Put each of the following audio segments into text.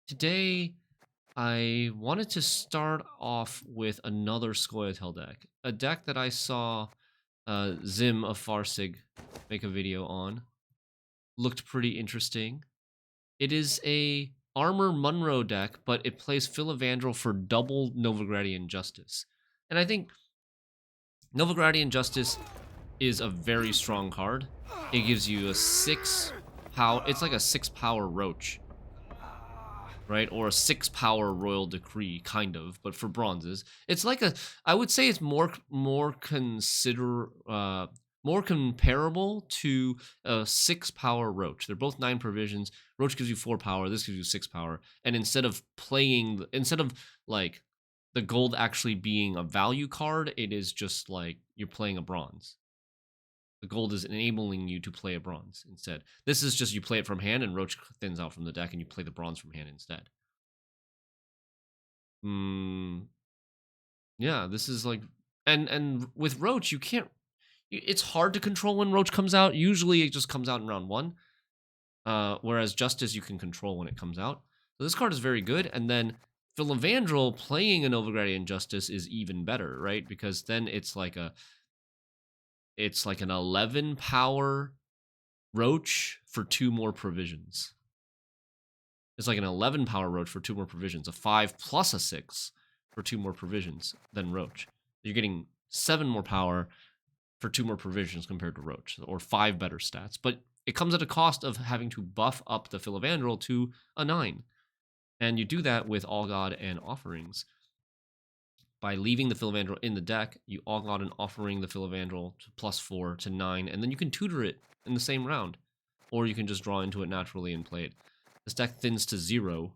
Today, I wanted to start off with another Scoia'tael deck. A deck that I saw Zim of Farsig make a video on. Looked pretty interesting. It is a Armor Munro deck, but it plays Filavandrel for double Novigradian Justice. And I think Novigradian Justice is a very strong card. It gives you a 6 power, it's like a 6 power Roach, right? Or a 6 power Royal Decree, kind of, but for bronzes. It's like I would say it's more comparable to a 6 power Roach. They're both 9 provisions. Roach gives you 4 power, this gives you 6 power. And instead of like the gold actually being a value card, it is just like you're playing a bronze. The gold is enabling you to play a bronze instead. This is just you play it from hand and Roach thins out from the deck and you play the bronze from hand instead. Yeah, this is like, and with Roach, you can't, it's hard to control when Roach comes out. Usually it just comes out in round 1. Whereas Justice you can control when it comes out. So this card is very good. And then Filavandrel playing a Novigradian Justice is even better, right? Because then it's like an 11 power Roach for 2 more provisions. It's like an 11 power Roach for 2 more provisions, a 5 plus a 6 for 2 more provisions than Roach. You're getting 7 more power for 2 more provisions compared to Roach, or 5 better stats. But it comes at a cost of having to buff up the Filavandrel to a 9. And you do that with All God and Offerings. By leaving the Filavandrel in the deck, you All God and Offering the Filavandrel to +4 to 9, and then you can tutor it in the same round. Or you can just draw into it naturally and play it. This deck thins to 0.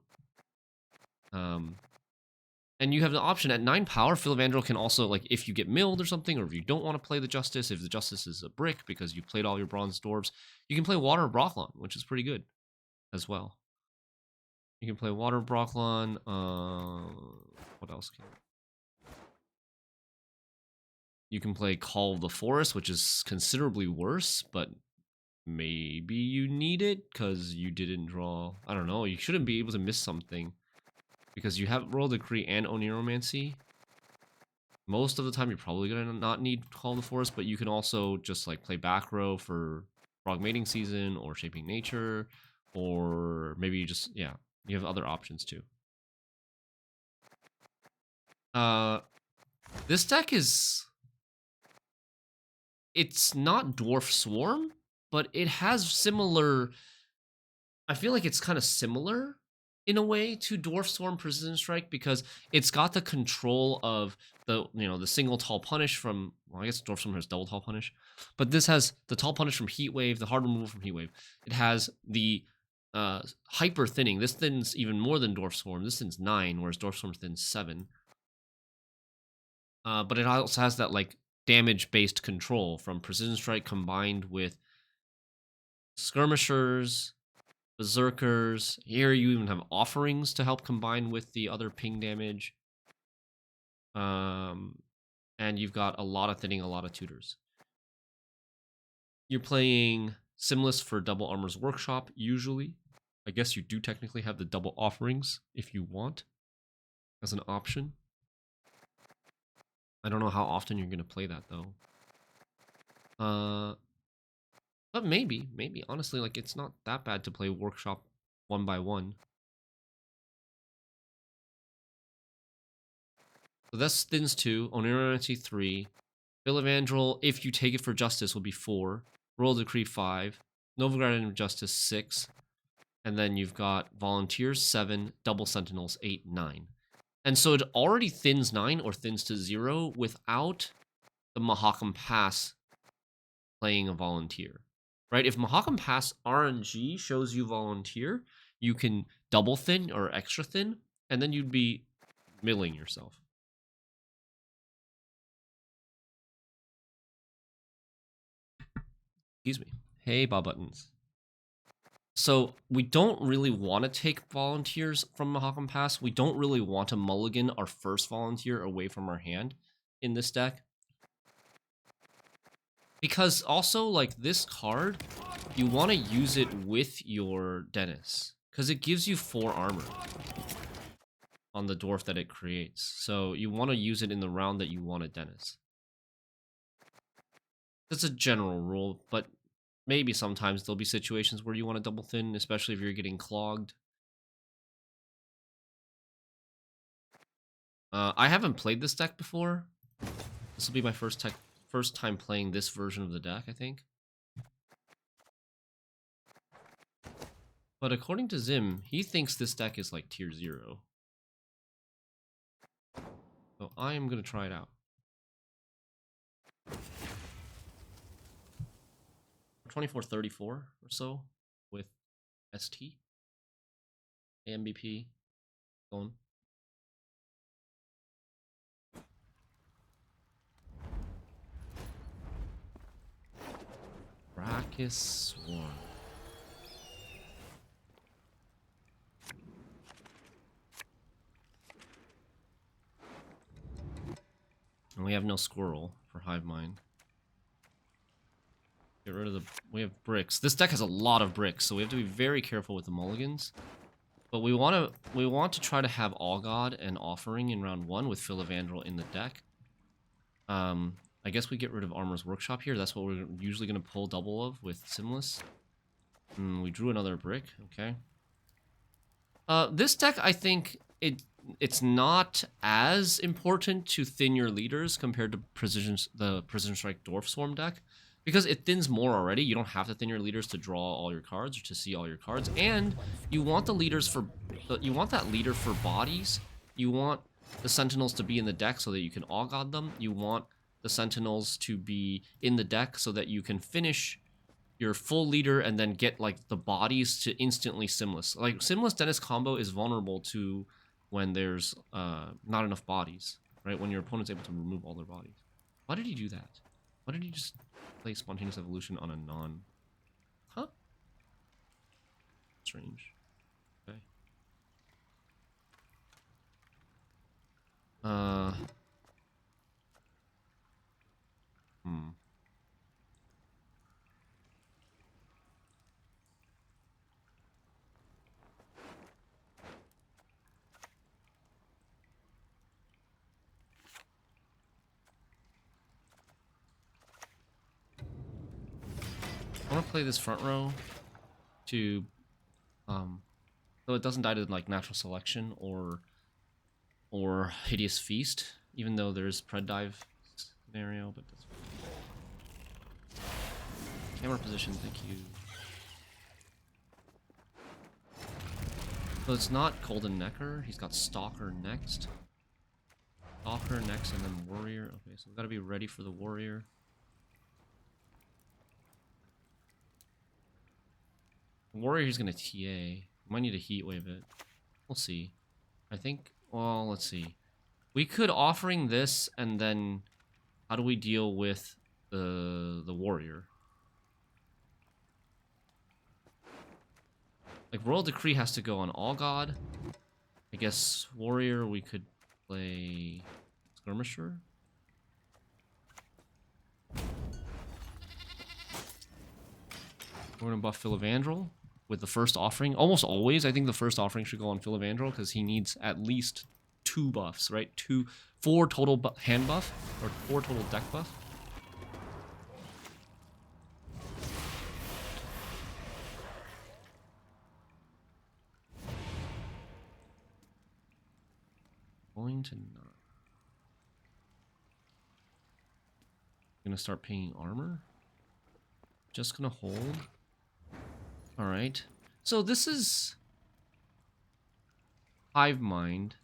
And you have the option at 9 power, Filavandrel can also, like, if you get milled or something, or if you don't want to play the Justice, if the Justice is a brick because you played all your Bronze Dwarves, you can play Water Brocklon, which is pretty good as well. You can play Water Brocklon. What else can you can play Call of the Forest, which is considerably worse, but maybe you need it because you didn't draw. I don't know. You shouldn't be able to miss something because you have Royal Decree and Oniromancy. Most of the time, you're probably gonna not need Call of the Forest, but you can also just like play back row for Frog Mating Season or Shaping Nature, or maybe you just you have other options too. This deck it's not Dwarf Swarm, but it has similar. I feel like it's kind of similar in a way to Dwarf Swarm Precision Strike because it's got the control of the single tall punish from, well, I guess Dwarf Swarm has double tall punish, but this has the tall punish from Heat Wave, the hard removal from Heat Wave. It has the hyper thinning. This thins even more than Dwarf Swarm. This thins 9, whereas Dwarf Swarm thins 7. But it also has that like damage based control from Precision Strike combined with Skirmishers, Berserkers. Here you even have Offerings to help combine with the other ping damage. And you've got a lot of thinning, a lot of tutors. You're playing Simless for double Armor's Workshop, usually. I guess you do technically have the double Offerings if you want, as an option. I don't know how often you're going to play that, though. But maybe, honestly, like, it's not that bad to play Workshop 1 by 1. So that's thins 2, Oniromancy 3, Filavandrel, if you take it for Justice, will be 4, Royal Decree 5, Novigradian Justice 6, and then you've got Volunteers 7, Double Sentinels 8, 9. And so it already thins 9 or thins to 0 without the Mahakam Pass playing a Volunteer, right? If Mahakam Pass RNG shows you Volunteer, you can double thin or extra thin, and then you'd be milling yourself. Excuse me. Hey, Bob Buttons. So we don't really want to take Volunteers from Mahakam Pass. We don't really want to mulligan our first Volunteer away from our hand in this deck. Because also, like, this card, you want to use it with your Dennis. Because it gives you 4 armor on the dwarf that it creates. So you want to use it in the round that you want a Dennis. That's a general rule, but maybe sometimes there'll be situations where you want to double thin, especially if you're getting clogged. I haven't played this deck before. This will be my first time playing this version of the deck, I think. But according to Zim, he thinks this deck is like tier 0. So I am going to try it out. 2434 or so with ST. AMBP. Going. Brachis Swarm. And we have no squirrel for Hive Mind. Get rid of the... We have bricks. This deck has a lot of bricks, so we have to be very careful with the mulligans. But we want to try to have All God and Offering in round 1 with Philavandrel in the deck. I guess we get rid of Armor's Workshop here. That's what we're usually going to pull double of with Simless. We drew another brick. Okay. This deck, I think it's not as important to thin your leaders compared to the Precision Strike Dwarf Swarm deck. Because it thins more already, you don't have to thin your leaders to draw all your cards or to see all your cards. And you want the leaders for... You want that leader for bodies. You want the Sentinels to be in the deck so that you can All God them. You want the Sentinels to be in the deck so that you can finish your full leader and then get like the bodies to instantly Simless. Like Simless Dennis combo is vulnerable to when there's not enough bodies, right? When your opponent's able to remove all their bodies. Why did he do that? Why did he just play Spontaneous Evolution on a non... Huh? Strange. Okay. I want to play this front row to, so it doesn't die to like Natural Selection or Hideous Feast, even though there's Pred Dive scenario, but that's fine. Camera position, thank you. So it's not Golden Necker, he's got Stalker next. Stalker next and then Warrior. Okay, so we've got to be ready for the Warrior. Warrior, he's going to TA. Might need to heat wave it. We'll see. I think, well, let's see. We could Offering this, and then how do we deal with the Warrior? Like, Royal Decree has to go on All God. I guess Warrior, we could play Skirmisher. We're going to buff Philavandrel with the first Offering. Almost always, I think the first Offering should go on Philavandrel because he needs at least 2 buffs, right? 4 total hand buff, or 4 total deck buff. Going to not. Gonna start paying armor. Just gonna hold. Alright. So this is Hive Mind.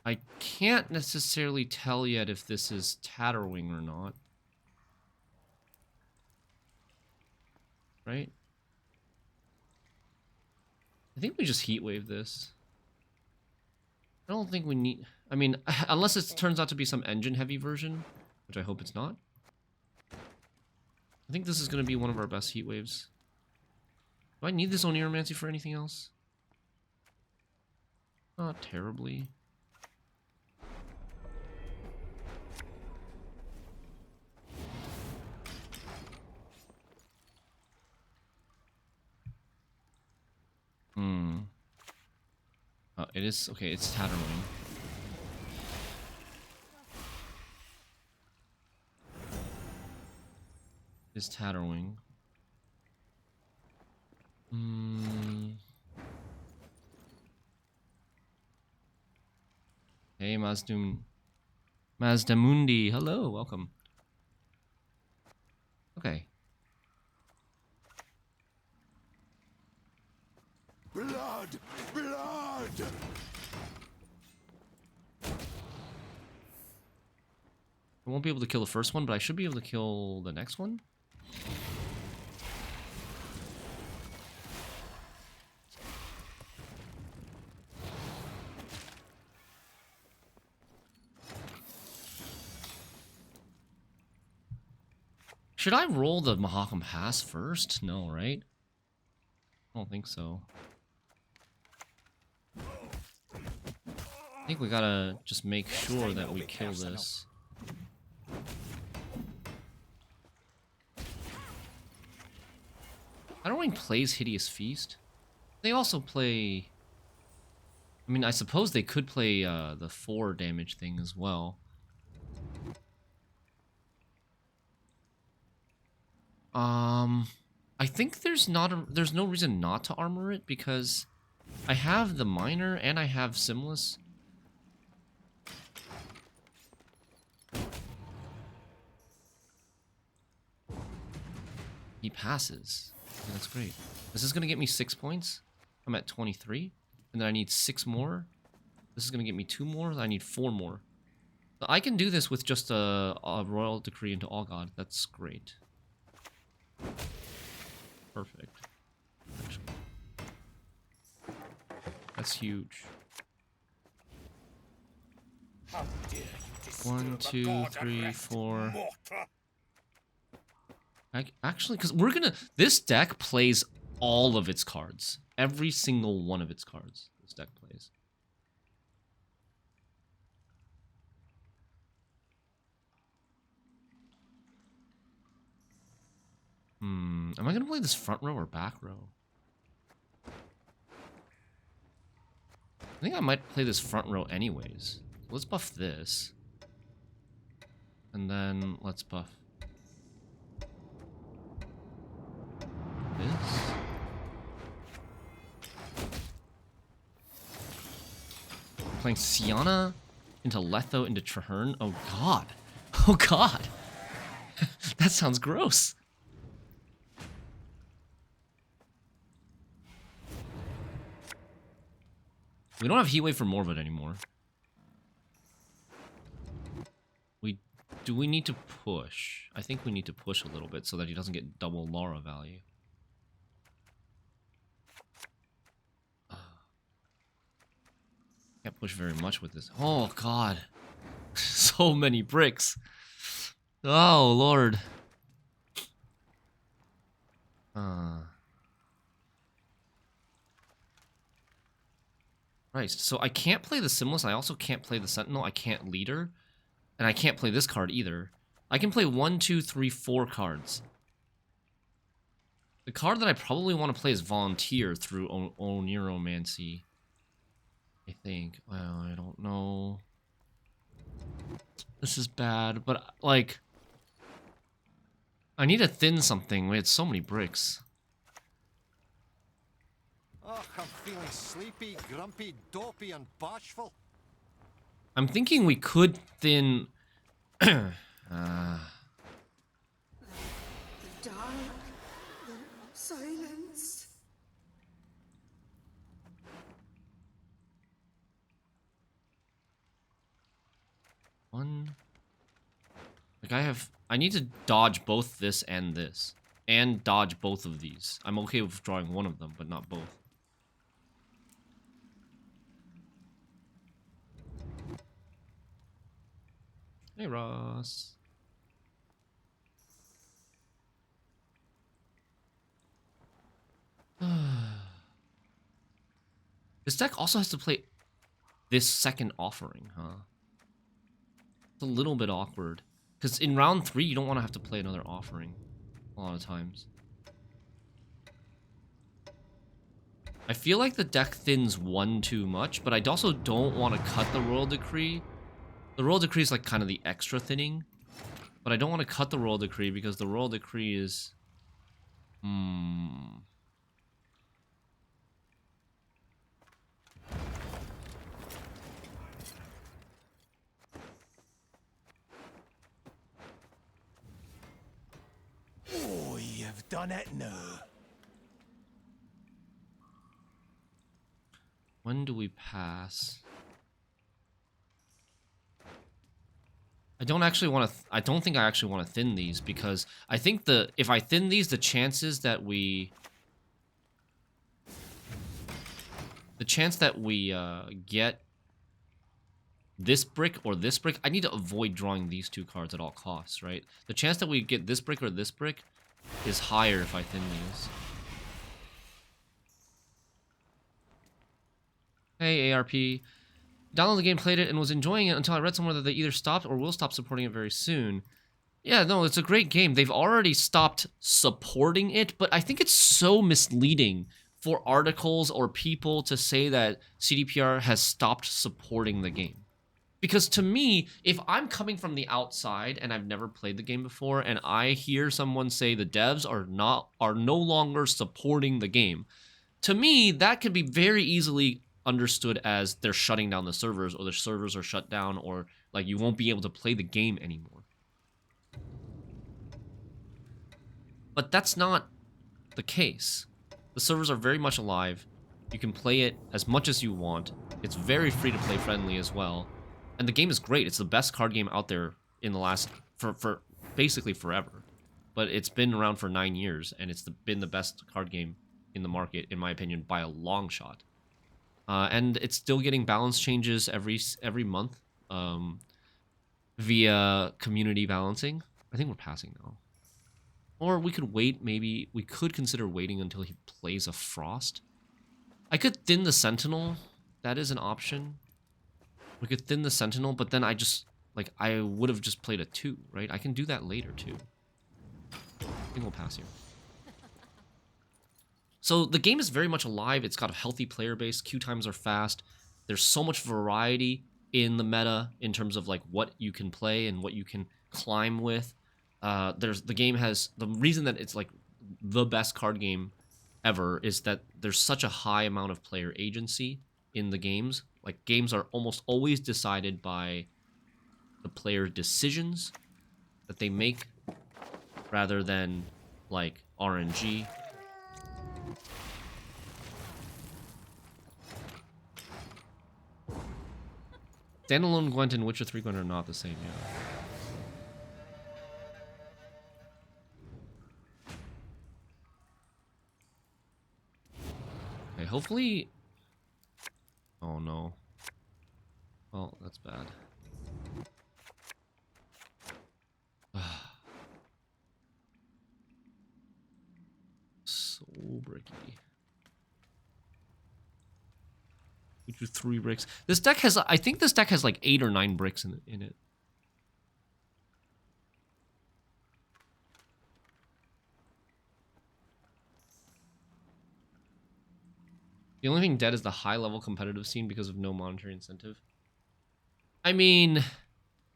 I can't necessarily tell yet if this is Tatterwing or not. Right? I think we just heat wave this. I don't think we need... I mean, unless it turns out to be some engine heavy version, which I hope it's not. I think this is going to be one of our best heat waves. Do I need this Oneromancy for anything else? Not terribly. Hmm. Oh, it is okay. It's Tatterwing. It's Tatterwing. Hmm. Hey, Mazdamundi. Hello, welcome. Okay. Blood! Blood! I won't be able to kill the first one, but I should be able to kill the next one. Should I roll the Mahakam Pass first? No, right? I don't think so. I think we gotta just make sure that we kill this. Tatterwing plays Hideous Feast. They also play... I mean, I suppose they could play the 4 damage thing as well. I think there's no reason not to armor it because I have the Miner and I have Simless. He passes. Okay, that's great. This is gonna get me 6 points. I'm at 23, and then I need 6 more. This is gonna get me 2 more. I need 4 more. So I can do this with just a Royal Decree into All God. That's great. Perfect. Actually. That's huge. 1, 2, 3, 4. Actually, because we're gonna... This deck plays all of its cards. Every single one of its cards. This deck plays. Am I gonna play this front row or back row? I think I might play this front row anyways. Let's buff this. And then let's buff this. Playing Sienna into Letho into Traherne. Oh god. Oh god. That sounds gross. We don't have Heatwave for Morvad anymore. Do we need to push? I think we need to push a little bit so that he doesn't get double Lara value. Can't push very much with this. Oh god. So many bricks. Oh lord. Right, so I can't play the Simless, I also can't play the Sentinel, I can't Leader, and I can't play this card either. I can play 1, 2, 3, 4 cards. The card that I probably want to play is Volunteer through Oniromancy. I think. Well, I don't know. This is bad, but, like... I need to thin something. We had so many bricks. Oh, I'm feeling sleepy, grumpy, dopey, and bashful. I'm thinking we could thin... The dark, the silence. One... Like, I need to dodge both this. And dodge both of these. I'm okay with drawing one of them, but not both. Hey, Ross. This deck also has to play this second offering, huh? It's a little bit awkward. Because in round 3, you don't want to have to play another offering a lot of times. I feel like the deck thins one too much, but I also don't want to cut the Royal Decree. The Royal Decree is like kind of the extra thinning, but I don't want to cut the Royal Decree because the Royal Decree is... Oh, you've done it now. When do we pass? I don't actually want to... I don't think I actually want to thin these because I think if I thin these, the chances that we... The chance that we get this brick or this brick, I need to avoid drawing these two cards at all costs, right? The chance that we get this brick or this brick is higher if I thin these. Hey, ARP. Downloaded the game, played it, and was enjoying it until I read somewhere that they either stopped or will stop supporting it very soon. Yeah, no, it's a great game. They've already stopped supporting it, but I think it's so misleading for articles or people to say that CDPR has stopped supporting the game. Because to me, if I'm coming from the outside and I've never played the game before and I hear someone say the devs are no longer supporting the game, to me, that could be very easily understood as they're shutting down the servers or the servers are shut down or like you won't be able to play the game anymore. But that's not the case. The servers are very much alive. You can play it as much as you want. It's very free to play friendly as well. And the game is great. It's the best card game out there in the last, for basically forever. But it's been around for 9 years, and it's been the best card game in the market, in my opinion, by a long shot. And it's still getting balance changes every month via community balancing. I think we're passing now. Or we could wait, maybe. We could consider waiting until he plays a Frost. I could thin the Sentinel. That is an option. We could thin the Sentinel, but then I would have just played a 2, right? I can do that later, too. I think we'll pass here. So the game is very much alive. It's got a healthy player base. Queue times are fast. There's so much variety in the meta in terms of like what you can play and what you can climb with. The game has... The reason that it's like the best card game ever is that there's such a high amount of player agency in the games. Like, games are almost always decided by the player decisions that they make rather than, like, RNG. Standalone Gwent and Witcher 3 Gwent are not the same, yeah. Okay, hopefully... Oh no. Well, that's bad. So bricky. We do 3 bricks. This deck has... I think this deck has like 8 or 9 bricks in it. The only thing dead is the high-level competitive scene because of no monetary incentive. I mean,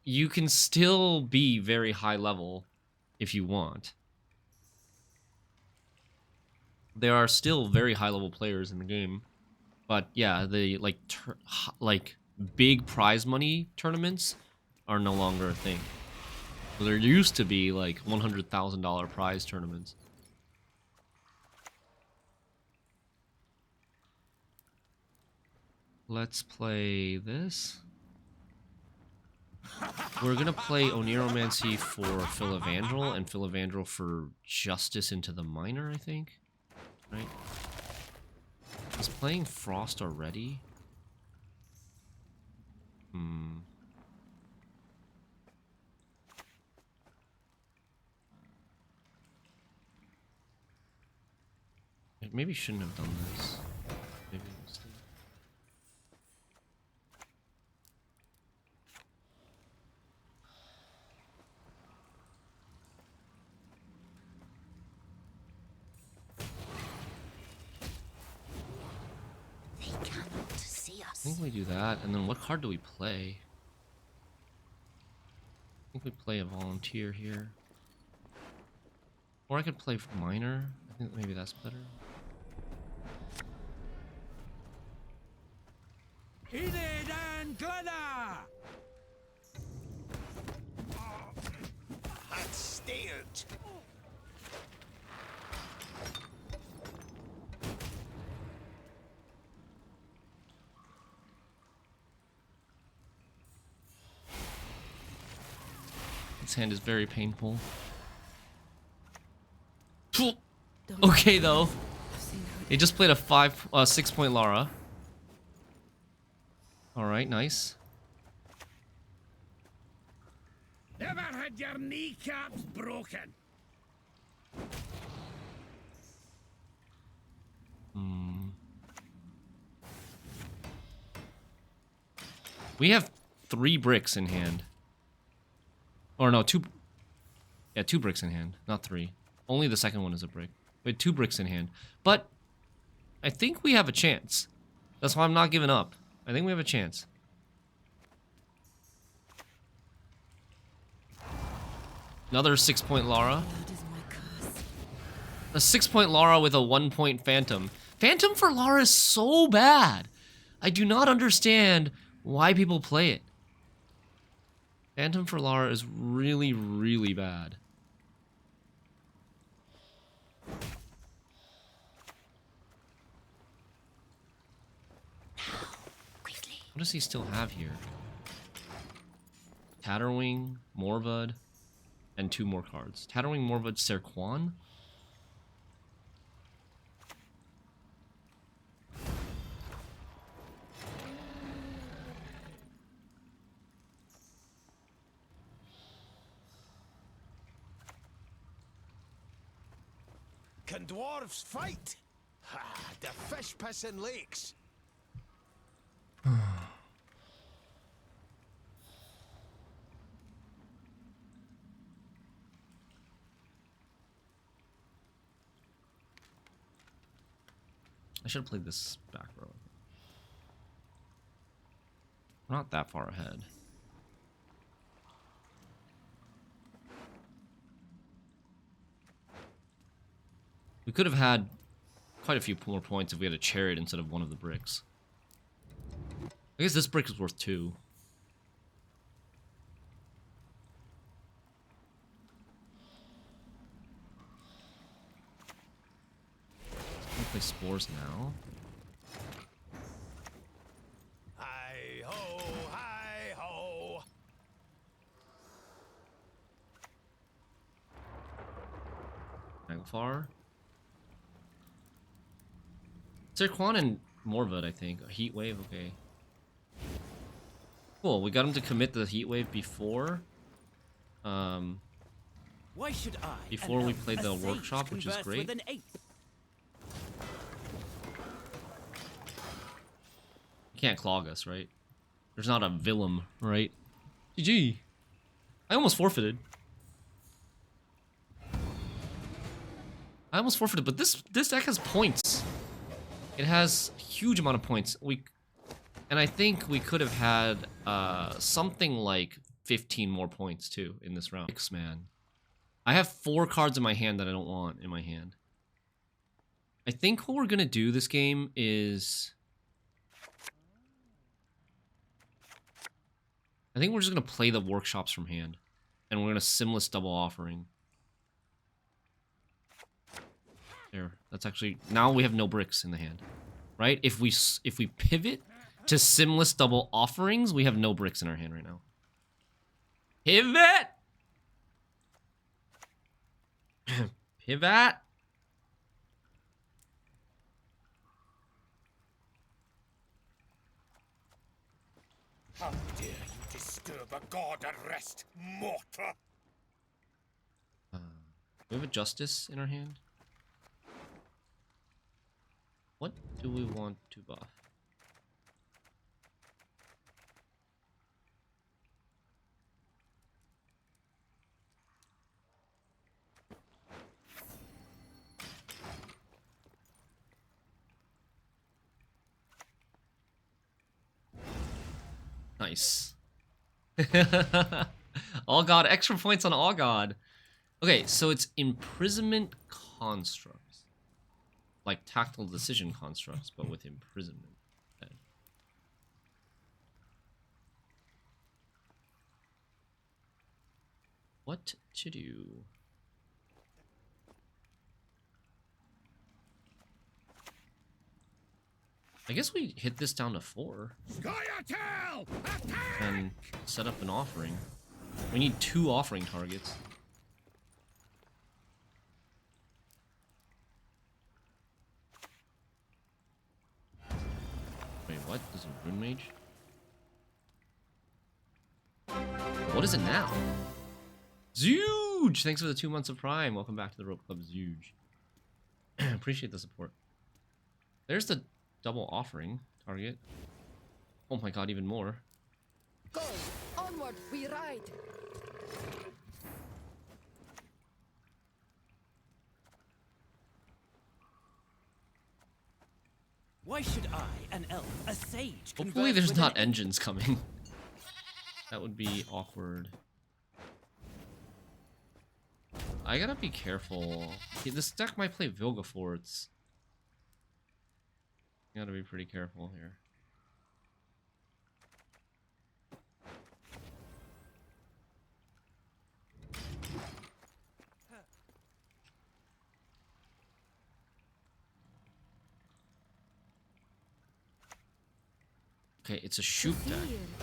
you can still be very high-level if you want. There are still very high-level players in the game. But yeah, the like big prize money tournaments are no longer a thing. There used to be like $100,000 prize tournaments. Let's play this. We're gonna play Oniromancy for Philavandrel and Philavandrel for Justice into the Minor, I think. Right? Is playing Frost already? Maybe shouldn't have done this. Maybe we'll see. think we do that, and then what card do we play? I think we play a volunteer here. Or I could play minor. I think maybe that's better. Enid and Glenna! Had steered. This hand is very painful. Okay, though. He just played a 6-point Lara. Alright, nice. Never had your kneecaps broken. We have 3 bricks in hand. Or no, 2. Yeah, 2 bricks in hand, not 3. Only the second one is a brick. We had 2 bricks in hand. But I think we have a chance. That's why I'm not giving up. I think we have a chance. Another 6-point Lara. A 6-point Lara with a 1-point Phantom. Phantom for Lara is so bad. I do not understand why people play it. Phantom for Lara is really, really bad. What does he still have here? Tatterwing, Morvud, and 2 more cards. Tatterwing, Morvud, Serquan? Can dwarves fight? Ha, the fish pissing lakes. I should have played this back row. We're not that far ahead. We could have had quite a few more points if we had a chariot instead of one of the bricks. I guess this brick is worth 2. Can we play spores now? Hi ho, hi ho. Magfar. Serquan and Morvud, I think. A heat wave, okay. Cool, we got him to commit the heat wave before. Why should I? Before we played the workshop, which is great. Can't clog us, right? There's not a Willem, right? GG. I almost forfeited. But this deck has points. It has a huge amount of points. And I think we could have had something like 15 more points too in this round. Man, I have 4 cards in my hand that I don't want in my hand. I think what we're gonna do this game is, I think we're just gonna play the workshops from hand, and we're gonna Simless double offering. There, that's actually, now we have no bricks in the hand, right? If we pivot to Simless double offerings, we have no bricks in our hand right now. Pivot! Pivot! How dare you disturb a god at rest, mortal? We have a Justice in our hand. What do we want to buff? Nice. All God, extra points on All God. Okay, so it's imprisonment constructs. Like tactile decision constructs, but with imprisonment. Okay. What to do? I guess we hit this down to 4 and set up an offering. We need 2 offering targets. Wait, what? This is a rune mage? What is it now? Zooge! Thanks for the 2 months of Prime. Welcome back to the Rope Club, Zooge. Appreciate the support. There's the double offering target. Oh my god, even more. Go! Onward we ride! Why should I, an elf, a sage, Hopefully converse there's with not an engines coming. That would be awkward. I gotta be careful. Okay, this deck might play Vilgeforts. You gotta be pretty careful here. Okay, it's a Shupe deck.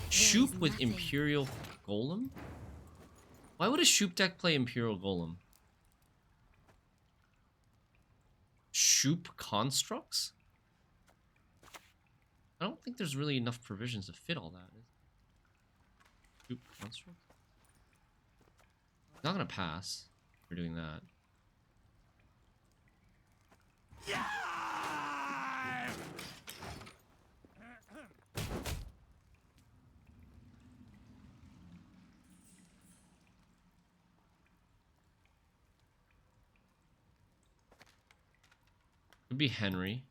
Shupe with Imperial Golem? Why would a Shupe deck play Imperial Golem? Shupe constructs? I don't think there's really enough provisions to fit all that. Shupe construct? Not gonna pass for doing that. Could be Henry.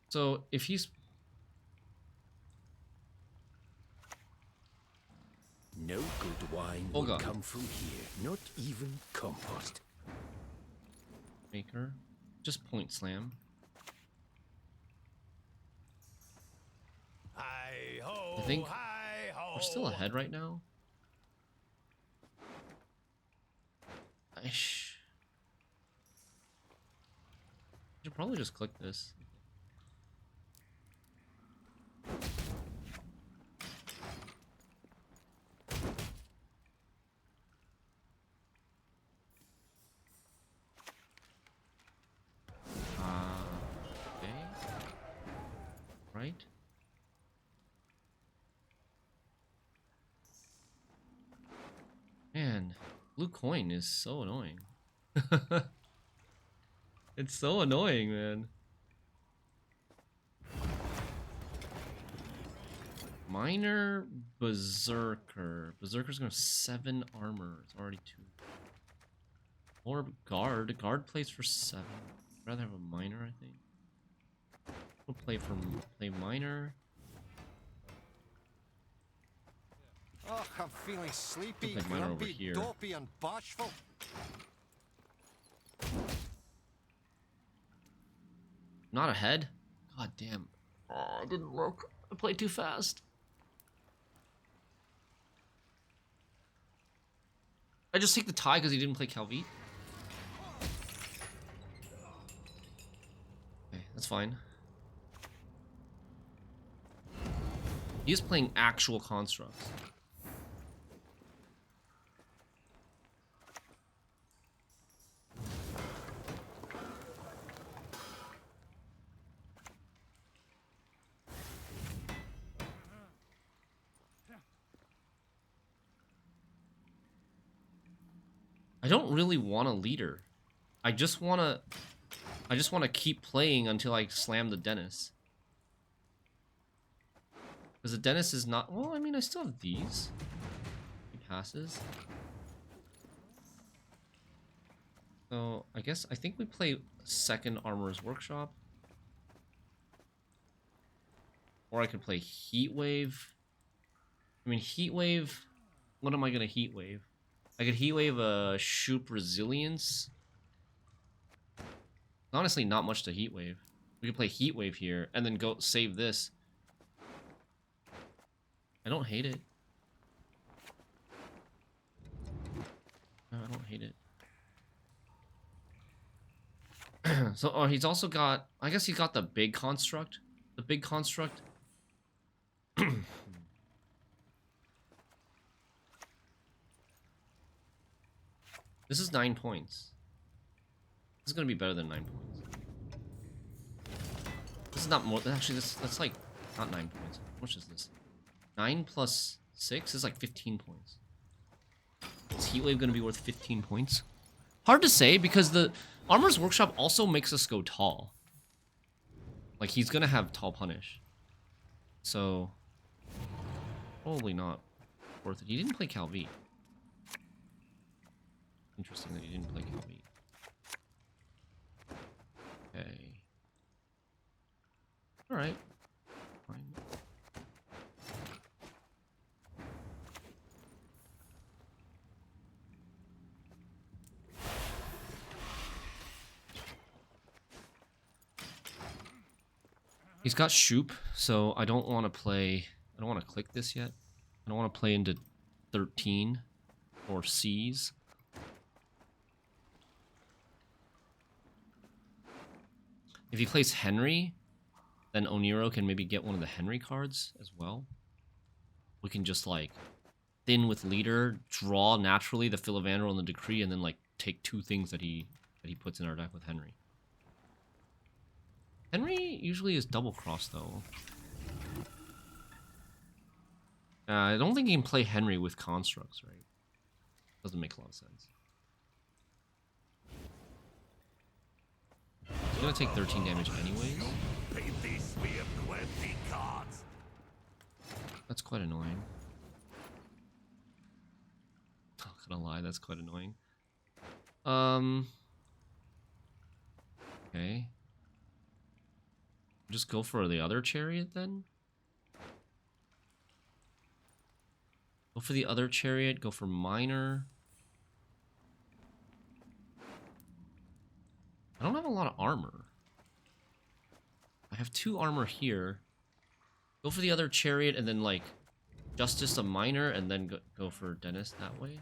So if he's No good wine Oh will god. come from here, not even compost. Maker, just point slam. I think we're still ahead right now. I should probably just click this. Okay. Right? Man, blue coin is so annoying. It's so annoying, man. Minor Berserker. Berserker's gonna have 7 armor. It's already 2. Or guard. Guard plays for 7. I'd rather have a minor, I think. We'll play minor. Oh, I'm feeling sleepy, like mine are over grumpy, here. dopey, and bashful. Not ahead? God damn. Oh, I didn't look. I played too fast. I just take the tie because he didn't play Calvite. Okay, that's fine. He is playing actual constructs. I don't really want a leader. I just want to keep playing until I slam the Dennis. Because the Dennis is not... Well, I mean, I still have these. passes. So I think we play second Armorer's Workshop. Or I could play Heat Wave. I mean, Heat Wave... What am I going to Heat Wave? I could Heat Wave a Shupe Resilience. Honestly, not much to Heat Wave. We could play Heat Wave here, and then go save this. I don't hate it. No, I don't hate it. So, oh, he's also got... I guess he's got the big construct. The big construct. This is 9 points. This is going to be better than 9 points. This is not more... Actually, that's like... Not 9 points. How much is this? 9 plus 6 is like 15 points. Is Heatwave going to be worth 15 points? Hard to say, because the Armor's Workshop also makes us go tall. Like, he's going to have tall punish. So... Probably not worth it. He didn't play Calvi. Interesting that he didn't play Calvi. Okay. Alright. Fine. He's got Shupe, so I don't want to play... I don't want to click this yet. I don't want to play into 13 or C's. If he plays Henry, then Oniro can maybe get one of the Henry cards as well. We can just, like, thin with leader, draw naturally the Filavandrel and the Decree, and then, like, take 2 things that he puts in our deck with Henry. Henry usually is double cross, though. I don't think he can play Henry with constructs, right? Doesn't make a lot of sense. He's gonna take 13 damage anyways. That's quite annoying. Not gonna lie, that's quite annoying. Okay. Just go for the other chariot then? Go for the other chariot, go for minor. I don't have a lot of armor. I have 2 armor here. Go for the other chariot and then, like, Justice a minor and then go for Dennis that way.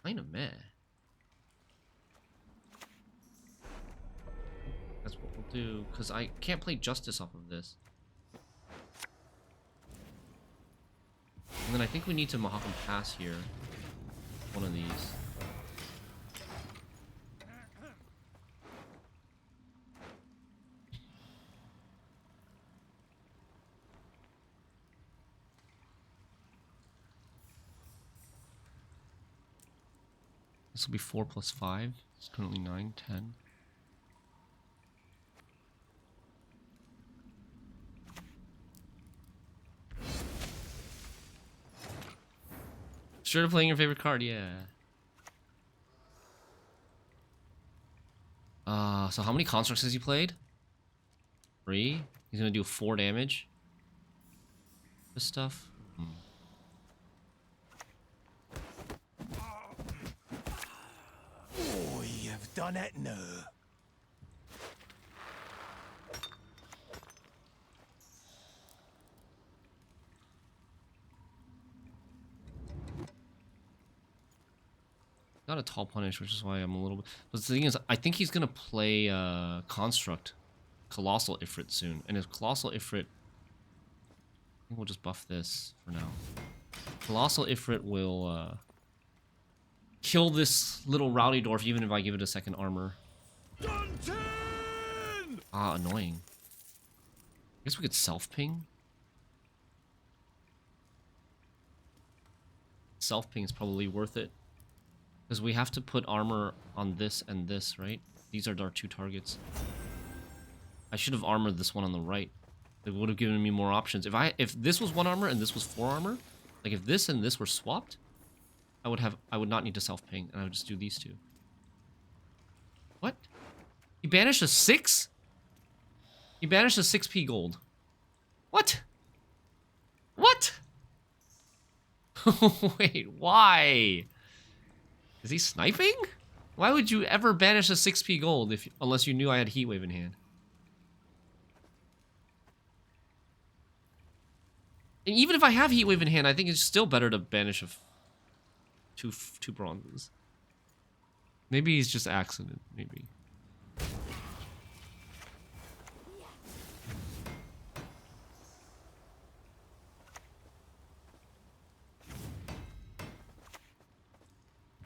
Kinda meh. That's what we'll do, because I can't play Justice off of this. And then I think we need to Mahakam Pass here. One of these. This will be 4 plus 5. It's currently 9, 10. Sure, playing your favorite card, yeah. So how many constructs has he played? 3. He's gonna do 4 damage. This stuff. Oh, you've done it now. Got a tall punish, which is why I'm a little bit... But the thing is, I think he's gonna play Construct Colossal Ifrit soon. And if Colossal Ifrit... I think we'll just buff this for now. Colossal Ifrit will kill this little Rowdy Dwarf even if I give it a second armor. Ah, annoying. I guess we could self-ping. Self-ping is probably worth it. Because we have to put armor on this and this, right? These are our 2 targets. I should have armored this one on the right. It would have given me more options. If this was 1 armor and this was 4 armor, like if this and this were swapped, I would not need to self-ping, and I would just do these two. What? He banished a 6? He banished a 6p gold. What? What? Wait, why? Is he sniping? Why would you ever banish a 6p gold unless you knew I had Heatwave in hand? And even if I have Heatwave in hand, I think it's still better to banish two bronzes. Maybe he's just accident, maybe.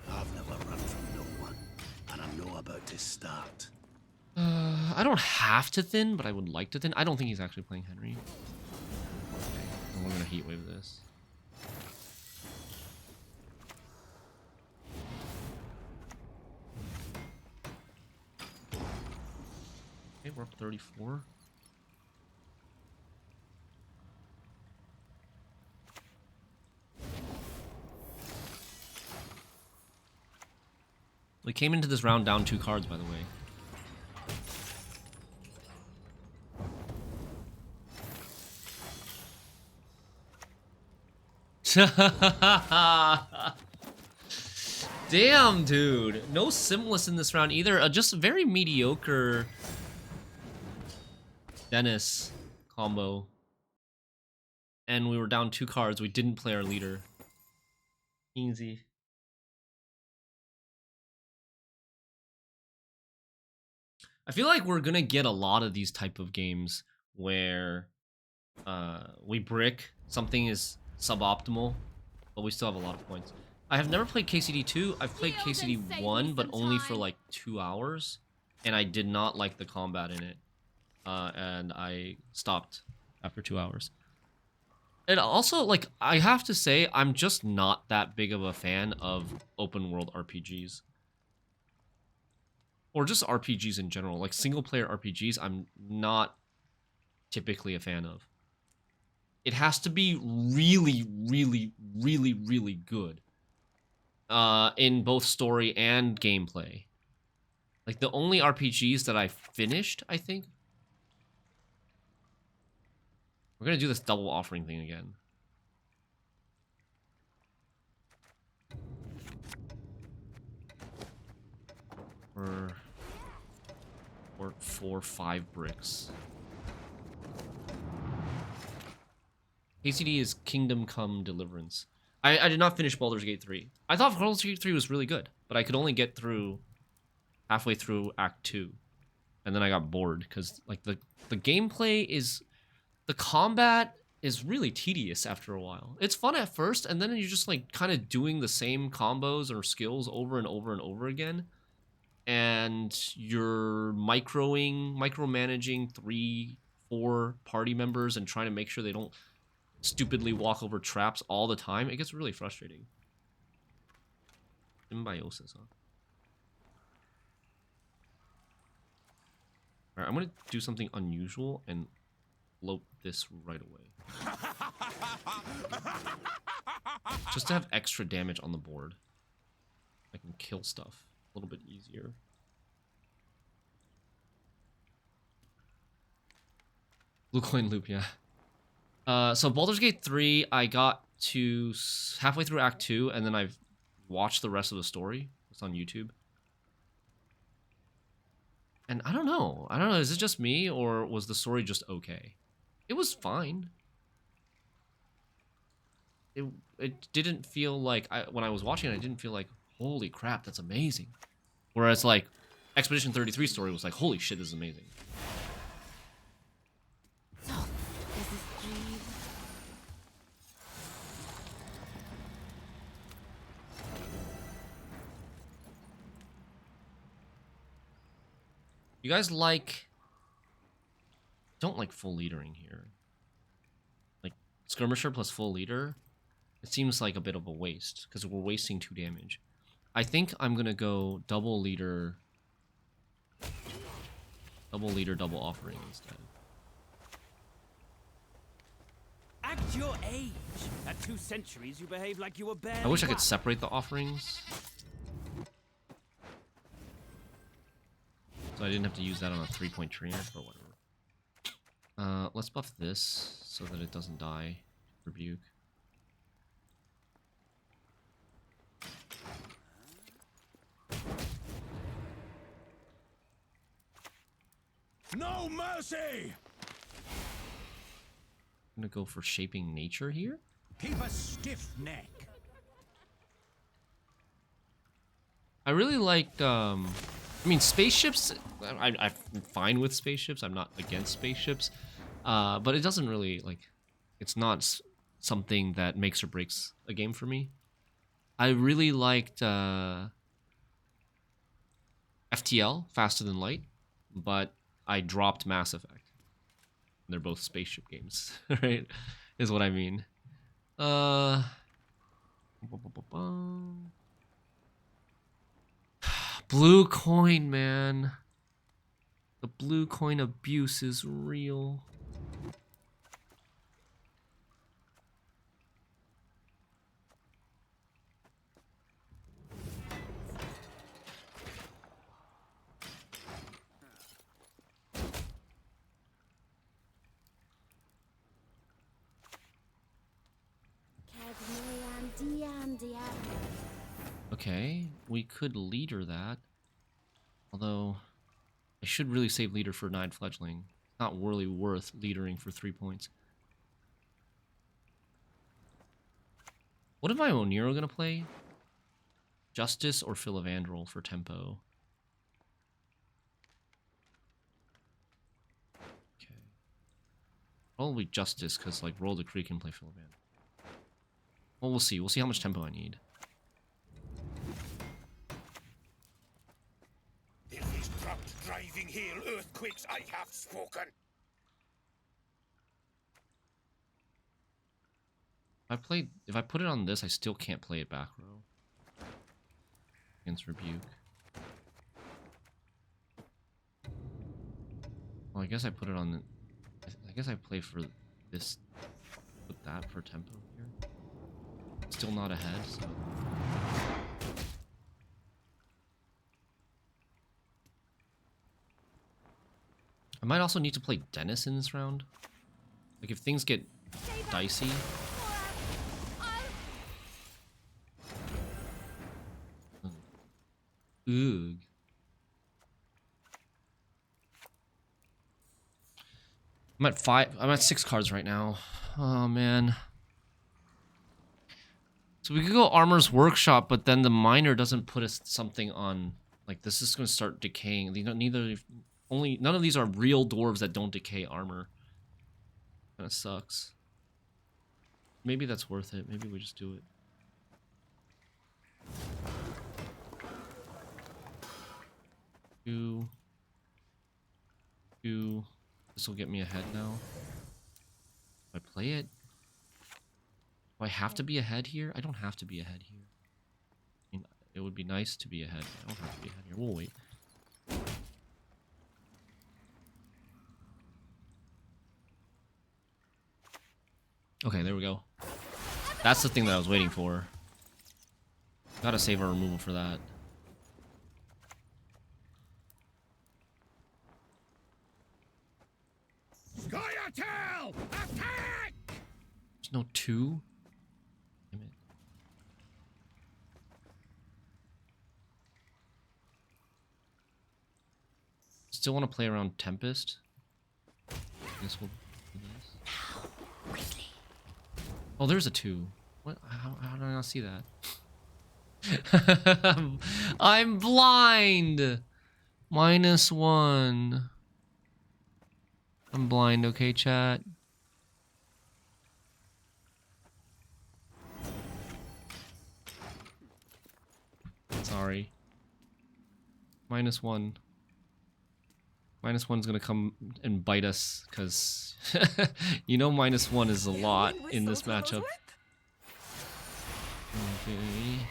I've never run from no one, and I'm no about to start. I don't have to thin, but I would like to thin. I don't think he's actually playing Henry. Okay, and we're gonna Heatwave this. Okay, we're up 34. We came into this round down 2 cards, by the way. Damn, dude. No Simless in this round either. Just a very mediocre Dennis combo. And we were down 2 cards. We didn't play our leader. Easy. I feel like we're gonna get a lot of these type of games where we brick, something is suboptimal, but we still have a lot of points. I have never played KCD 2. I've played KCD 1, but only for like 2 hours, and I did not like the combat in it, and I stopped after 2 hours. And also, like, I have to say, I'm just not that big of a fan of open world RPGs. Or just RPGs in general. Like, single-player RPGs, I'm not typically a fan of. It has to be really, really, really, really good. In both story and gameplay. Like, the only RPGs that I finished, I think... We're gonna do this double offering thing again. We're 4-5 bricks. KCD is Kingdom Come Deliverance. I did not finish Baldur's Gate 3. I thought Baldur's Gate 3 was really good, but I could only get through halfway through Act 2. And then I got bored because like the gameplay is, the combat is really tedious after a while. It's fun at first, and then you're just like kind of doing the same combos or skills over and over and over again. And you're micromanaging 3-4 party members and trying to make sure they don't stupidly walk over traps all the time. It gets really frustrating. Symbiosis, huh? Alright, I'm gonna do something unusual and float this right away. Just to have extra damage on the board. I can kill stuff a little bit easier. Blue coin loop, yeah. So Baldur's Gate 3, I got to halfway through Act 2, and then I've watched the rest of the story. It's on YouTube. And I don't know, is it just me, or was the story just okay? It was fine. It didn't feel like, when I was watching it, I didn't feel like, holy crap, that's amazing. Whereas, like, Expedition 33 story was like, holy shit, this is amazing. You guys don't like full leadering here. Like, skirmisher plus full leader, it seems like a bit of a waste, because we're wasting 2 damage. I think I'm gonna go double leader, double offering instead. At your age, at 2 centuries, you behave like you were barely I wish I could one. separate the offerings, so I didn't have to use that on a 3-point trainer, but whatever. Let's buff this so that it doesn't die. Rebuke. No mercy! I'm gonna go for shaping nature here. Keep a stiff neck. I really liked, I mean, spaceships, I'm fine with spaceships. I'm not against spaceships. But it doesn't really, like, it's not something that makes or breaks a game for me. I really liked FTL, Faster Than Light, but I dropped Mass Effect. They're both spaceship games, right? Is what I mean. Blue coin, man. The blue coin abuse is real. Okay, we could leader that. Although, I should really save leader for 9 fledgling. Not really worth leadering for 3 points. What am I Oniro gonna play? Justice or Philavandrel for tempo? Okay. Probably Justice, because like Roll Decree can play Philavandrel. Well, we'll see. We'll see how much tempo I need. If he's dropped driving here earthquakes, I have spoken. If I put it on this, I still can't play it back row. Against Rebuke. Well, I guess I put it on. I guess I play for this. Put that for tempo here. Still not ahead, so. I might also need to play Dennis in this round. Like if things get dicey. Oog. I'm at 5. I'm at 6 cards right now. Oh man. So we could go Armor's Workshop, but then the miner doesn't put us something on. Like this is going to start decaying. None of these are real dwarves that don't decay armor. Kind of sucks. Maybe that's worth it. Maybe we just do it. Two. This will get me ahead now. If I play it, do I have to be ahead here? I don't have to be ahead here. I mean, it would be nice to be ahead. I don't have to be ahead here. We'll wait. Okay, there we go. That's the thing that I was waiting for. Gotta save our removal for that. Scoia'tael! Attack! There's no 2? Damn it. Still want to play around Tempest? I guess we'll do this. Oh, there's a 2. What? How did I not see that? I'm blind! -1. I'm blind, okay, chat? Sorry. -1. -1's gonna come and bite us, because you know -1 is a lot in this matchup. Okay.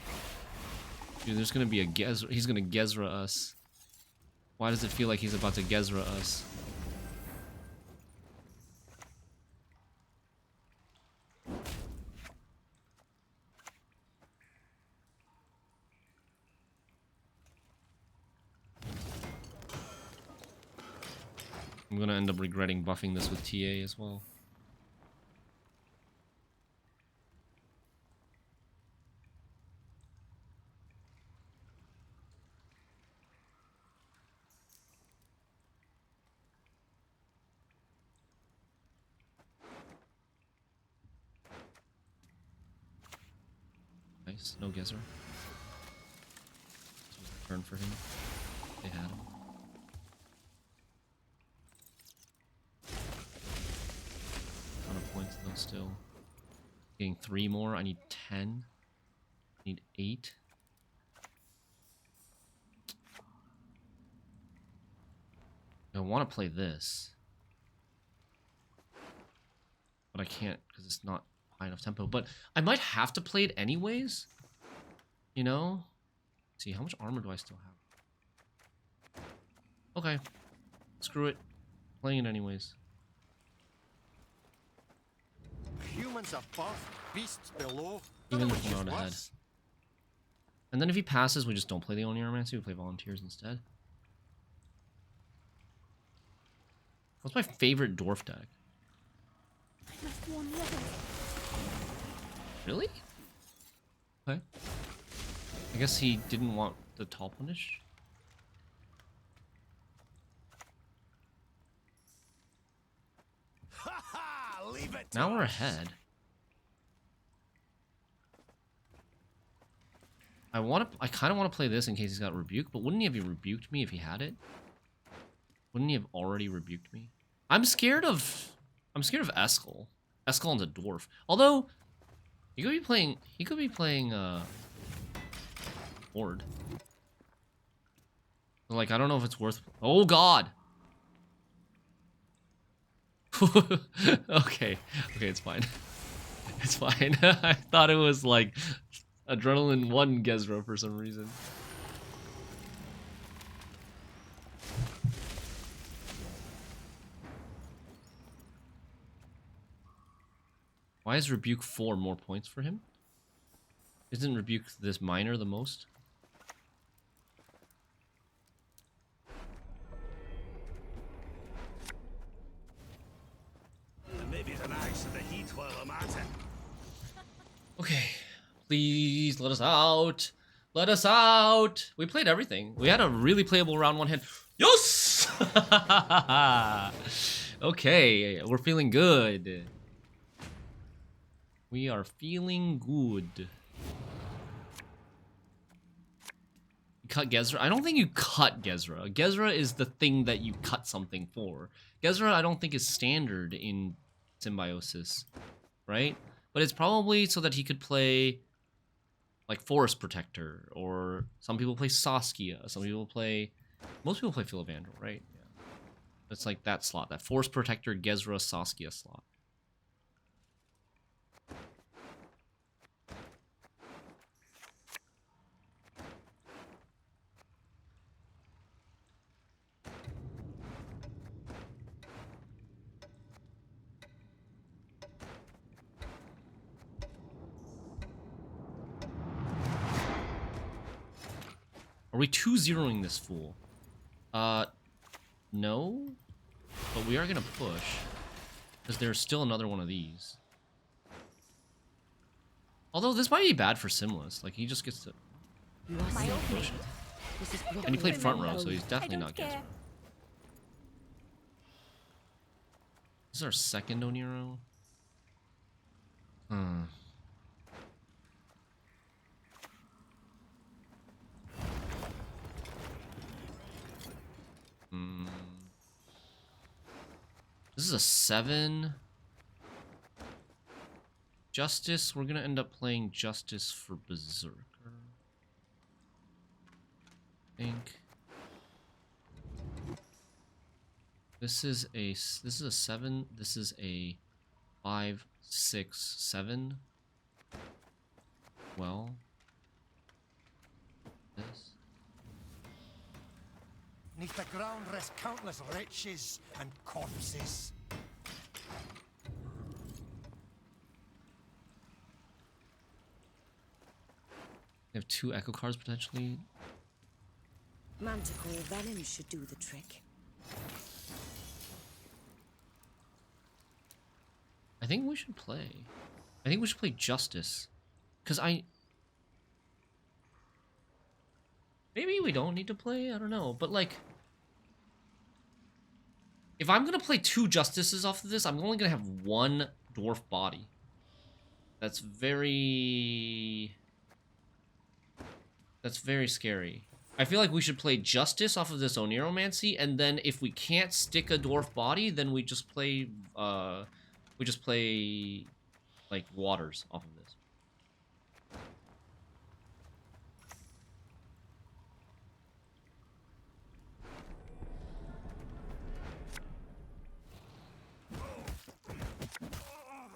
Dude, there's gonna be a Gezra. He's gonna Gezra us. Why does it feel like he's about to Gezra us? I'm gonna end up regretting buffing this with TA as well. Nice, no Gezer. This was a turn for him. They had him. Ton of points though still. Getting 3 more. I need 10. I need 8. I want to play this. But I can't because it's not high enough tempo. But I might have to play it anyways. You know? Let's see, how much armor do I still have? Okay. Screw it. Playing it anyways. Humans above, beasts below. Even Dunno if which I'm is not ahead. worse. And then if he passes, we just don't play the Oneiromancy, we play Volunteers instead. What's my favorite dwarf deck? I must warn the others. Really? Okay. I guess he didn't want the tall punish. Ha ha! Leave it to Now we're us. ahead. I kind of want to play this in case he's got Rebuke, but wouldn't he have rebuked me if he had it? Wouldn't he have already rebuked me? I'm scared of Eskel. Eskelon's a dwarf. Although he could be playing Horde. Like, I don't know if it's worth. Oh god. Okay, it's fine. It's fine. I thought it was like Adrenaline 1 Gezra for some reason. Why is Rebuke 4 more points for him? Isn't Rebuke this minor the most? Maybe the nice of the heat while I'm at it. Okay. Please let us out. Let us out. We played everything. We had a really playable round 1 hand. Yes! Okay, we're feeling good. We are feeling good. You cut Gezra? I don't think you cut Gezra. Gezra is the thing that you cut something for. Gezra, I don't think is standard in Symbiosis, right? But it's probably so that he could play like Forest Protector, or some people play Saskia, most people play Philovandrel, right? Yeah. It's like that slot, that Forest Protector, Gezra, Saskia slot. Are we 2-0ing this fool? No. But we are gonna push. Because there's still another one of these. Although this might be bad for Simless. Like, he just gets to... You are My so opening. patient. This is And he played front row, Remember, so he's definitely I not don't Gezra. care. This is our second Oniro. Hmm. This is a 7. Justice, we're gonna end up playing Justice for Berserker. I think. This is a 7. This is a 5, 6, 7. Well. This. Neath the ground rest countless riches and corpses. We have 2 Echo cards potentially. Manticore Venom should do the trick. I think we should play. I think we should play Justice. Because maybe we don't need to play, I don't know. But, like, if I'm going to play 2 Justices off of this, I'm only going to have 1 Dwarf body. That's very scary. I feel like we should play Justice off of this Oniromancy, and then if we can't stick a Dwarf body, then we just play, like, Waters off of this.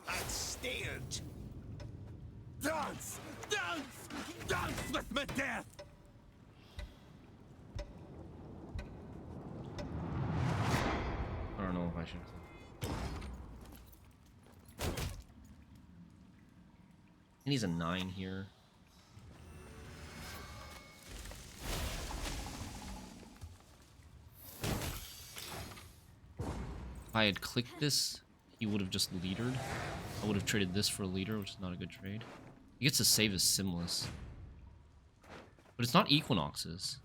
And steered. Dance! Dance! Dance with my death! I don't know if I should. And he's a 9 here. If I had clicked this, he would have just leadered. I would have traded this for a leader, which is not a good trade. He gets to save his Simless. But it's not Equinoxes.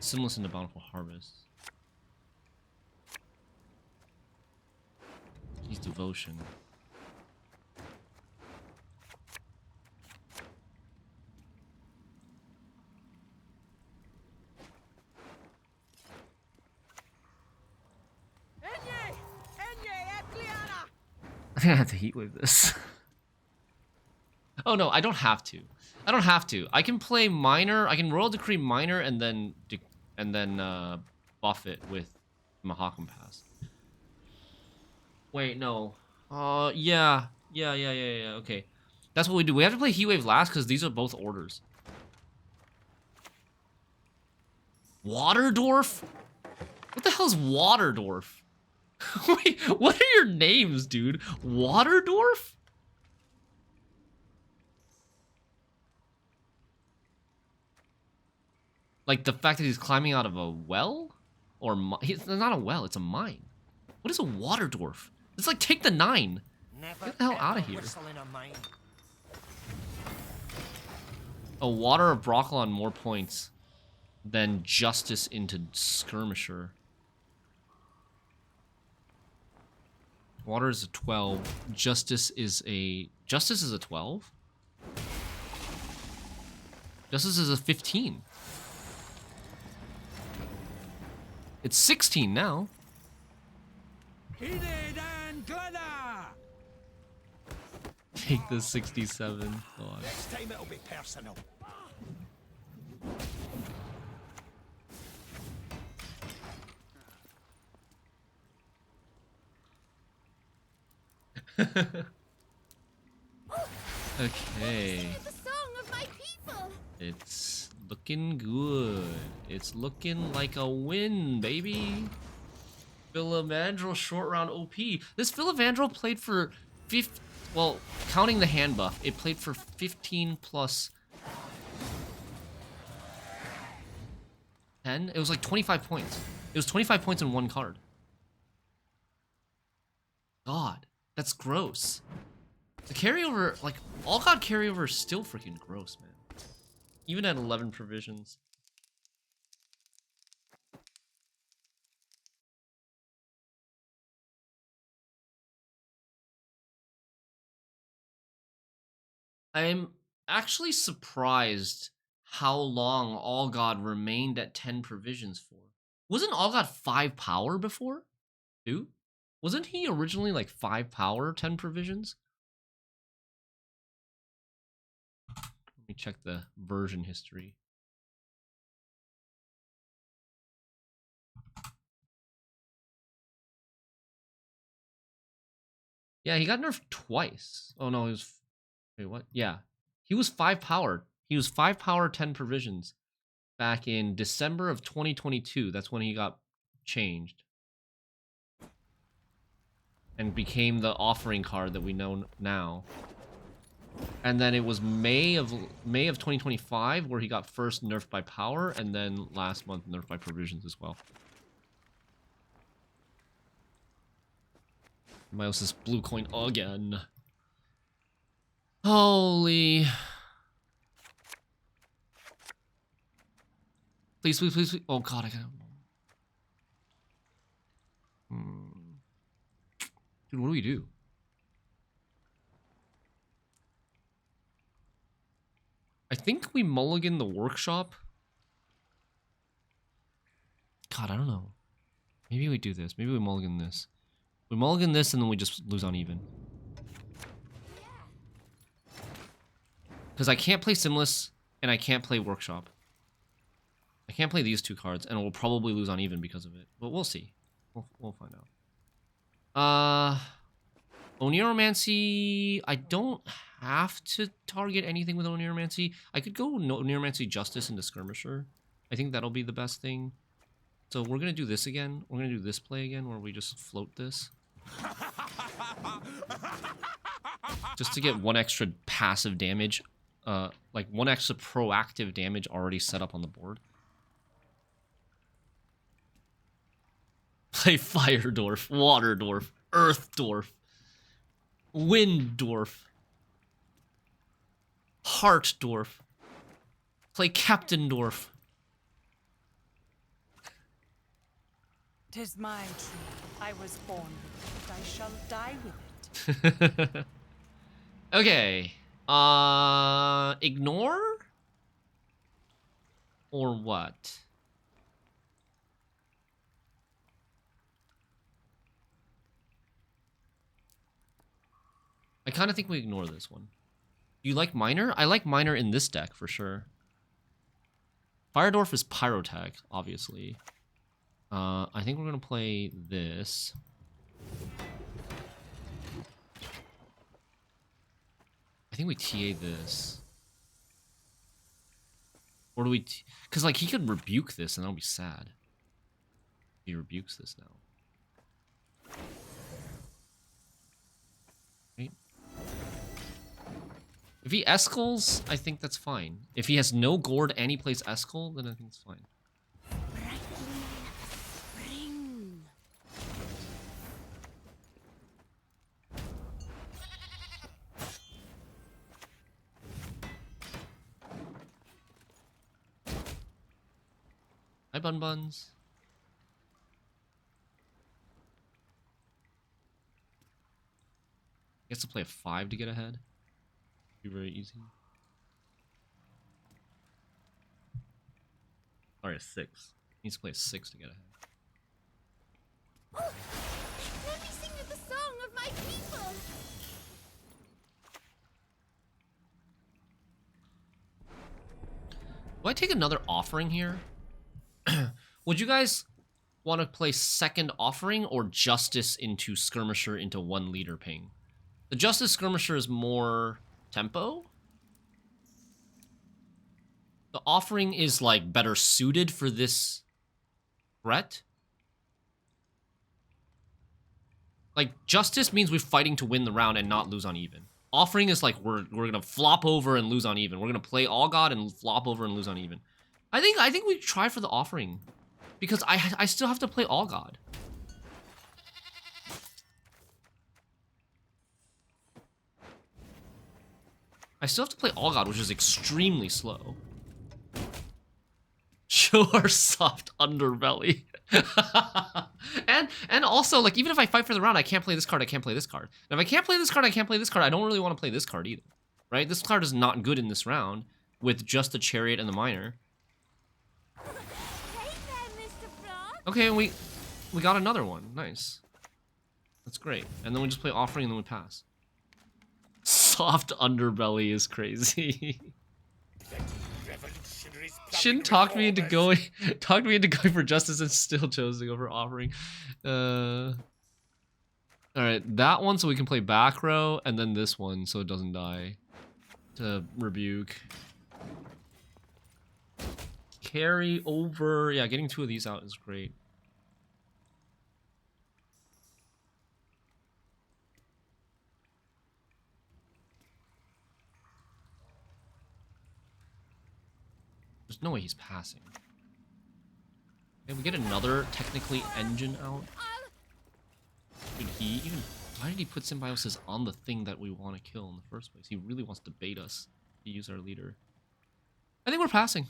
Simless into Bountiful Harvest. He's Devotion. I think I have to heat wave this. Oh no, I don't have to. I don't have to. I can play Minor. I can Royal Decree Minor and then buff it with Mahakam Pass. Wait, no. Yeah. Okay, that's what we do. We have to play Heat Wave last because these are both orders. Water Dwarf? What the hell is Water Dwarf? Wait, what are your names, dude? Water Dwarf? Like the fact that he's climbing out of a well? Or it's not a well, it's a mine. What is a Water Dwarf? It's like take the 9. Never Get the hell out of here. whistle in a mine. A Water of Broccolon more points than Justice into Skirmisher. Water is a 12. Justice is a 12? Justice is a 15. It's 16 now. Take the 67. God. Next time it'll be personal. Okay. The song of my people. It's looking good. It's looking like a win, baby. Philavandrel short round OP. This Philavandrel played for 50. Well, counting the hand buff, it played for 15 plus 10. It was like 25 points. It was 25 points in 1 card. God, that's gross. The carryover, like, all god carryover is still freaking gross, man. Even at 11 provisions. I'm actually surprised how long All God remained at 10 provisions for. Wasn't All God 5 power before? Too? Wasn't he originally like 5 power, 10 provisions? Let me check the version history. Yeah, he got nerfed twice. Oh no, he was... Wait, what? Yeah. He was 5 power. He was 5 power, 10 provisions back in December of 2022. That's when he got changed. And became the offering card that we know now. And then it was May of 2025 where he got first nerfed by power, and then last month nerfed by provisions as well. Symbiosis blue coin again. Holy. Please, please, please, please. Oh god, I gotta... Dude, what do we do? I think we mulligan the workshop. God, I don't know. Maybe we do this. Maybe we mulligan this. We mulligan this and then we just lose on even. Because I can't play Simless and I can't play Workshop. I can't play these two cards and we'll probably lose on even because of it. But we'll see. We'll find out. Oneiromancy. I don't have to target anything with Oneiromancy. I could go Oneiromancy Justice into Skirmisher. I think that'll be the best thing. So we're going to do this again. We're going to do this play again where we just float this. Just to get one extra passive damage. Like one extra proactive damage already set up on the board. Play Fire Dwarf, Water Dwarf, Earth Dwarf, Wind Dwarf, Heart Dwarf. Play Captain Dwarf. 'Tis my tree. I was born with it. I shall die with it. Okay. Ignore? Or what? I kind of think we ignore this one. Do you like Minor? I like Minor in this deck for sure. Fire Dwarf is Pyrotech, obviously. I think we're going to play this. I think we TA this. Or do we... Because, like, he could rebuke this and that'll be sad. He rebukes this now. Right? If he Escals, I think that's fine. If he has no Gourd and he plays Escal, then I think it's fine. Hi, Bun Buns. He has to play a 5 to get ahead. Be very easy. Sorry, a 6. He needs to play a 6 to get ahead. Oh, let me sing you the song of my people. Will I take another offering here? Would you guys want to play second offering or Justice into Skirmisher into 1 leader ping? The Justice Skirmisher is more tempo. The offering is like better suited for this threat. Like Justice means we're fighting to win the round and not lose on even. Offering is like we're gonna flop over and lose on even. We're gonna play All God and flop over and lose on even. I think we try for the offering. Because I still have to play All God. I still have to play All God, which is extremely slow. Show our soft underbelly. and also, like, even if I fight for the round, I can't play this card, I can't play this card. And if I can't play this card, I can't play this card, I don't really want to play this card either. Right? This card is not good in this round with just the Chariot and the Minor. Okay, we got another one. Nice. That's great. And then we just play offering and then we pass. Soft underbelly is crazy. Shin talked me into going for Justice and still chose to go for offering. Alright, that one so we can play back row, and then this one so it doesn't die. To rebuke. Carry over. Yeah, getting 2 of these out is great. There's no way he's passing. Can we get another technically engine out? Did he even... Why did he put Symbiosis on the thing that we want to kill in the first place? He really wants to bait us to use our leader. I think we're passing.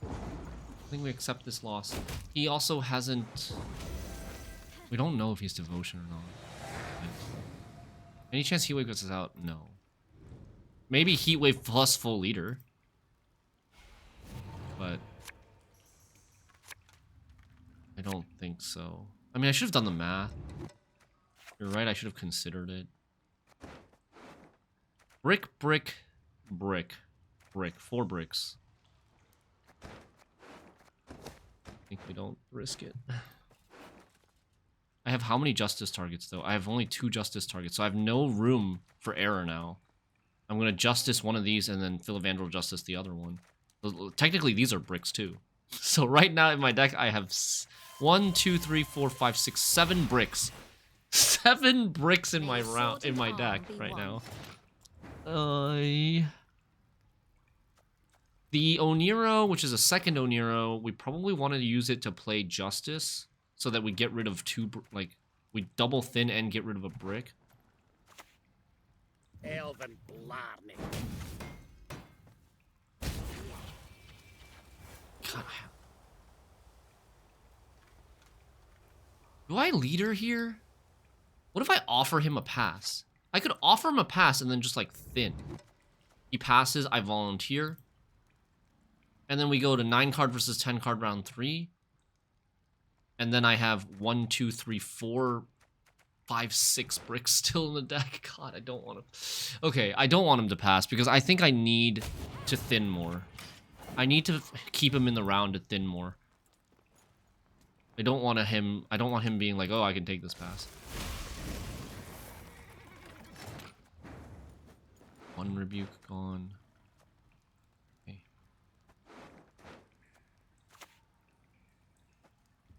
I think we accept this loss. He also hasn't... We don't know if he's Devotion or not. Any chance Heatwave gets us out? No. Maybe Heatwave plus full leader. But... I don't think so. I mean, I should have done the math. You're right, I should have considered it. Brick, brick, brick, brick. 4 bricks. I think we don't risk it. I have how many justice targets, though? I have only 2 justice targets, so I have no room for error now. I'm going to justice one of these and then Philavandrel justice the other one. Technically, these are bricks, too. So right now in my deck, I have 1, 2, 3, 4, 5, 6, 7 bricks. 7 bricks in my round in my deck right now. The Oniro, which is a second Oniro, we probably want to use it to play Justice so that we get rid of 2, like, we double thin and get rid of a brick. Elven Blarney. God. Do I leader here? What if I offer him a pass? I could offer him a pass and then just, like, thin. He passes, I volunteer. And then we go to 9 card versus 10 card round 3. And then I have 1, 2, 3, 4, 5, 6 bricks still in the deck. God, I don't want to... Okay, I don't want him to pass because I think I need to thin more. I need to keep him in the round to thin more. I don't want him being like, oh, I can take this pass. 1 rebuke gone. Okay.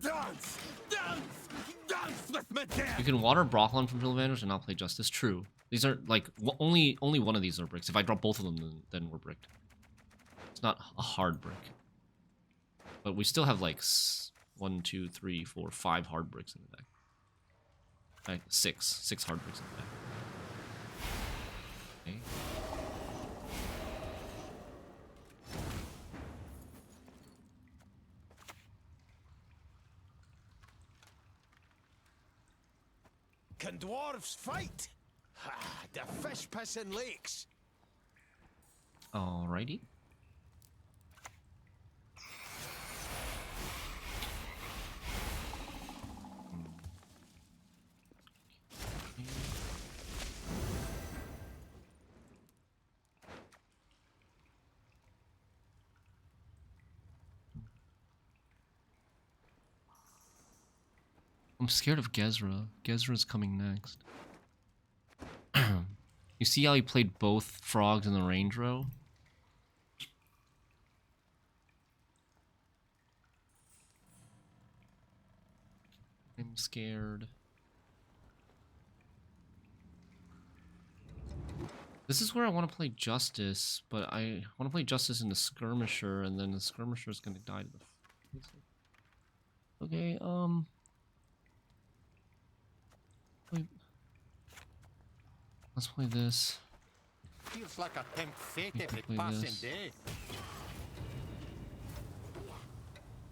Dance! Dance! Dance with me, dear! You can water Brocklon from Philavandrel and not play Justice. True. These are, like, only one of these are bricks. If I drop both of them, then we're bricked. It's not a hard brick. But we still have, like, 1, 2, 3, 4, 5 hard bricks in the deck. Like, 6 hard bricks in the deck. Okay. Can dwarves fight? Ha, the fish pissing lakes. Alrighty. I'm scared of Gezra. Gezra's coming next. You see how he played both frogs in the range row? I'm scared. This is where I want to play Justice, but I want to play Justice in the Skirmisher, and then the Skirmisher is going to die to the... Okay, wait. Let's play this. Feels like a tempt fate every play passing this. day.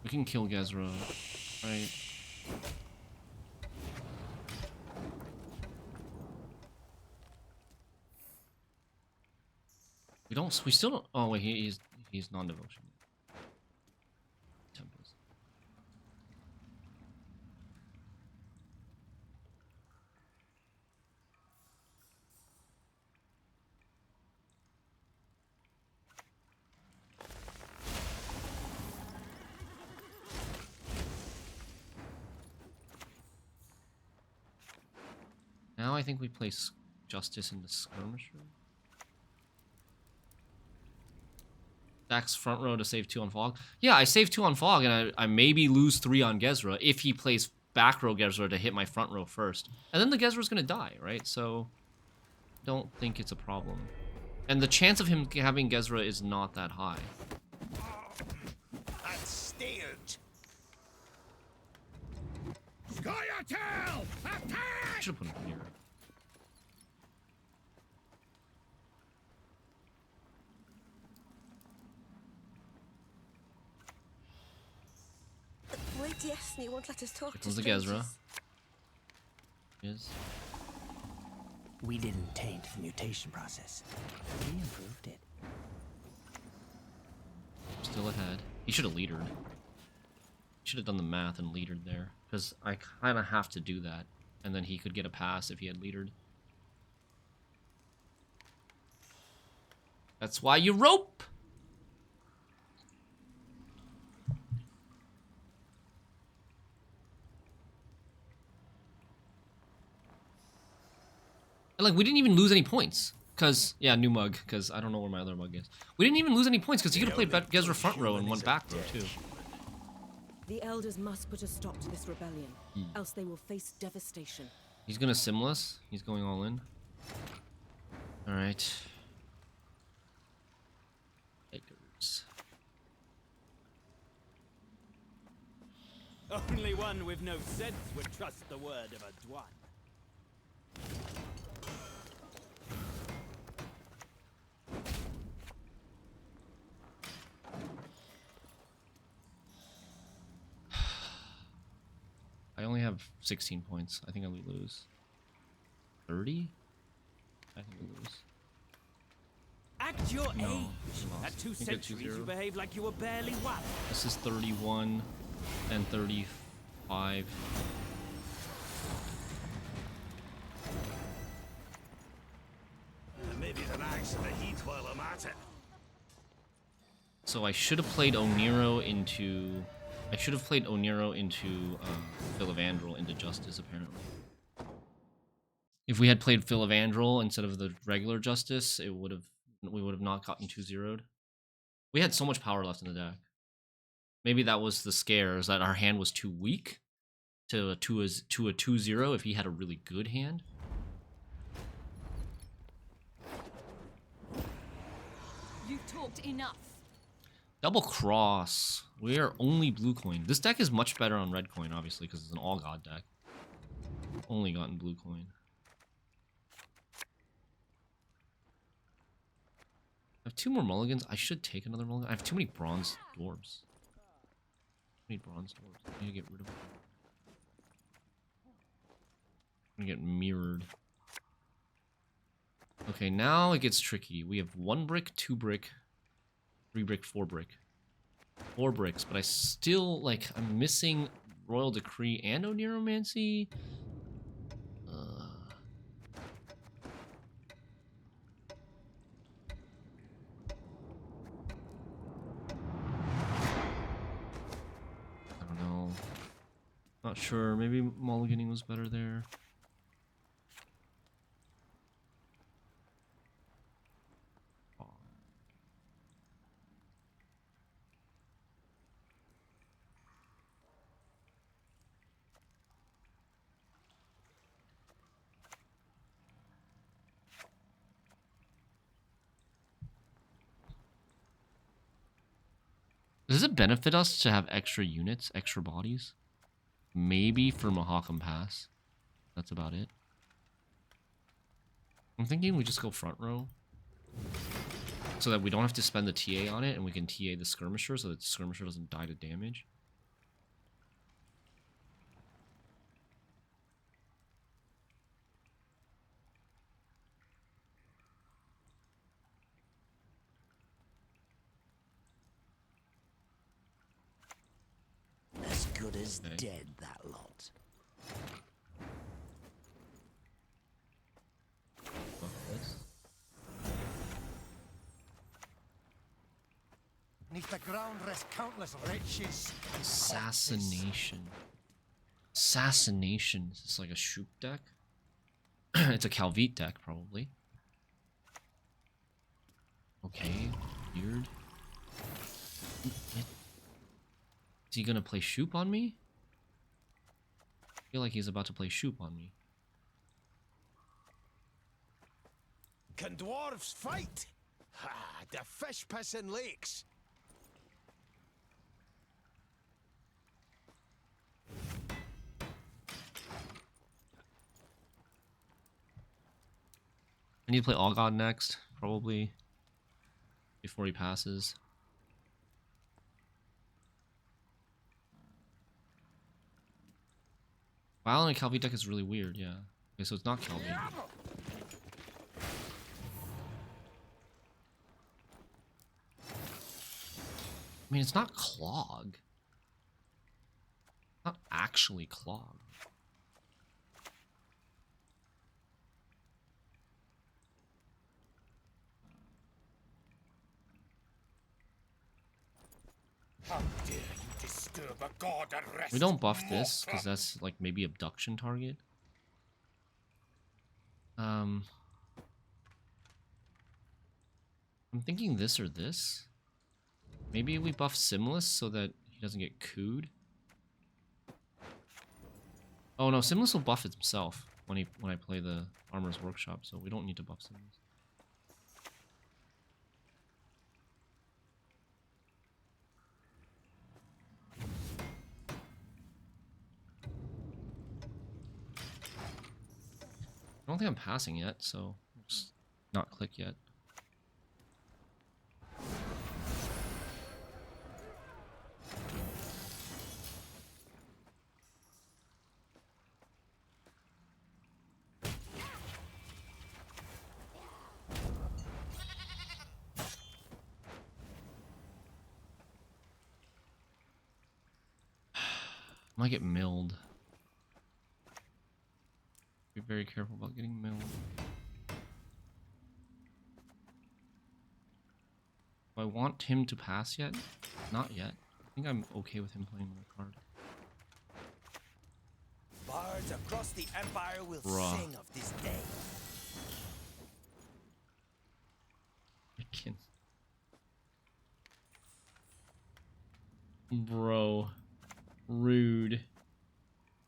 We can kill Gezra, right? We still don't... Oh, wait, he's non-devotion. Tempest. Now I think we place Justice in the Skirmisher. Stacks front row to save 2 on Fog. Yeah, I save 2 on Fog, and I maybe lose 3 on Gezra if he plays back row Gezra to hit my front row first. And then the Gezra's gonna die, right? So, don't think it's a problem. And the chance of him having Gezra is not that high. And steered. Scoia'tael! Attack! Should've put him here. Destiny won't let us talk Here to comes the strangers. Gezra. Yes. We didn't taint the mutation process. We improved it. Still ahead. He should have leadered. He should have done the math and leadered there. Because I kind of have to do that. And then he could get a pass if he had leadered. That's why you rope! And like, we didn't even lose any points. Because, yeah, new mug. Because I don't know where my other mug is. We didn't even lose any points because he could have played Gezra front row and went back row too. The elders must put a stop to this rebellion, else they will face devastation. He's gonna Simless. He's going all in. Alright. Takers. Only one with no sense would trust the word of a Dwan. I only have 16 points. I think I will lose. 30? I think we lose. Act your No, age. we lost. At 2 I think it's centuries, 2-0. you behave like you were barely one. This is 31 and 35. Maybe an axe in the heat while I'm at it. So I should have played Oniro into... I should have played Oniro into Philavandrel into Justice, apparently. If we had played Philavandrel instead of the regular Justice, we would have not gotten 2-0'd. We had so much power left in the deck. Maybe that was the scare, is that our hand was too weak to a 2-0 if he had a really good hand. You've talked enough. Double cross. We are only blue coin. This deck is much better on red coin, obviously, because it's an all god deck. Only gotten blue coin. I have 2 more mulligans. I should take another mulligan. I have too many bronze dwarves. I need bronze dwarves. I need to get rid of them. I'm gonna get mirrored. Okay, now it gets tricky. We have 1 brick, 2 brick, 3 brick, 4 brick. 4 bricks, but I still, like, I'm missing Royal Decree and Oniromancy. I don't know. Not sure. Maybe mulliganing was better there. Does it benefit us to have extra units, extra bodies? Maybe for Mahakam Pass. That's about it. I'm thinking we just go front row. So that we don't have to spend the TA on it and we can TA the skirmisher so that the skirmisher doesn't die to damage. As good as Okay. dead, that lot. Fuck this. Neath the ground rest countless riches. Assassination. Assassination. Is this like a Shupe deck? It's a Calvite deck, probably. Okay, weird. Is he gonna play Shupe on me? I feel like he's about to play Shupe on me. Can dwarves fight? Ha! The fish pissing lakes. I need to play All God next, probably. Before he passes. Violent and Calvi deck is really weird, yeah. Okay, so it's not Calvi. I mean, it's not Clog. Not actually Clog. How dare you disturb a god at rest? We don't buff this, because mortal? that's like maybe abduction target. I'm thinking this or this. Maybe we buff Simless so that he doesn't get cooed. Oh no, Simless will buff himself when I play the Armor's Workshop, so we don't need to buff Simless. I don't think I'm passing yet, so just not click yet. Might get milled. Be very careful about getting milled. Do I want him to pass yet? Not yet. I think I'm okay with him playing my card. Bards across the Empire will Bruh. sing of this day. I can. Bro. Rude.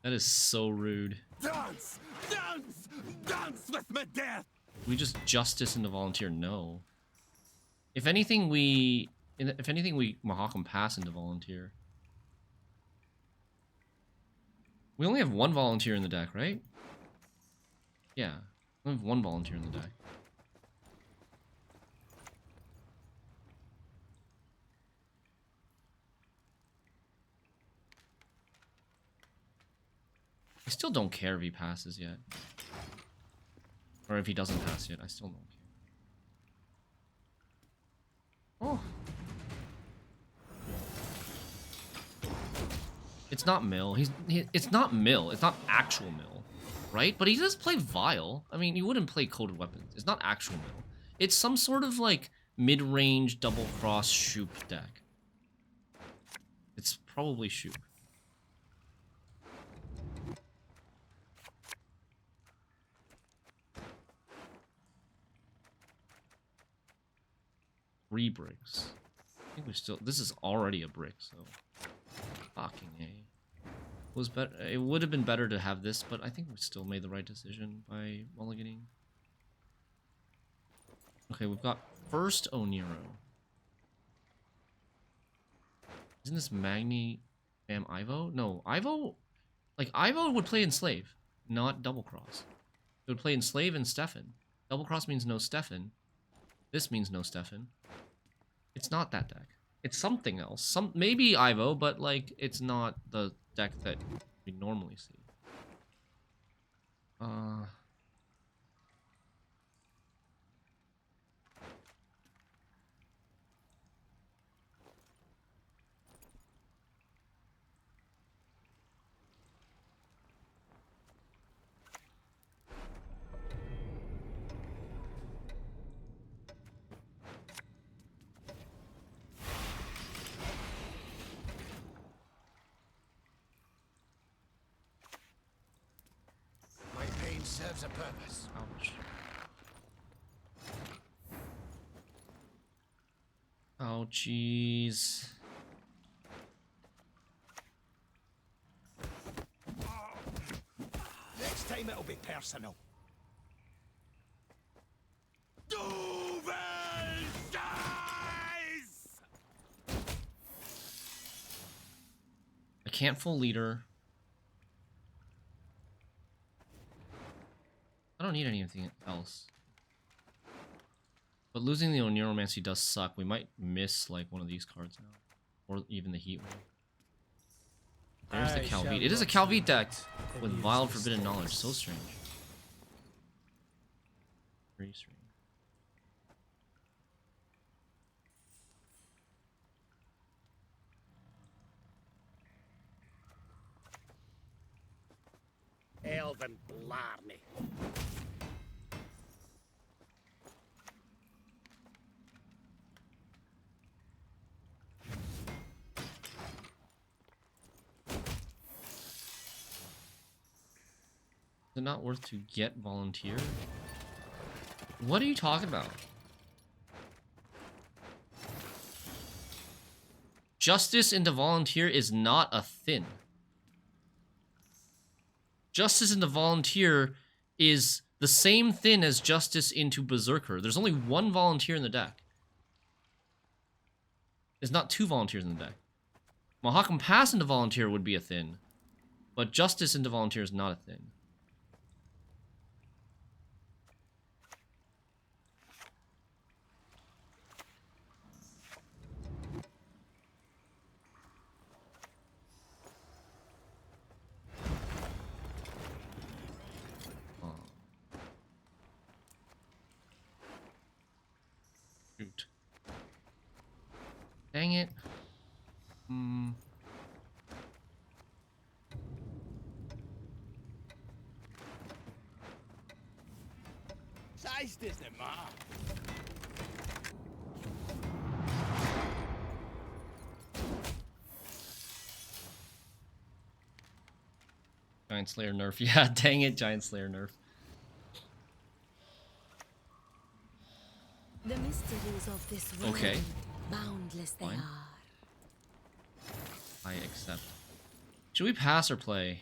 That is so rude. Dance! Dance! Dance with my death! We just justice into volunteer? No. If anything, we Mahakam pass into volunteer. We only have one volunteer in the deck, right? Yeah, we have one volunteer in the deck. I still don't care if he passes yet. Or if he doesn't pass yet, I still don't care. Oh. It's not Mill. It's not Mill. It's not actual Mill. Right? But he does play Vile. I mean, you wouldn't play Coded Weapons. It's not actual Mill. It's some sort of, like, mid-range double-cross Shupe deck. It's probably Shupe. Three bricks. I think we still. This is already a brick, so. Fucking A. Was better. It would have been better to have this, but I think we still made the right decision by mulliganing. Okay, we've got first Oniro. Isn't this Magni Bam Ivo? No, Ivo. Like Ivo would play Enslave, not Double Cross. It would play Enslave and Stefan. Double Cross means no Stefan. This means no Stefan. It's not that deck. It's something else. Maybe Ivo, but like it's not the deck that we normally see. My pain serves a purpose. Ouch. Ouchies. Next time it'll be personal. I can't full leader. I don't need anything else. But losing the Oneiromancy does suck. We might miss like one of these cards now. Or even the Heat Wave. There's the I Calvite. shall It is a not Calvite deck forget with and use wild this forbidden knowledge. text. So strange. Very strange. Elven blarney. Is it not worth to get volunteer? What are you talking about? Justice into volunteer is not a thin. Justice into volunteer is the same thin as justice into berserker. There's only one volunteer in the deck. There's not two volunteers in the deck. Mahakam Pass into volunteer would be a thin, but justice into volunteer is not a thin. Shoot. Dang it. Size doesn't matter. Giant Slayer nerf. Yeah, dang it, Giant Slayer nerf. The mysteries of this world, Okay. boundless they Fine. are. I accept. Should we pass or play?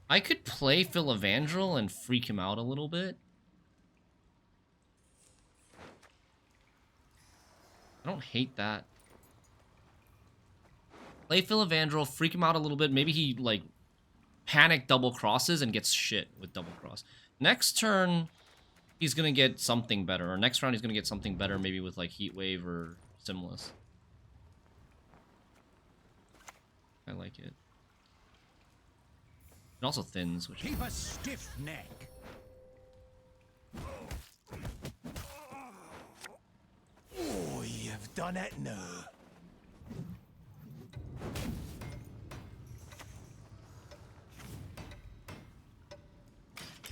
I could play Philavandrel and freak him out a little bit. I don't hate that. Play Philavandrel, freak him out a little bit. Maybe he, like, panic double crosses and gets shit with double cross. Next turn, he's gonna get something better. Or next round, he's gonna get something better, maybe with, like, Heat Wave or Simless. I like it. It also thins, which... Keep a stiff neck. Oh, you've done it now.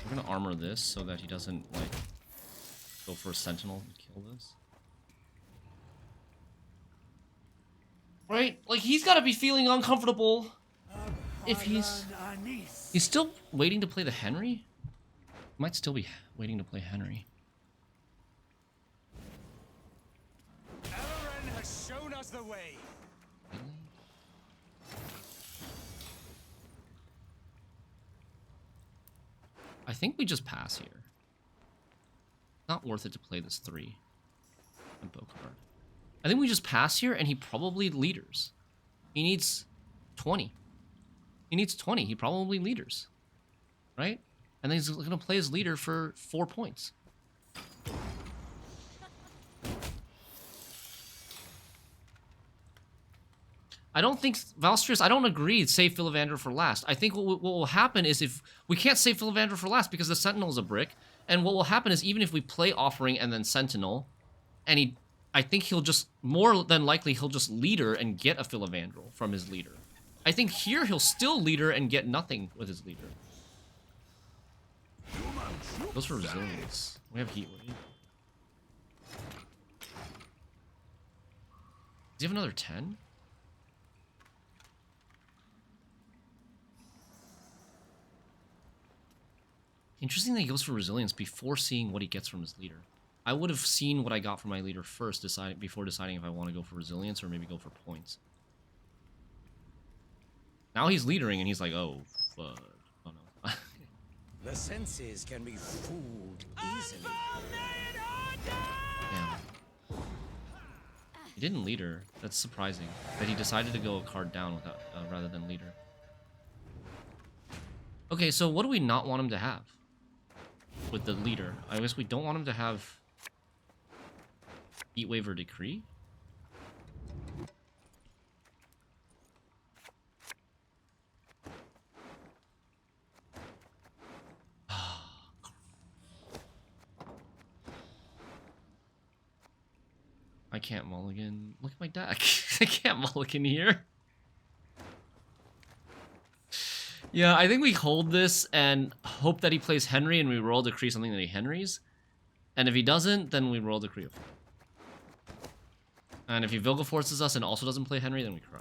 We're gonna armor this so that he doesn't, like, go for a sentinel and kill this. Right? Like, he's gotta be feeling uncomfortable if he's still waiting to play the Henry? Might still be waiting to play Henry. Aaron has shown us the way. Really? I think we just pass here. Not worth it to play this 3 and bow card. I think we just pass here and he probably leaders. He needs 20. He needs 20. He probably leaders. Right? And then he's going to play his leader for 4 points. I don't think Valstrius, I don't agree, save Philavandrel for last. I think what will happen is if we can't save Philavandrel for last because the Sentinel is a brick, and what will happen is even if we play Offering and then Sentinel, and I think he'll just, more than likely, he'll just leader and get a Philavandrel from his leader. I think here he'll still leader and get nothing with his leader. Goes for resilience. We have Heat Wave. Does he have another 10? Interesting that he goes for resilience before seeing what he gets from his leader. I would have seen what I got from my leader first, before deciding if I want to go for resilience or maybe go for points. Now he's leadering and he's like, oh, fuck. Oh no. The senses can be fooled easily. Damn. He didn't leader. That's surprising. That he decided to go a card down without, rather than leader. Okay, so what do we not want him to have with the leader? I guess we don't want him to have Heatwave or Decree? I can't mulligan. Look at my deck. I can't mulligan here. Yeah, I think we hold this and hope that he plays Henry and we roll Decree something that he Henrys. And if he doesn't, then we roll Decree. And if he Vilga forces us and also doesn't play Henry, then we cry.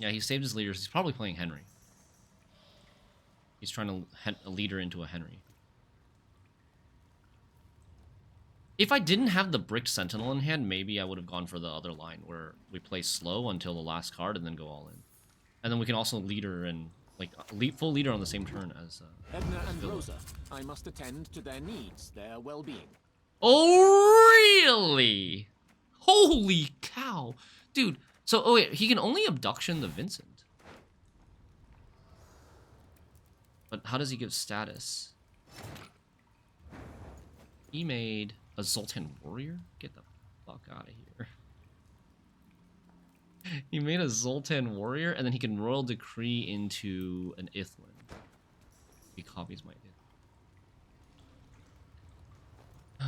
Yeah, he saved his leaders. He's probably playing Henry. He's trying to a leader into a Henry. If I didn't have the Bricked Sentinel in hand, maybe I would have gone for the other line where we play slow until the last card and then go all in. And then we can also leader and like full leader on the same turn as Edna and Villa. Rosa, I must attend to their needs, their well-being. Oh, really? Holy cow. Dude, so, oh wait, he can only abduction the Vincent. But how does he give status? He made a Zoltan Warrior? Get the fuck out of here. He made a Zoltan Warrior, and then he can Royal Decree into an Ithlin. He copies my Ithlin.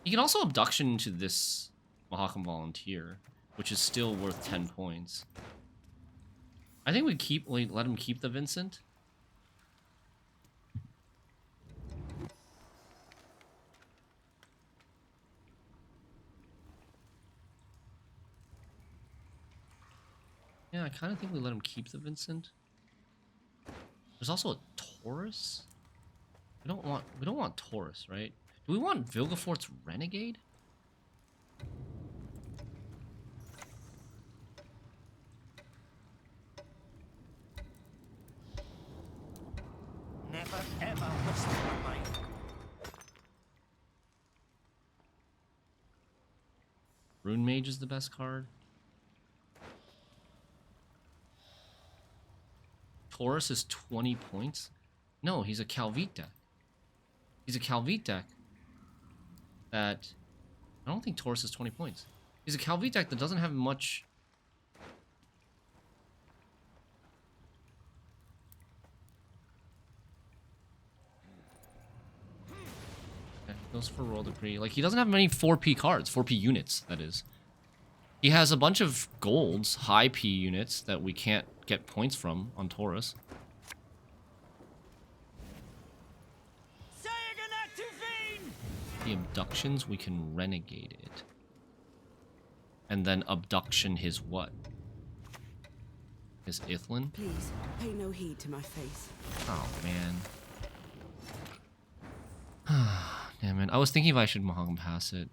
He can also abduction into this Mahakam Volunteer, which is still worth 10 points. I think we let him keep the Vincent. Yeah, I kind of think we let him keep the Vincent. There's also a Taurus. We don't want Taurus, right? Do we want Vilgefort's Renegade? Never ever whisper my mind. Rune Mage is the best card. Taurus is 20 points? No, he's a Calvite deck. He's a Calvite deck that... I don't think Taurus is 20 points. He's a Calvite deck that doesn't have much... Okay, goes for Royal Decree. Like, he doesn't have many 4P cards. 4P units, that is. He has a bunch of golds, high P units that we can't get points from on Taurus. The abductions, we can renegade it. And then abduction his what? His Ithlin? Please, pay no heed to my face. Oh, man. Damn it. I was thinking if I should Mahagam pass it.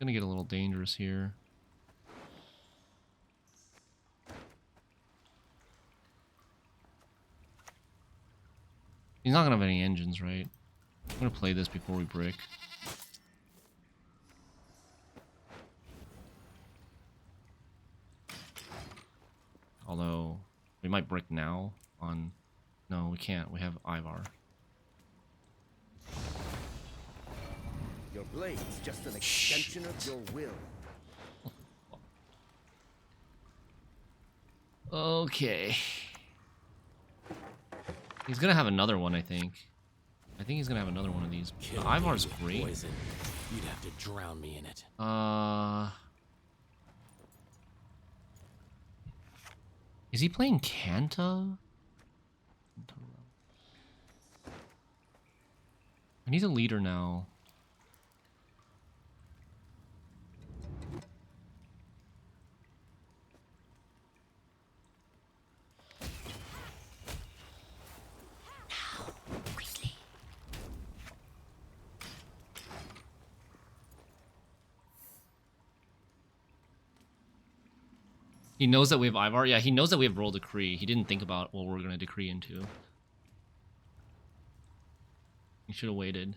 Gonna get a little dangerous here. He's not gonna have any engines, right? I'm gonna play this before we brick. Although, we might brick now on... No, we can't. We have Ivar. Your blade's just an extension of your will. Okay. He's gonna have another one, I think. I think he's gonna have another one of these. The Ivar's great. Poison. You'd have to drown me in it. Is he playing Kanta? I need a leader now. He knows that we have Ivar. Yeah, he knows that we have Royal Decree. He didn't think about what we're going to decree into. He should have waited.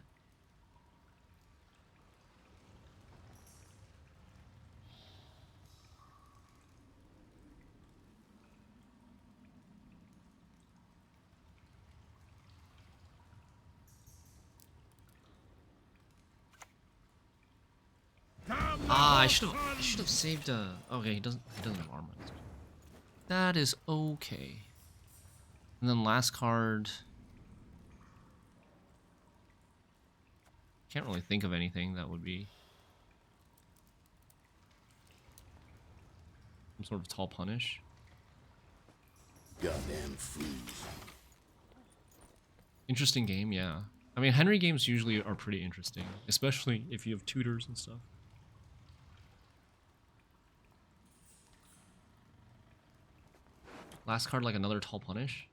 I should have saved. Okay, he doesn't have armor. That is okay. And then last card. Can't really think of anything that would be some sort of tall punish. Goddamn freeze. Interesting game, yeah. I mean, Henry games usually are pretty interesting, especially if you have tutors and stuff. Last card, like another tall punish.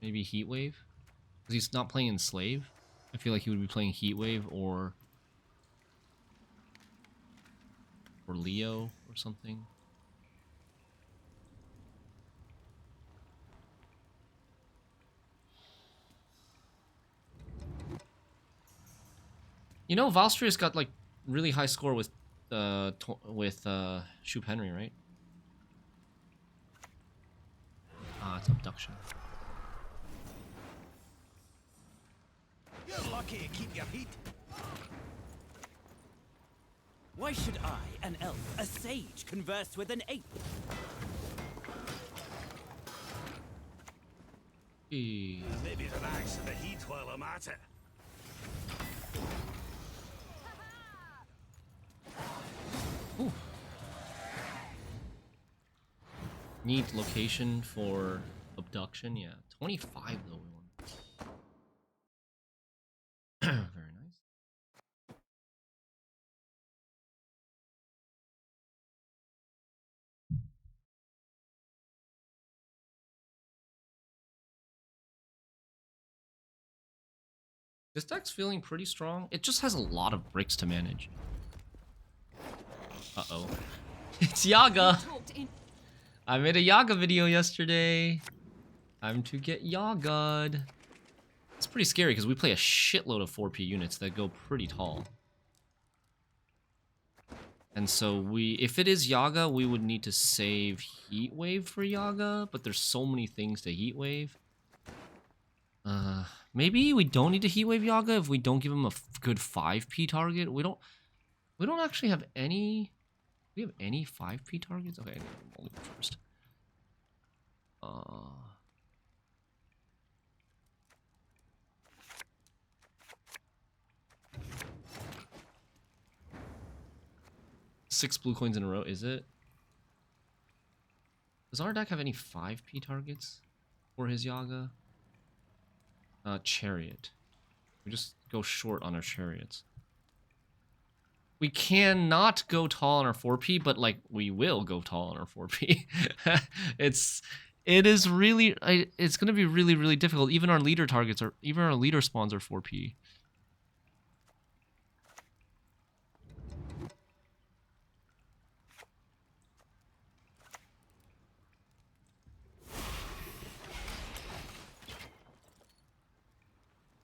Maybe Heat Wave. Because he's not playing Enslave. I feel like he would be playing Heat Wave or Leo or something. You know, Valstria's got like really high score with Shupe Henry, right? Ah, it's abduction. You're lucky to keep your heat. Why should I, an elf, a sage, converse with an ape? Hey. Maybe relax in the heat while I'm at it. Ooh. Neat location for abduction, yeah. 25 though we want. Very nice. This deck's feeling pretty strong. It just has a lot of bricks to manage. Uh-oh. It's Yaga! I made a Yaga video yesterday. Time to get Yaga'd. It's pretty scary because we play a shitload of 4P units that go pretty tall. And so if it is Yaga, we would need to save Heat Wave for Yaga, but there's so many things to Heat Wave. Maybe we don't need to Heat Wave Yaga if we don't give him a good 5P target. We don't actually have any. Do we have any 5P targets? Okay, I'll leave it first. Six blue coins in a row, is it? Does our deck have any 5P targets for his Yaga? Chariot. We just go short on our chariots. We cannot go tall on our 4P, but like we will go tall on our 4P. It's gonna be really, really difficult. Even our leader spawns are 4P.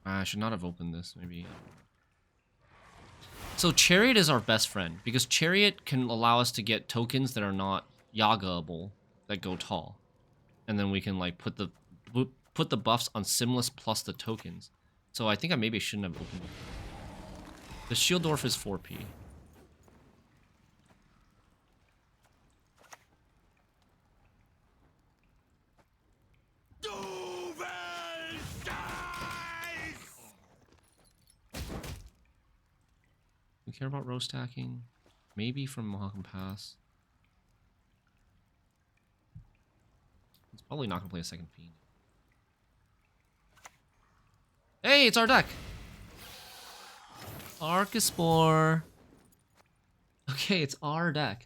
I should not have opened this, maybe. So Chariot is our best friend, because Chariot can allow us to get tokens that are not Yaga-able, that go tall. And then we can like put the buffs on Simless plus the tokens. So I think I maybe shouldn't have opened it. The Shield Dwarf is 4P. We care about row stacking. Maybe from Mohawk Pass. It's probably not going to play a second Fiend. Hey, it's our deck! Archispore. Okay, it's our deck.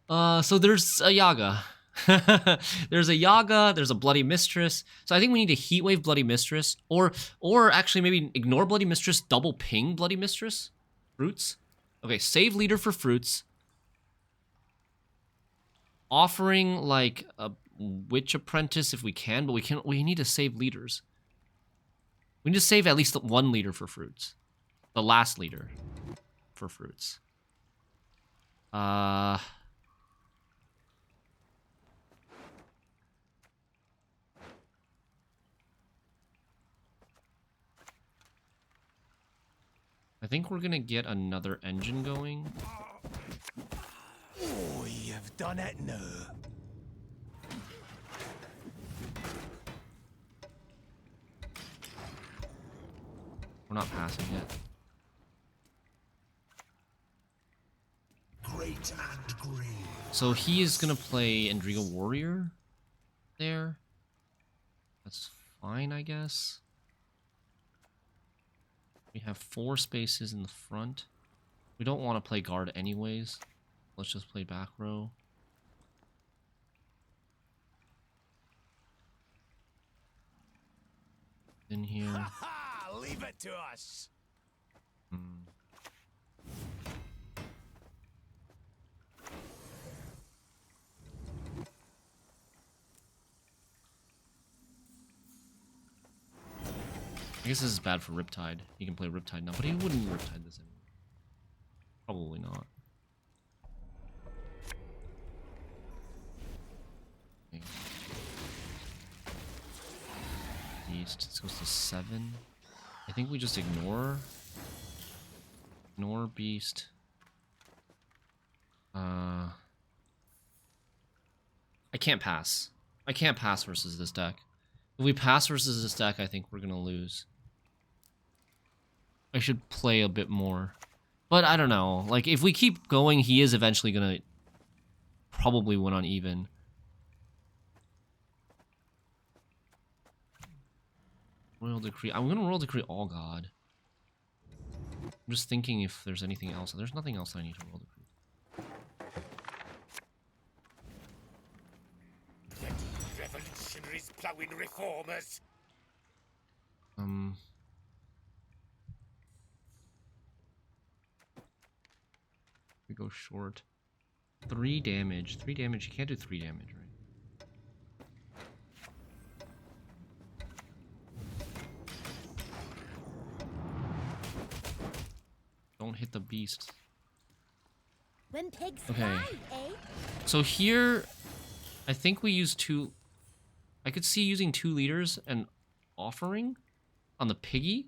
So there's a Yaga. There's a Yaga, there's a Bloody Mistress. So I think we need to Heatwave Bloody Mistress. Or actually maybe ignore Bloody Mistress, double ping Bloody Mistress. Fruits. Okay, save leader for fruits. Offering like a Witch Apprentice if we can, but we need to save leaders. We need to save at least one leader for fruits. The last leader for fruits. I think we're gonna get another engine going. Oh, you've done it now. We're not passing yet. Great and green. So he is gonna play Endriga Warrior there. That's fine, I guess. We have 4 spaces in the front. We don't want to play guard anyways. Let's just play back row. In here. Ha! Leave it to us. I guess this is bad for Riptide. He can play Riptide now, but he wouldn't Riptide this anyway. Probably not. Okay. Beast. This goes to 7. I think we just ignore Beast. I can't pass. I can't pass versus this deck. If we pass versus this deck, I think we're gonna lose. I should play a bit more. But I don't know. Like, if we keep going, he is eventually gonna probably win on even. Royal Decree. I'm gonna Royal Decree All God. I'm just thinking if there's anything else. There's nothing else I need to Royal Decree. Revolutionaries plowing reformers. We go short. 3 damage. 3 damage. You can't do 3 damage, right? Don't hit the beast. When pigs Okay. fly, eh? So here, I think we use 2... I could see using 2 leaders and offering on the piggy.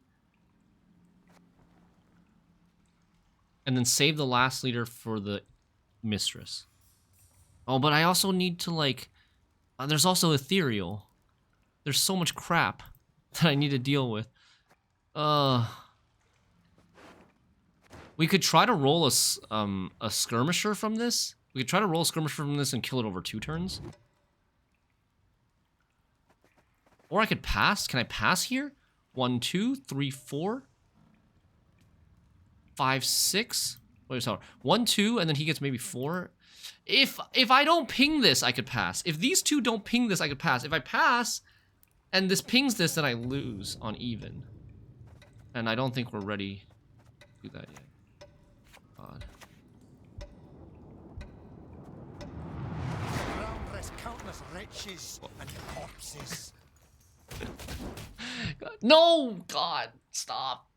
And then save the last leader for the mistress. Oh, but I also need to, like... there's also ethereal. There's so much crap that I need to deal with. We could try to roll a skirmisher from this. We could try to roll a skirmisher from this and kill it over 2 turns. Or I could pass. Can I pass here? 1, 2, 3, 4, 5, 6. Wait, sorry. 1, 2, and then he gets maybe 4. If I don't ping this, I could pass. If these 2 don't ping this, I could pass. If I pass, and this pings this, then I lose on even. And I don't think we're ready to do that yet. God. Around there's countless wretches and corpses. God. No! God, stop.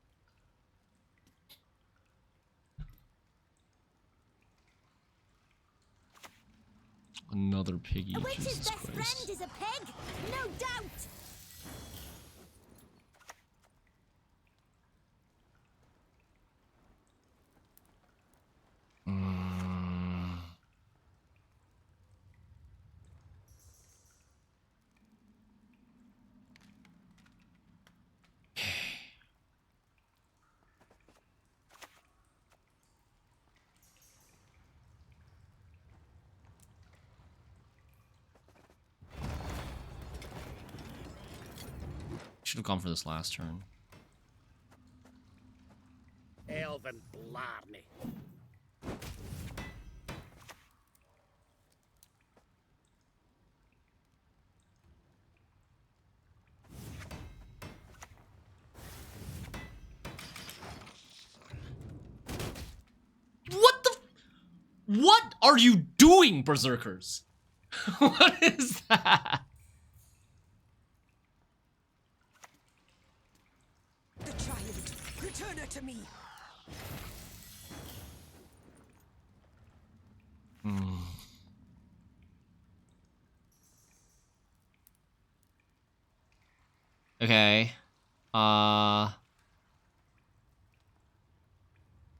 Another piggy, A witch's Jesus best Christ. friend is a pig, no doubt. Should have gone for this last turn. Elven blarney. What the? What are you doing, Berserkers? What is that? The child, return her to me. Okay.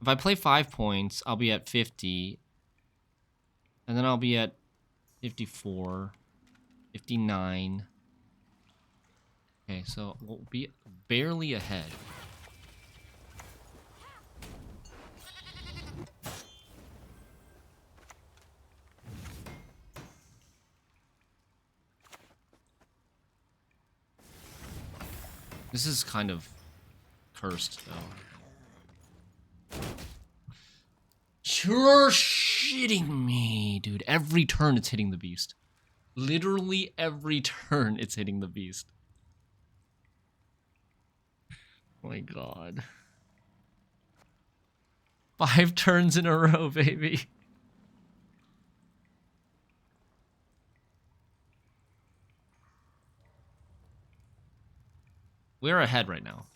If I play 5 points, I'll be at 50. And then I'll be at 54, 59. Okay, so we'll be barely ahead. This is kind of cursed, though. You're shitting me, dude. Every turn it's hitting the beast. Literally every turn it's hitting the beast. Oh my god. 5 turns in a row, baby. We're ahead right now.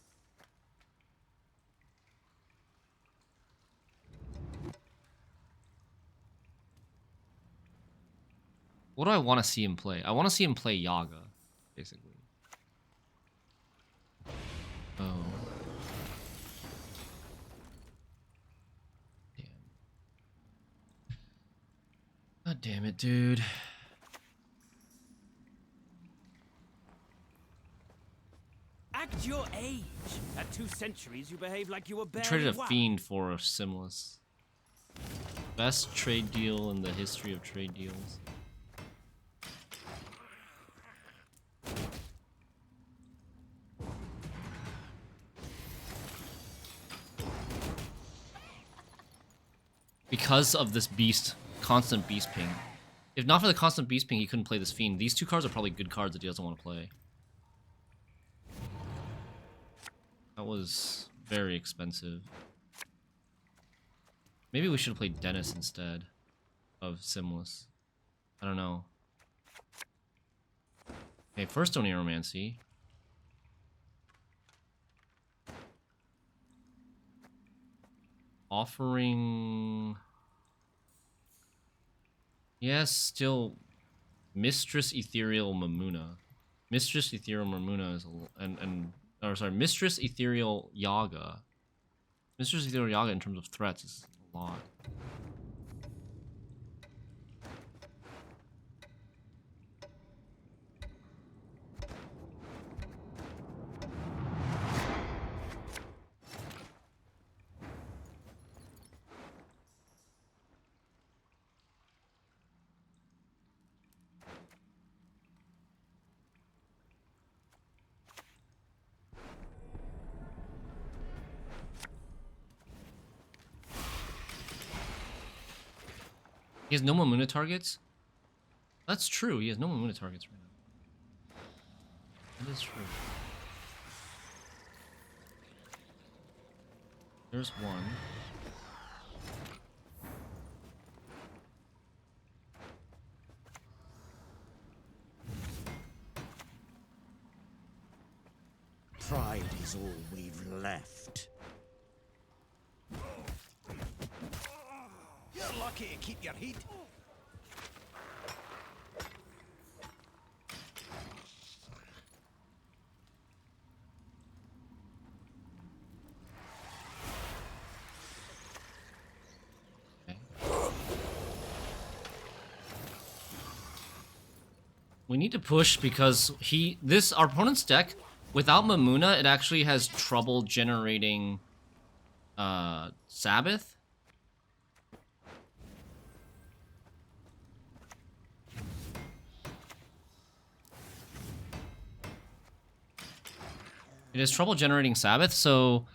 What do I want to see him play? I want to see him play Yaga, basically. Oh. Damn. God damn it, dude. Act your age. At 2 centuries, you behave like you were I barely traded a one. fiend for a Simless. Best trade deal in the history of trade deals. Because of this beast, constant beast ping. If not for the constant beast ping, he couldn't play this fiend. These 2 cards are probably good cards that he doesn't want to play. That was very expensive. Maybe we should have played Dennis instead of Simless. I don't know. Okay, first Oneiromancy. Offering... Yes, still... Mistress Ethereal Mamuna. Mistress Ethereal Mamuna is a... Or sorry, Mistress Ethereal Yaga. Mistress Ethereal Yaga in terms of threats is a lot. He has no Mamuna targets? That's true, he has no Mamuna targets right now. That is true. There's one. Pride is all we've left. You're lucky to keep your heat. Okay. We need to push because our opponent's deck, without Mamuna, it actually has trouble generating Sabbath. It has trouble generating Sabbath, so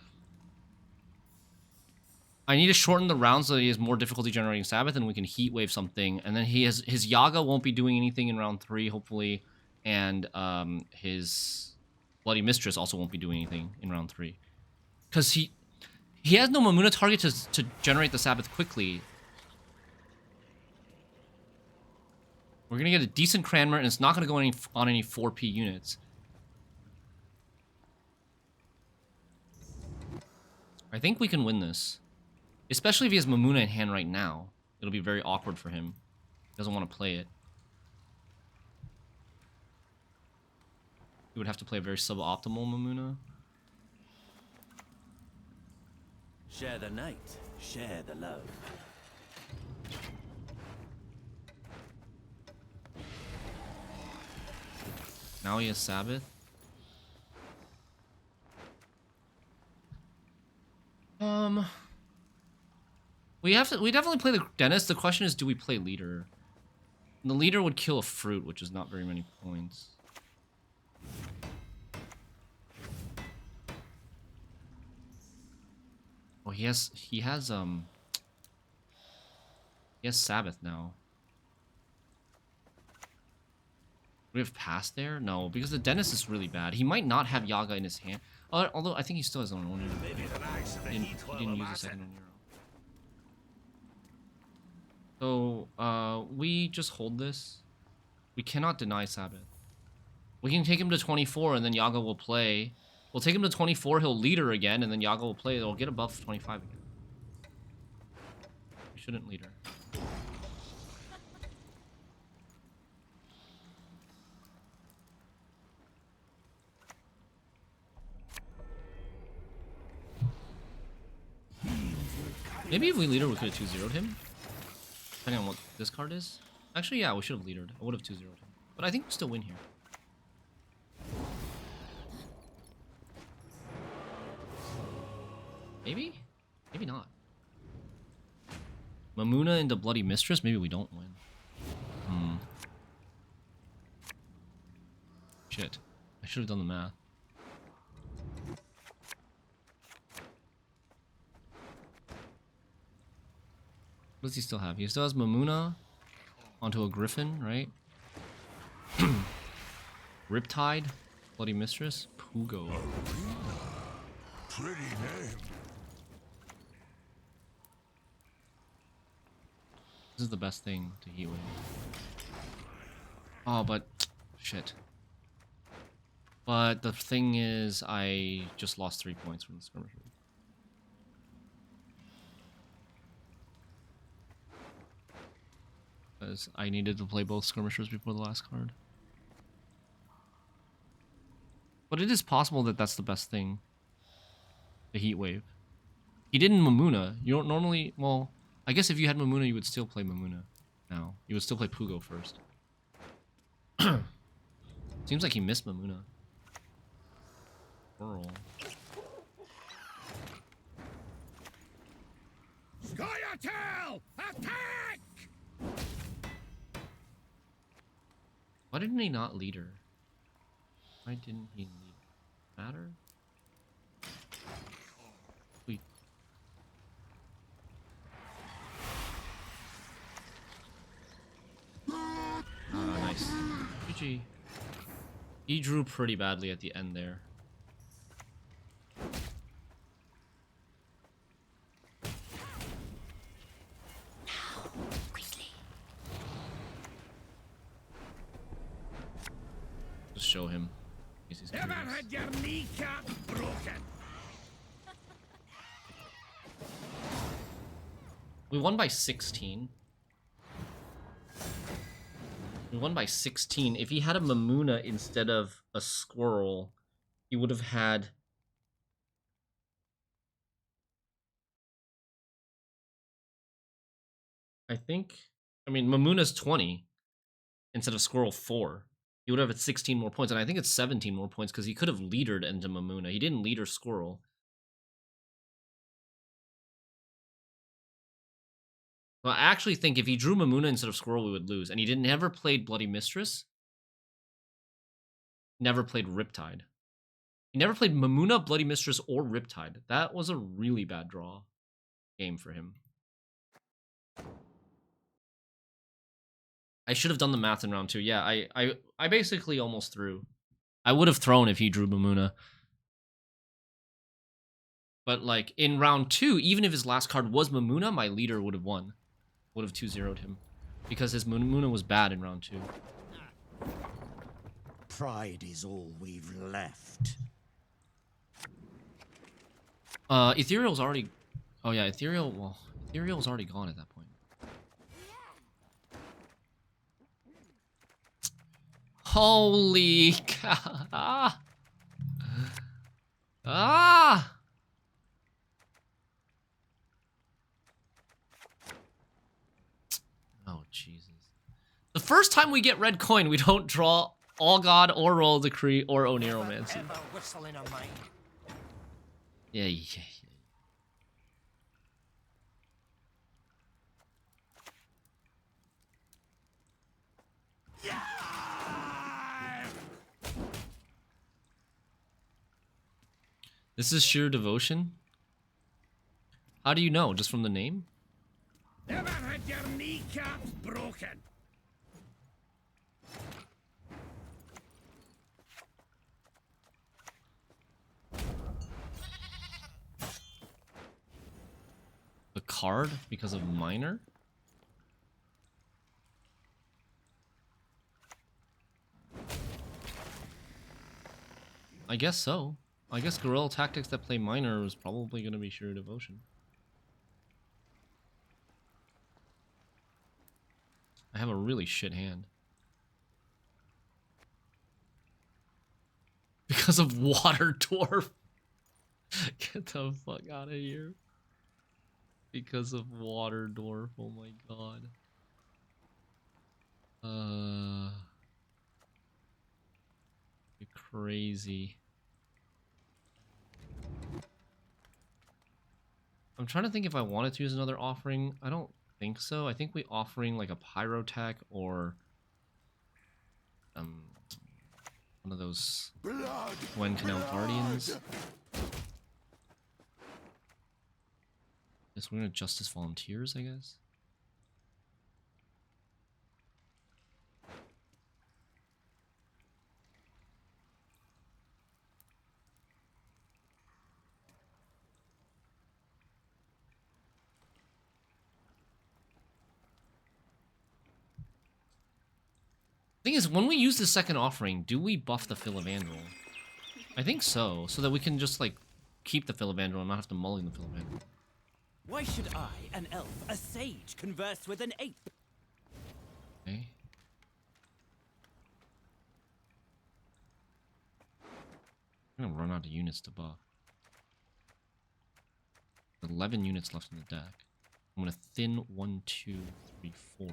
I need to shorten the round so that he has more difficulty generating Sabbath, and we can heat wave something. And then his Yaga won't be doing anything in round 3, hopefully, and his Bloody Mistress also won't be doing anything in round 3, because he has no Mamuna target to generate the Sabbath quickly. We're gonna get a decent Cranmer, and it's not gonna go on any 4P units. I think we can win this. Especially if he has Mamuna in hand right now. It'll be very awkward for him. He doesn't want to play it. He would have to play a very suboptimal Mamuna. Share the night, share the love. Now he has Sabbath. We definitely play the Dentist. The question is, do we play Leader? The Leader would kill a fruit, which is not very many points. Oh, he has Sabbath now. We have Pass there? No, because the Dentist is really bad. He might not have Yaga in his hand. Although I think he still has his own Oniro. He didn't use a second Oniro. So, we just hold this. We cannot deny Sabbath. We can take him to 24 and then Yaga will play. We'll take him to 24, he'll Leader again, and then Yaga will play. They'll get above 25 again. We shouldn't Leader. Maybe if we Leader, we could have 2-0'd him. Depending on what this card is. Actually, yeah, we should have Leadered. I would have 2-0'd him. But I think we'll still win here. Maybe? Maybe not. Mamuna into Bloody Mistress? Maybe we don't win. Shit. I should have done the math. What does he still have? He still has Mamuna onto a Griffin, right? Riptide, Bloody Mistress, Pugo. Pretty name. This is the best thing to heat with. Oh, but shit. But the thing is, I just lost 3 points from the skirmisher. Because I needed to play both skirmishers before the last card. But it is possible that that's the best thing. The Heat Wave. He didn't Mamuna. You don't normally... Well, I guess if you had Mamuna, you would still play Mamuna now. You would still play Pugo first. Seems like he missed Mamuna. Whirl. Scoia'tael! Attack! Why didn't he not Leader? Why didn't he Leader? Matter? Sweet. Nice. GG. He drew pretty badly at the end there. Just show him. He's Ever had your kneecap broken? We won by 16. We won by 16. If he had a Mamuna instead of a Squirrel, he would have had... I think... I mean, Mamuna's 20 instead of Squirrel 4. He would have had 16 more points, and I think it's 17 more points because he could have Leadered into Mamuna. He didn't Leader Squirrel. Well, I actually think if he drew Mamuna instead of Squirrel, we would lose. And he never played Bloody Mistress. Never played Riptide. He never played Mamuna, Bloody Mistress, or Riptide. That was a really bad draw game for him. I should have done the math in round 2. Yeah, I basically almost threw. I would have thrown if he drew Mamuna. But, like, in round 2, even if his last card was Mamuna, my Leader would have won. Would have 2-0'd him. Because his Mamuna was bad in round 2. Pride is all we've left. Ethereal's already... Oh, yeah, Ethereal... Well, Ethereal's already gone at that point. Holy cow. Ah! first time we get red coin, we don't draw All God or Roll Decree or Oneromancy. Ever whistling a mind. Yeah. This is Schirru Devotion? How do you know? Just from the name? Ever had your kneecaps broken? The card because of minor? I guess so. I guess guerrilla tactics that play minor is probably going to be Schirru Devotion. I have a really shit hand. Because of Water Dwarf. Get the fuck out of here. Because of Water Dwarf. Oh my god. You're crazy. I'm trying to think if I wanted to use another offering. I don't think so. I think we offering like a Pyrotech or one of those Gwent Canal Guardians. Guess we're gonna Justice Volunteers, I guess. Thing is, when we use the second offering, do we buff the Philavandrel? I think so, so that we can just like keep the Philavandrel and not have to mulligan the Philavandrel. Why should I, an elf, a sage, converse with an ape? Okay. I'm gonna run out of units to buff. 11 units left in the deck. I'm gonna thin 1, 2, 3, 4.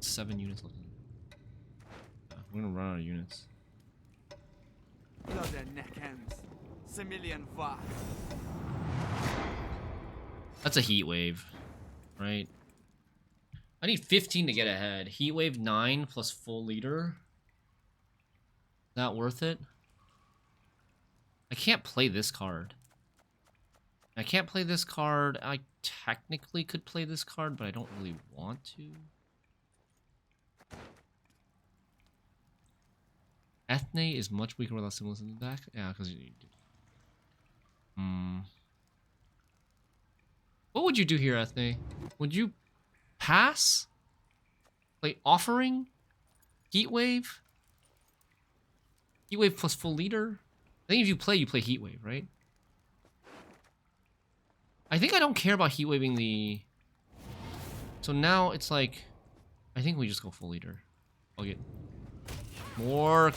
7 units left in the deck. I'm gonna run out of units. That's a heat wave, right? I need 15 to get ahead. Heat wave 9 plus full leader. Not worth it? I can't play this card. I can't play this card. I technically could play this card, but I don't really want to. Ethne is much weaker without Symbiosis in the deck. Yeah, because you do. What would you do here, Ethne? Would you pass? Play Offering? Heatwave? Heatwave plus full leader? I think if you play Heatwave, right? I think I don't care about Heatwaving the... So now it's like... I think we just go full leader. I'll get... Mork.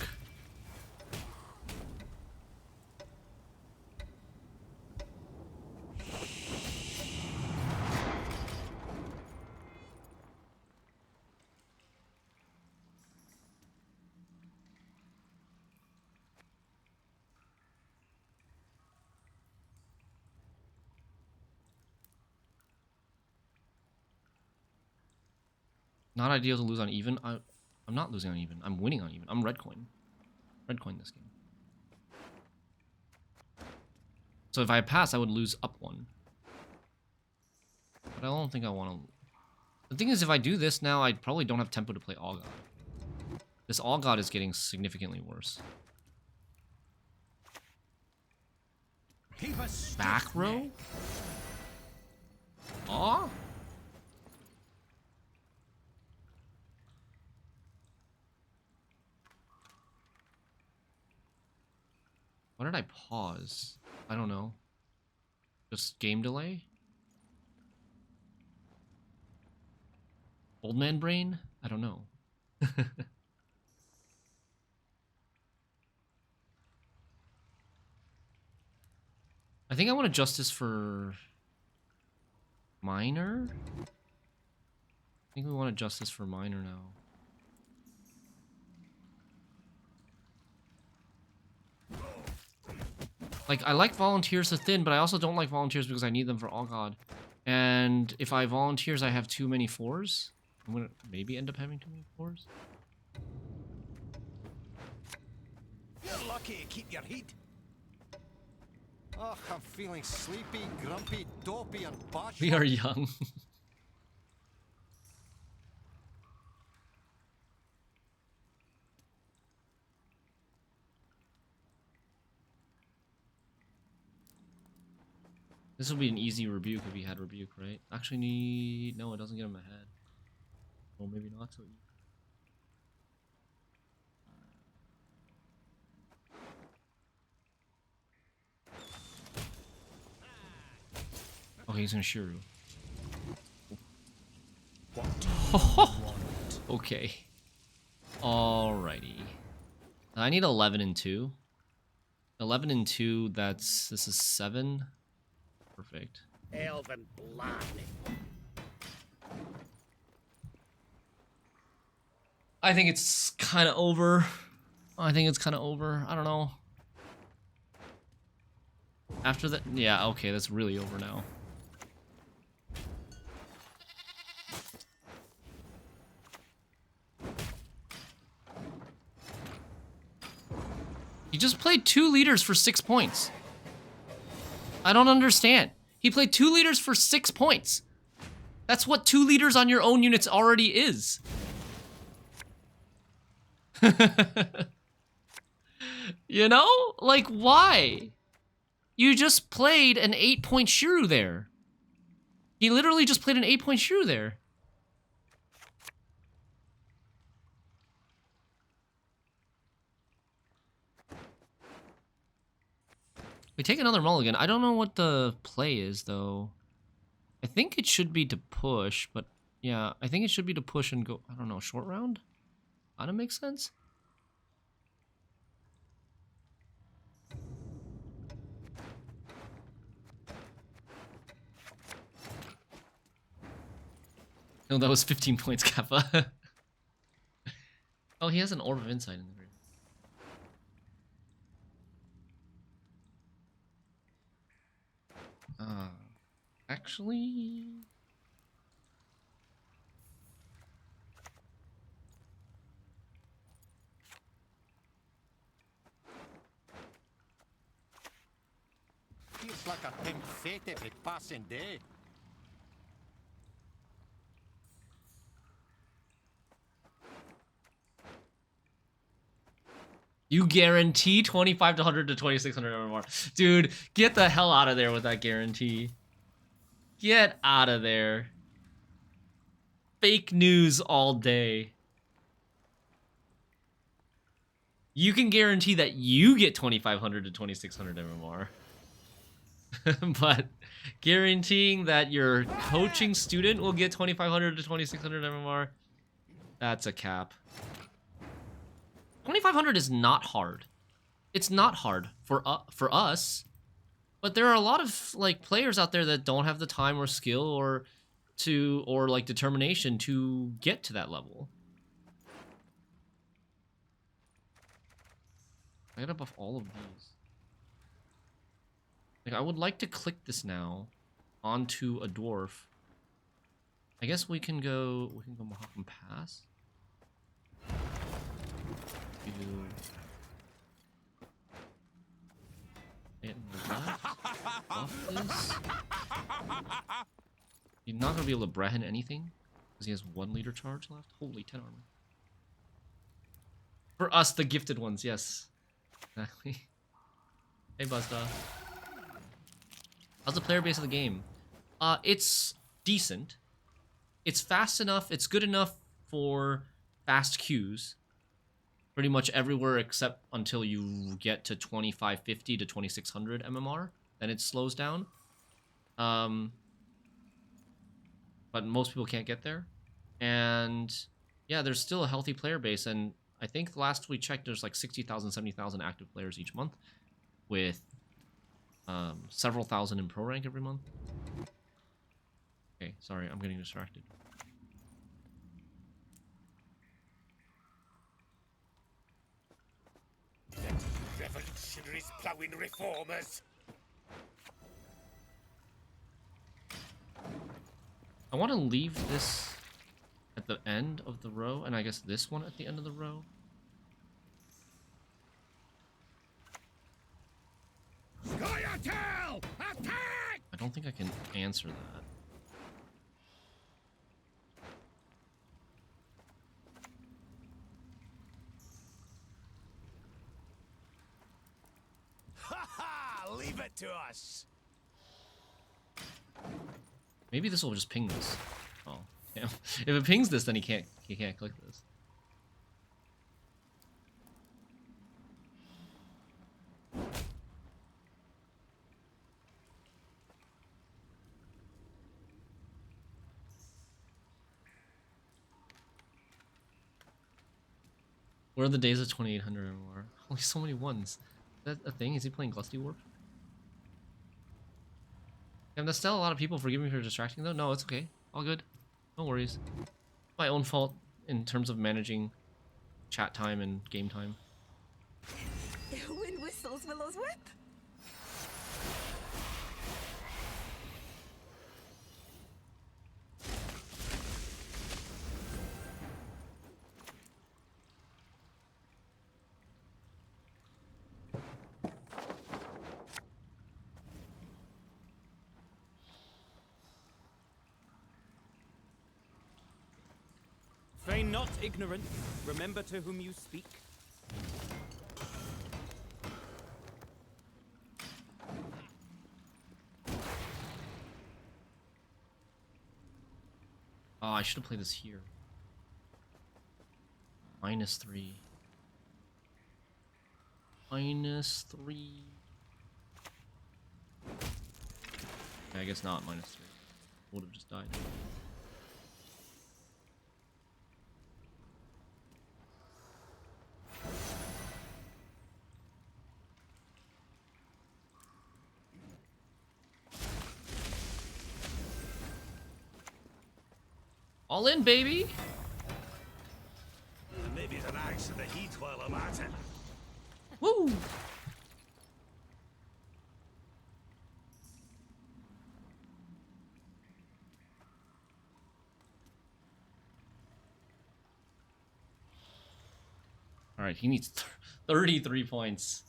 Not ideal to lose on even. I'm not losing on even. I'm winning on even. I'm red coin. Red coin this game. So if I pass, I would lose up 1. But I don't think I want to. The thing is, if I do this now, I probably don't have tempo to play All God. This All God is getting significantly worse. Back row? Aw? Why did I pause? I don't know. Just game delay? Old man brain? I don't know. I think I want to Justice for minor. I think we want to Justice for minor now. Like, I like volunteers to thin, but I also don't like volunteers because I need them for All God. And if I volunteers, I have too many 4s. I'm gonna maybe end up having too many 4s. You're lucky to keep your heat. Oh, I'm feeling sleepy, grumpy, dopey, and bashful. We are young. This would be an easy rebuke if he had rebuke, right? Actually, no, it doesn't get him ahead. Well, maybe not so easy. Okay, he's gonna Schirru. Okay. Alrighty. I need 11 and 2. 11 and 2, this is 7. Perfect. Elven blood. I think it's kind of over. I don't know. After that, yeah, okay, that's really over now. He just played 2 leaders for 6 points. I don't understand. He played 2 leaders for 6 points. That's what 2 leaders on your own units already is. You know? Like, why? You just played an 8-point Schirru there. He literally just played an 8-point Schirru there. We take another mulligan. I don't know what the play is, though. I think it should be to push, but yeah, I think it should be to push and go, I don't know, short round? Kinda makes sense? No, that was 15 points, Kappa. Oh, he has an Orb of Insight in the grid. Actually... Feels like a tempted fate every passing day. You guarantee 25 to 100 to 2600 or more. Dude, get the hell out of there with that guarantee. Get out of there. Fake news all day. You can guarantee that you get 2500 to 2600 MMR. But guaranteeing that your coaching student will get 2500 to 2600 MMR, that's a cap. 2500 is not hard. It's not hard for us, but there are a lot of like players out there that don't have the time or skill or like determination to get to that level. I gotta buff all of these. Like, I would like to click this now onto a dwarf. I guess we can go Mahakam Pass. Buff this. He's not gonna be able to Brehen anything because he has 1 leader charge left. Holy 10 armor. For us, the gifted ones, yes. Exactly. Hey, Buzzda. How's the player base of the game? It's decent. It's fast enough. It's good enough for fast queues. Pretty much everywhere except until you get to 2550 to 2600 MMR. Then it slows down. But most people can't get there. And yeah, there's still a healthy player base. And I think last we checked, there's like 60,000, 70,000 active players each month. With several thousand in pro rank every month. Okay, sorry, I'm getting distracted. Let revolutionaries plowing reformers. I want to leave this at the end of the row, and I guess this one at the end of the row. Scoia'tael! Attack! I don't think I can answer that. Ha ha! Leave it to us. Maybe this will just ping this. Oh, yeah. If it pings this, then he can't click this. Where are the days of 2800 or more? Holy, so many ones. Is that a thing? Is he playing Glusty Warp? And there's still a lot of people. Forgive me for distracting though. No, it's okay. All good. No worries. My own fault in terms of managing chat time and game time. Wind whistles Willow's whip. Feign not ignorant. Remember to whom you speak. Oh, I should have played this here. -3. -3. Okay, I guess not -3. Would have just died. All in, baby! Maybe an axe in the heat while I'm at it. Woo! Alright, he needs 33 points.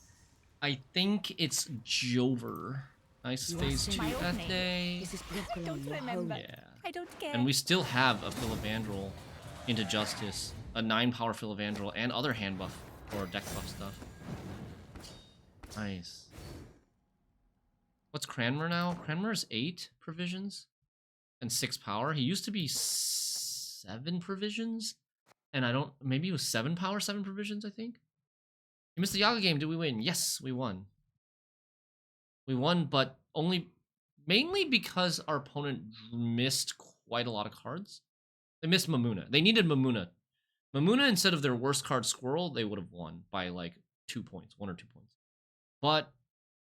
I think it's Jover. Nice phase 2 that day. I don't remember. Yeah. I don't care. And we still have a Philibandrel into Justice, a 9-power Philibandrel, and other hand buff or deck buff stuff. Nice. What's Cranmer now? Cranmer is 8 provisions and 6 power. He used to be 7 provisions, and I don't. Maybe it was 7 power, 7 provisions. I think. You missed the Yaga game. Did we win? Yes, we won. We won, but mainly because our opponent missed quite a lot of cards. They missed Mamuna. They needed Mamuna. Mamuna, instead of their worst card, Squirrel, they would have won by like 2 points, 1 or 2 points. But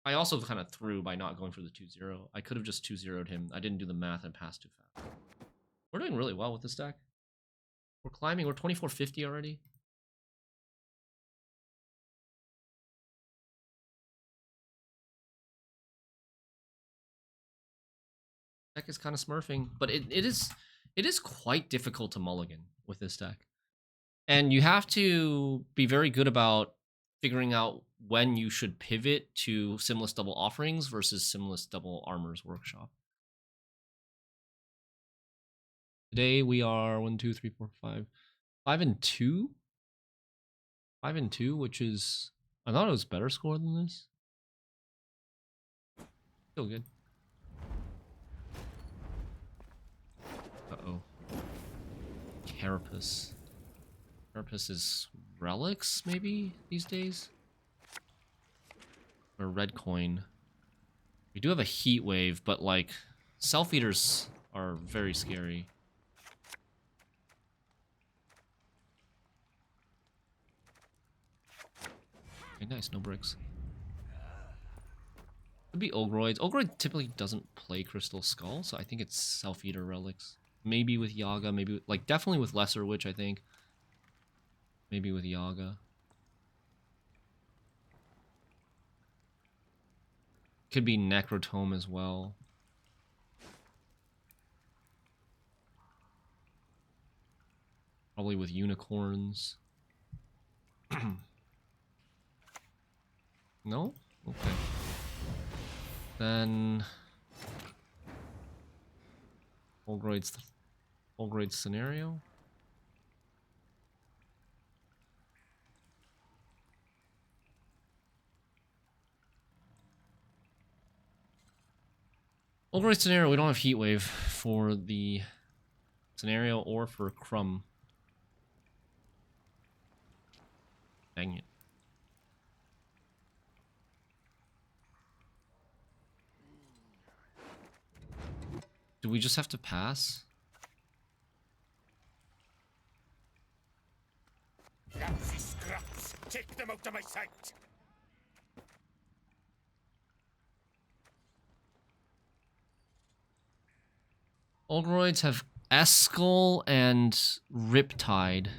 I also kind of threw by not going for the 2-0. I could have just 2-0'd him. I didn't do the math and passed too fast. We're doing really well with this deck. We're climbing. We're 2450 already. Deck is kind of smurfing, but it is quite difficult to mulligan with this deck. And you have to be very good about figuring out when you should pivot to Simless Double Offerings versus Simless Double Armor's Workshop. Today we are 1, 2, 3, 4, 5. 5 and 2? 5 and 2, which is... I thought it was better score than this. Still good. Uh-oh. Carapace. Carapace is Relicts, maybe, these days? Or Red Coin. We do have a Heat Wave, but, like, Self-Eaters are very scary. Okay, nice, no bricks. Could be Ogroids. Ogroid typically doesn't play Crystal Skull, so I think it's Self-Eater Relics. Maybe with Yaga, maybe... Like, definitely with Lesser Witch, I think. Maybe with Yaga. Could be Necrotome as well. Probably with unicorns. No? Okay. Then Fulgroid's scenario. Fulgroid's scenario, we don't have Heat Wave for the scenario or for Crumb. Dang it. Do we just have to pass? Lousy scraps! Take them out of my sight! Fulgroids have Eskull and Riptide.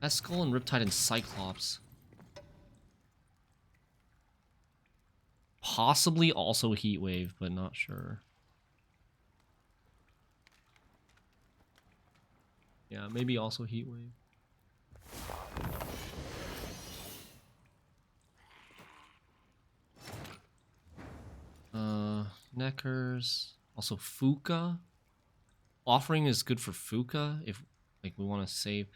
Eskull and Riptide and Cyclops. Possibly also Heat Wave, but not sure. Yeah, maybe also Heat Wave. Neckers. Also Fuka. Offering is good for Fuka if like we want to save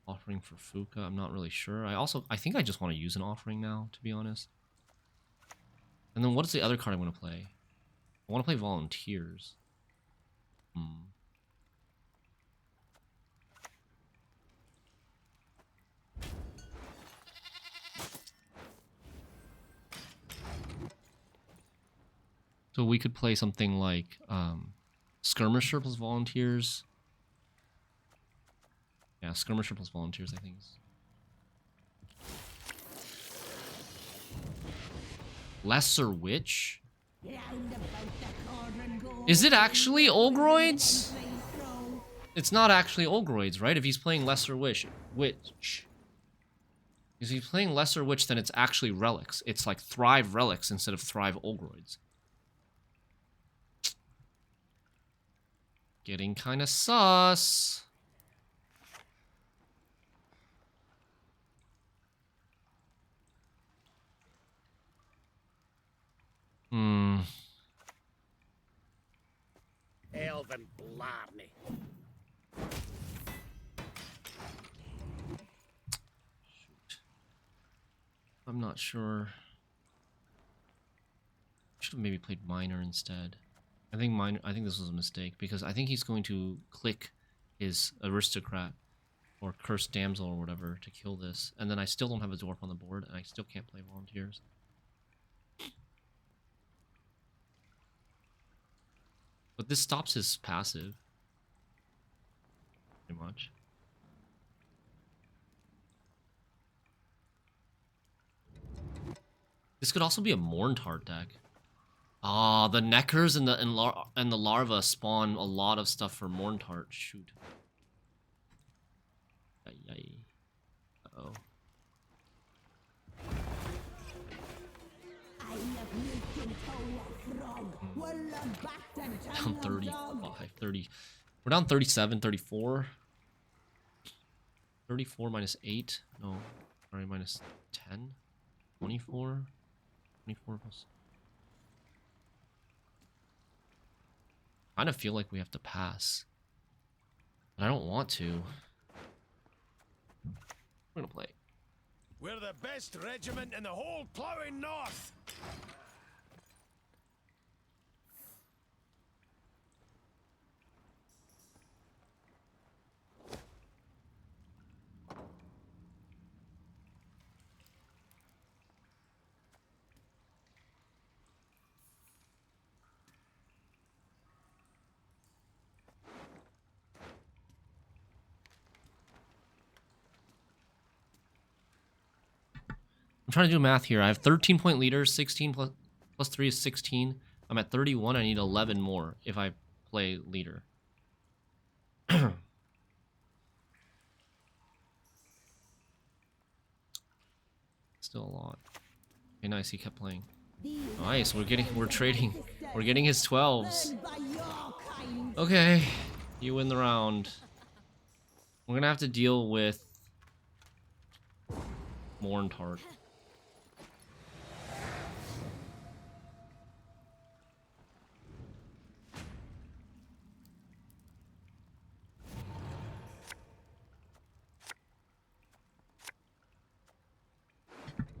offering for Fuka. I'm not really sure. I think I just want to use an offering now, to be honest. And then what is the other card I want to play? I want to play Volunteers. So we could play something like Skirmisher plus Volunteers. Yeah, Skirmisher plus Volunteers, I think. Lesser Witch? Is it actually Olgroids? It's not actually Olgroids, right? If he's playing Lesser Witch. If he's playing Lesser Witch, then it's actually Relicts. It's like Thrive Relicts instead of Thrive Olgroids. Getting kind of sus. Elven blarney. Shoot. I'm not sure. Should have maybe played Miner instead. I think this was a mistake because I think he's going to click his Aristocrat or Cursed Damsel or whatever to kill this, and then I still don't have a Dwarf on the board, and I still can't play Volunteers. But this stops his passive. Pretty much. This could also be a Morntart deck. Ah, the Neckers and the larva spawn a lot of stuff for Morntart. Shoot. Uh-oh. Down 35, 30. We're down 37, 34. 34 minus 8. No, sorry, minus 10. 24. 24 plus. I kind of feel like we have to pass. But I don't want to. We're gonna play. We're the best regiment in the whole plowing north. I'm trying to do math here. I have 13-point leaders. 16 plus 3 is 16. I'm at 31. I need 11 more if I play leader. Still a lot. Okay, nice. He kept playing. Nice. We're trading. We're getting his 12s. Okay, you win the round. We're gonna have to deal with Morntart.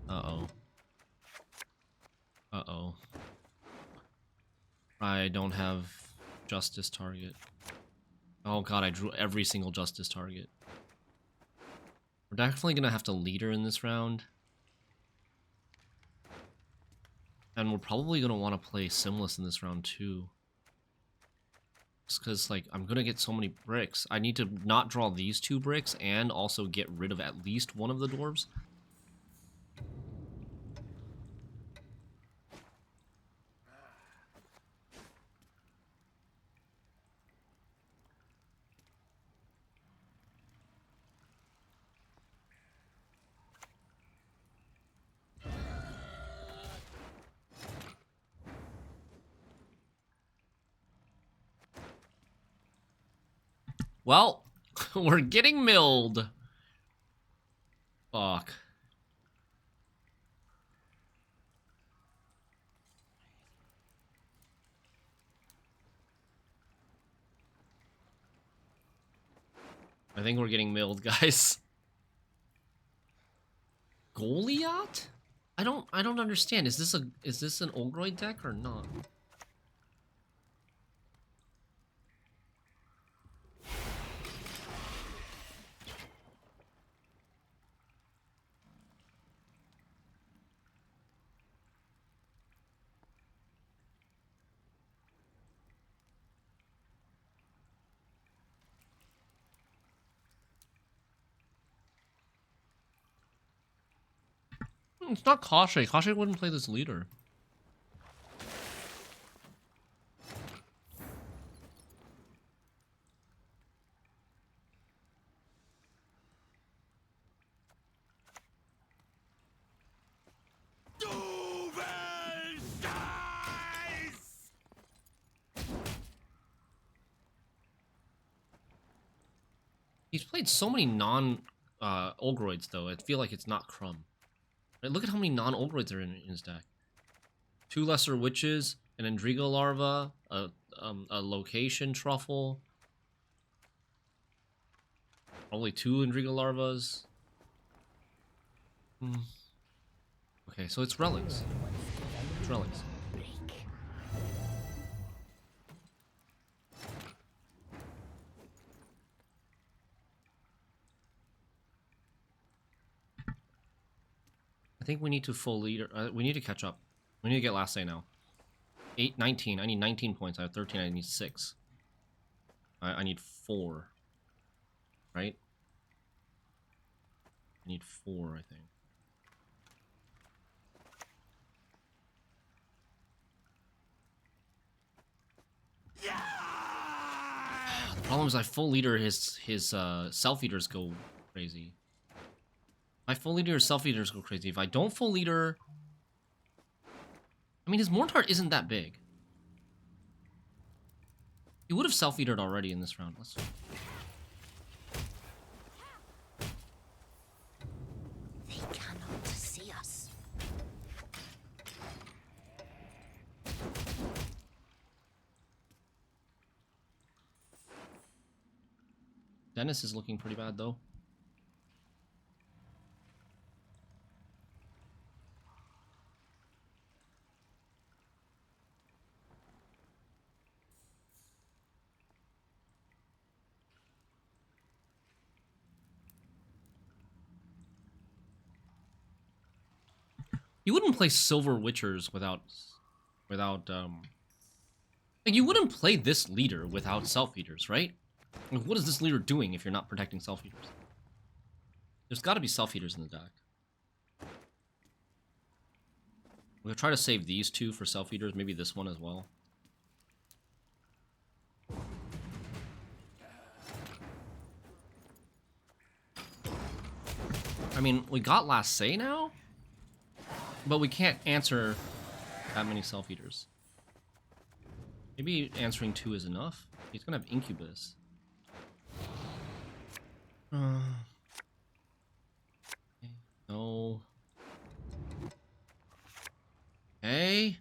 Uh-oh. Uh-oh. I don't have justice target. Oh god, I drew every single justice target. We're definitely gonna have to leader in this round. And we're probably gonna want to play Simless in this round too. Just because, like, I'm gonna get so many bricks. I need to not draw these 2 bricks and also get rid of at least one of the dwarves. Well, we're getting milled. Fuck. I think we're getting milled, guys. Goliath? I don't understand. Is this an Olgroid deck or not? It's not Koshchey. Koshchey wouldn't play this leader. He's played so many non-Olgroids, though. I feel like it's not Crumb. Right, look at how many non-Olgroids are in his deck. 2 Lesser Witches, an Endrigo Larva, a Location Truffle. Only 2 Endrigo Larvas. Okay, so it's Relicts. It's Relicts. I think we need to full leader. We need to catch up. We need to get last say now. 19. I need 19 points. I have 13. I need 6. I need 4. Right? I need 4, I think. The problem is I full leader his self-eaters go crazy. My full leader self-eaters go crazy. If I don't full leader... I mean, his Morntart isn't that big. He would have self-eatered already in this round. Let's... They cannot see us. Dennis is looking pretty bad, though. You wouldn't play Silver Witchers without like, you wouldn't play this leader without self-eaters, right? Like, what is this leader doing if you're not protecting self-eaters? There's got to be self-eaters in the deck. We're gonna try to save these 2 for self-eaters, maybe this one as well. I mean, we got last say now? But we can't answer that many self-eaters. Maybe answering 2 is enough. He's gonna have Incubus. Okay, no. Okay.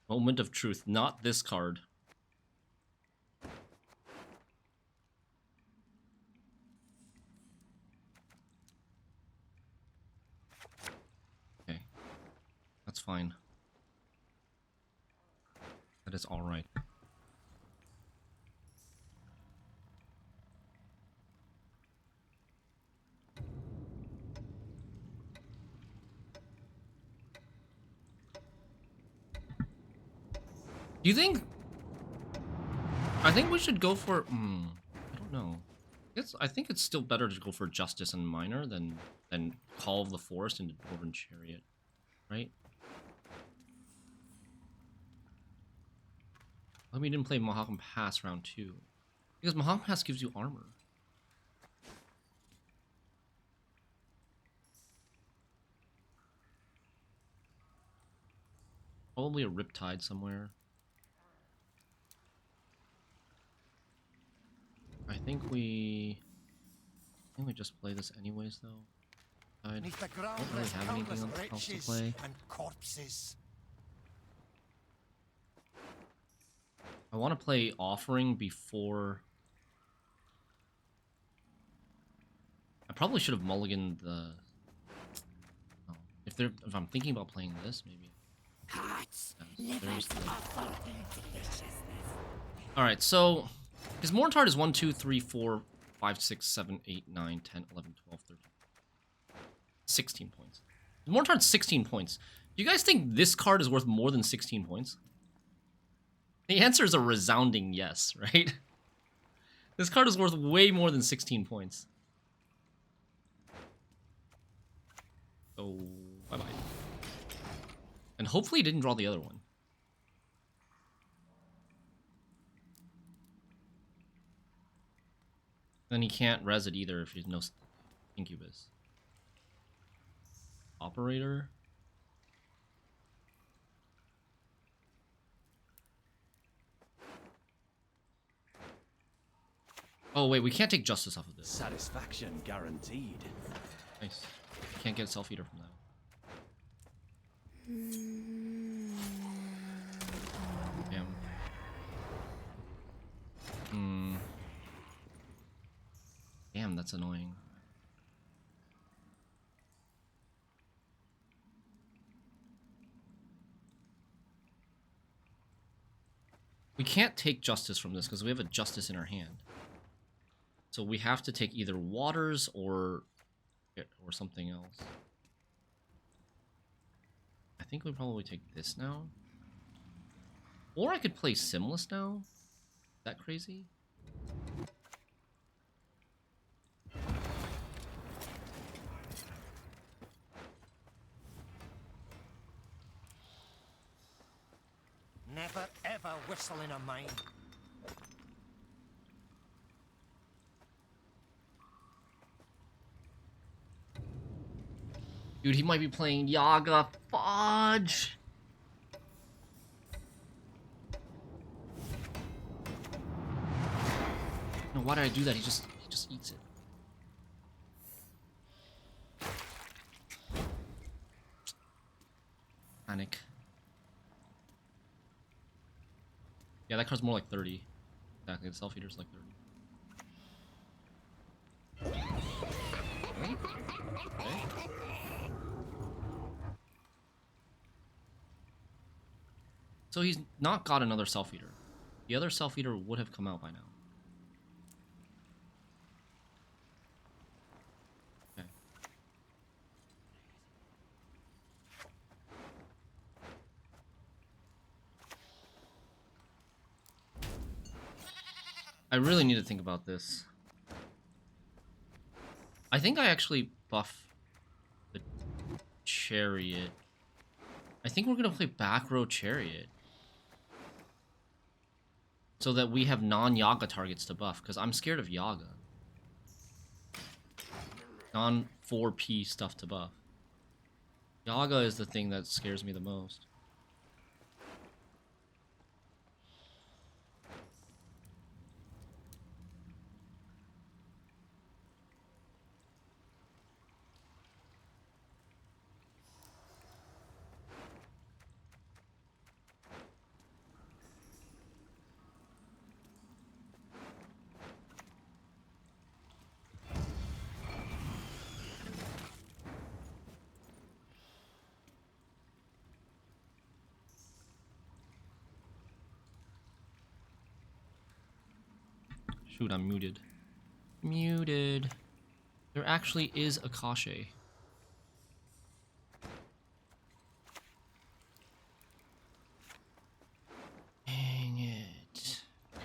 Moment of truth. Not this card. Okay. That's fine. That is alright. Do you think... I think we should go for... I don't know. I think it's still better to go for Justice and Minor than Call of the Forest into Dwarven Chariot. Right? Let me didn't play Mahakam Pass round 2. Because Mahakam Pass gives you armor. Probably a Riptide somewhere. I think we just play this anyways, though. I don't really have anything else to play. And corpses. I want to play Offering before... I probably should have mulliganed the... Oh, if I'm thinking about playing this, maybe. Alright, so... His Morntard is 1, 2, 3, 4, 5, 6, 7, 8, 9, 10, 11, 12, 13. 16 points. His Morntard's 16 points. Do you guys think this card is worth more than 16 points? The answer is a resounding yes, right? This card is worth way more than 16 points. So, bye-bye. And hopefully he didn't draw the other one. Then he can't res it either if he's no Incubus. Operator. Oh wait, we can't take Justice off of this. Satisfaction guaranteed. Nice. Can't get a Self-Eater from that. Damn. Damn, that's annoying. We can't take Justice from this because we have a Justice in our hand. So we have to take either Waters or something else. I think we'd probably take this now. Or I could play Simless now. Is that crazy? Never ever whistle in a mine. Dude, he might be playing Yaga. Fudge! No, why did I do that? He just eats it. Panic. Yeah, that card's more like 30. Exactly, the Self-Eater's like 30. Okay. So he's not got another Self-Eater. The other Self-Eater would have come out by now. Okay. I really need to think about this. I think I actually buff the Chariot. I think we're gonna play back row Chariot. So that we have non-Yaga targets to buff, because I'm scared of Yaga. Non 4P stuff to buff. Yaga is the thing that scares me the most. Shoot, I'm muted. Muted. There actually is a Koshchey. Dang it. Okay.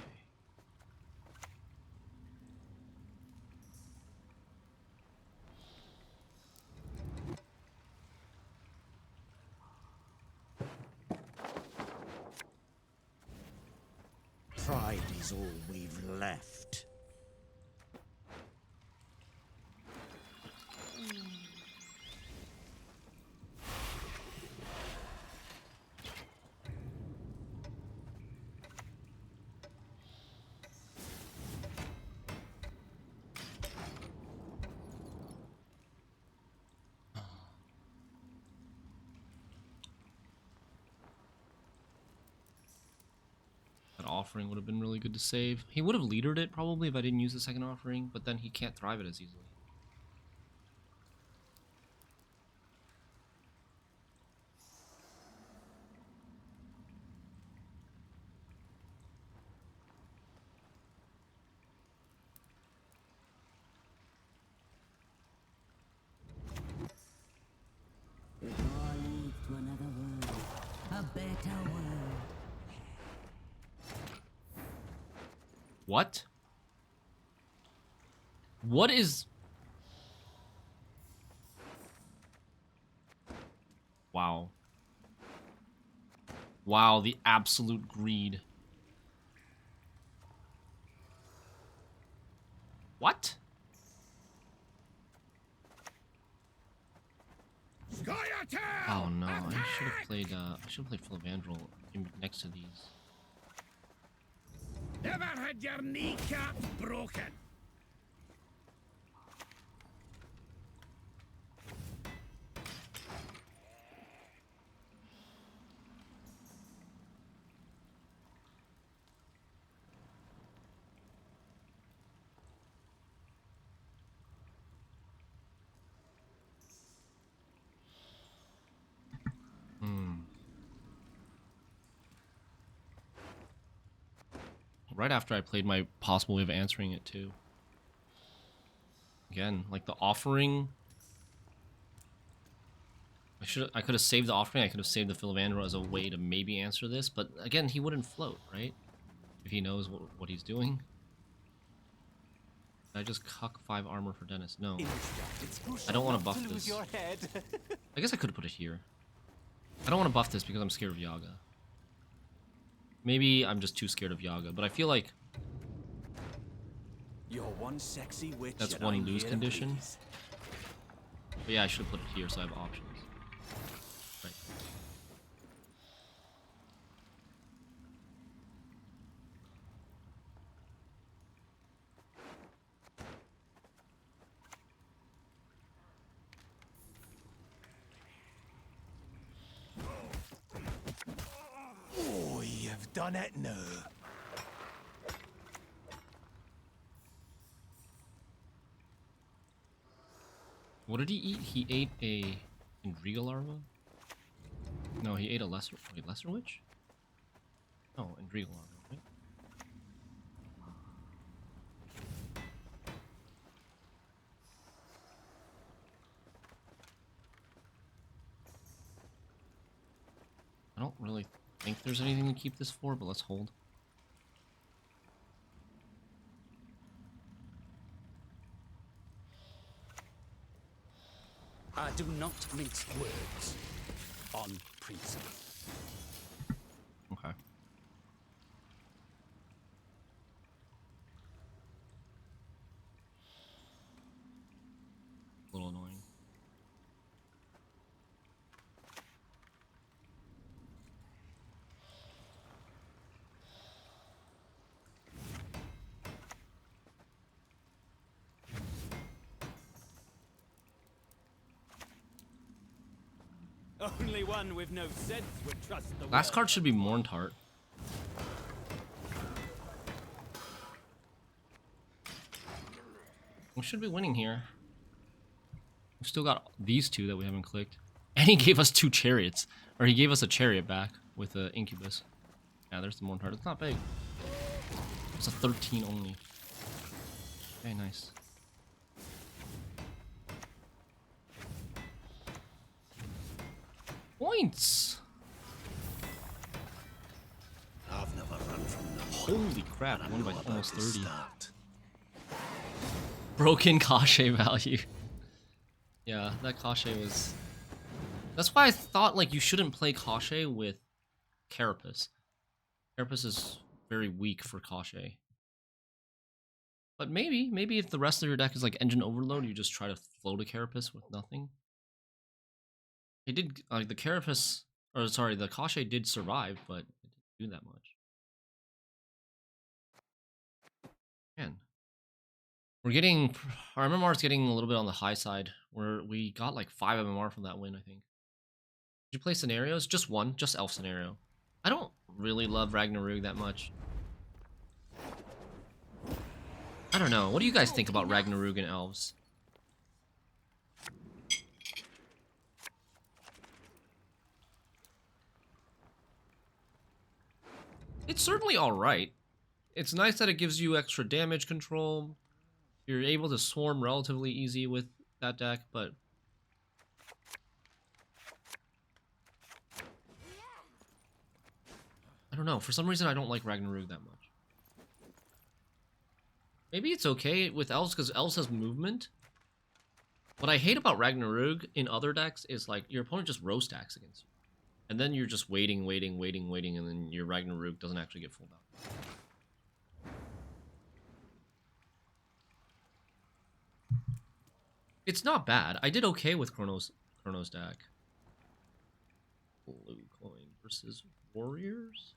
Pride is all we've left. That offering would have been really good to save. He would have leadered it probably if I didn't use the second offering, but then he can't thrive it as easily. It all leads to another world, a better world. What? What is... Wow. Wow, the absolute greed. What? Oh no, I should have played Philavandrel next to these. Never had your kneecaps broken. Right after I played my possible way of answering it too. Again, like the offering. I could have saved the offering. I could have saved the Philavandrel as a way to maybe answer this, but again, he wouldn't float, right? If he knows what he's doing. Did I just cuck 5 armor for Dennis? No. I don't want to buff this. I guess I could have put it here. I don't want to buff this because I'm scared of Yaga. Maybe I'm just too scared of Yaga, but I feel like You're one sexy witch. that's one lose condition. But yeah, I should have put it here so I have options. Right. Oh, you've done it now. What did he eat? He ate a Indriga larva? No, he ate a lesser witch? Oh, Indriga larva, right? I don't really think there's anything to keep this for, but let's hold. I do not mince words on principle. Okay. Only one with no sense would trust the Last word card of should be Morntart. We should be winning here. We've still got these two that we haven't clicked. And he gave us 2 chariots. Or he gave us a chariot back with an incubus. Yeah, there's the Morntart. It's not big. It's a 13 only. Okay, nice. Points! I've never run from them. Holy crap, I won by know about almost this 30. start. Broken Koshchey value. Yeah, that Koshchey was... That's why I thought, like, you shouldn't play Koshchey with Carapace. Carapace is very weak for Koshchey. But maybe if the rest of your deck is like Engine Overload, you just try to float a Carapace with nothing. It did, like, the Carapace... Or, sorry, the Koshchey did survive, but it didn't do that much. Man. We're getting, our MMR is getting a little bit on the high side. We got like 5 MMR from that win, I think. Did you play scenarios? Just one, just elf scenario. I don't really love Ragnarok that much. I don't know. What do you guys think about Ragnarok and elves? It's certainly alright. It's nice that it gives you extra damage control. You're able to swarm relatively easy with that deck, but... I don't know. For some reason, I don't like Ragnarok that much. Maybe it's okay with elves, because elves has movement. What I hate about Ragnarok in other decks is, like, your opponent just row stacks against you. And then you're just waiting, and then your Ragnarok doesn't actually get full out. It's not bad. I did okay with Chrono's deck. Blue coin versus warriors?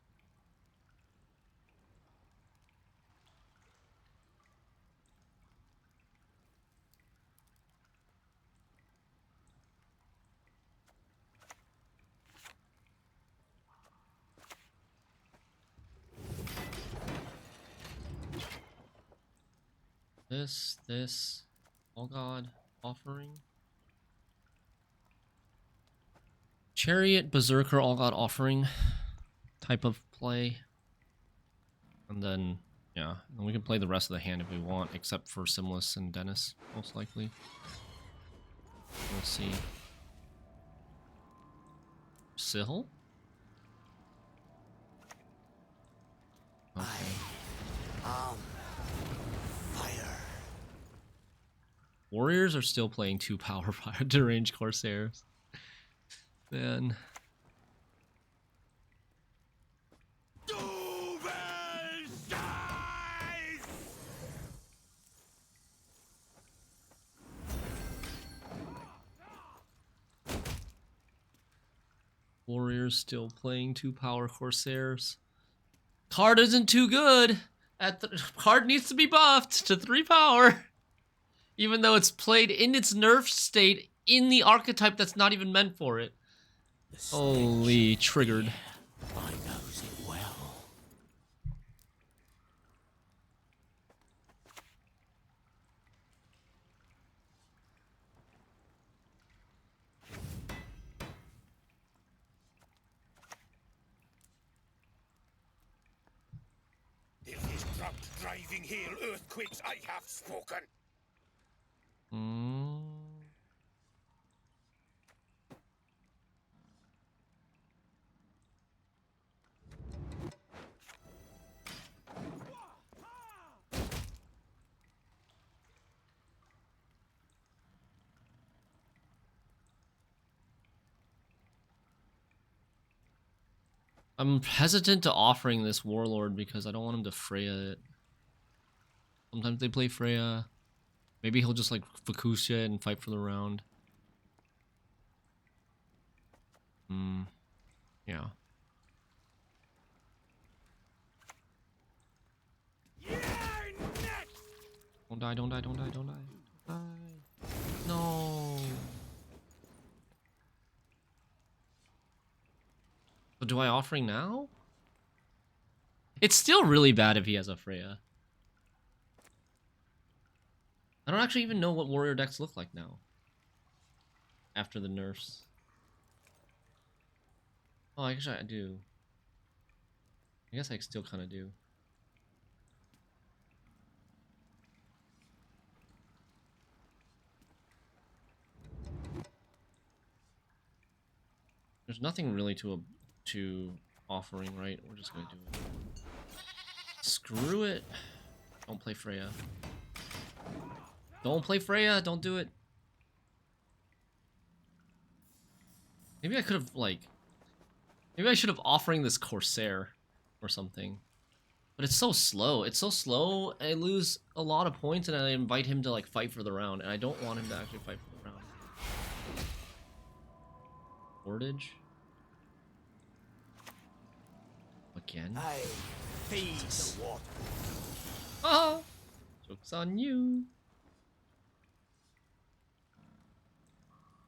This, oh god, offering. Chariot, Berserker, All God Offering type of play. And then, yeah, and we can play the rest of the hand if we want, except for Simlis and Dennis, most likely. We'll see. Sill? Okay. Fire. Warriors are still playing 2 power deranged Corsairs. Man. Warriors still playing 2 power Corsairs. Card isn't too good. Card needs to be buffed to 3 power. Even though it's played in its nerf state in the archetype that's not even meant for it. Holy, triggered. I knows it well. If his dropped driving hail earthquakes, I have spoken. I'm hesitant to offering this Warlord because I don't want him to Freya it. Sometimes they play Freya. Maybe he'll just like Fukusha and fight for the round. Yeah. Don't die, don't die, don't die, don't die. Don't die. No. So do I offering now? It's still really bad if he has a Freya. I don't actually even know what warrior decks look like now. After the nerfs. Oh, actually I do. I guess I still kind of do. There's nothing really to offering, right? We're just gonna do it. Screw it. Don't play Freya. Don't play Freya. Don't do it. Maybe I could have like. Maybe I should have offering this Corsair or something. But it's so slow. It's so slow. I lose a lot of points, and I invite him to like fight for the round, and I don't want him to actually fight for the round. Wordage. Again. I feed the water. Oh, joke's on you.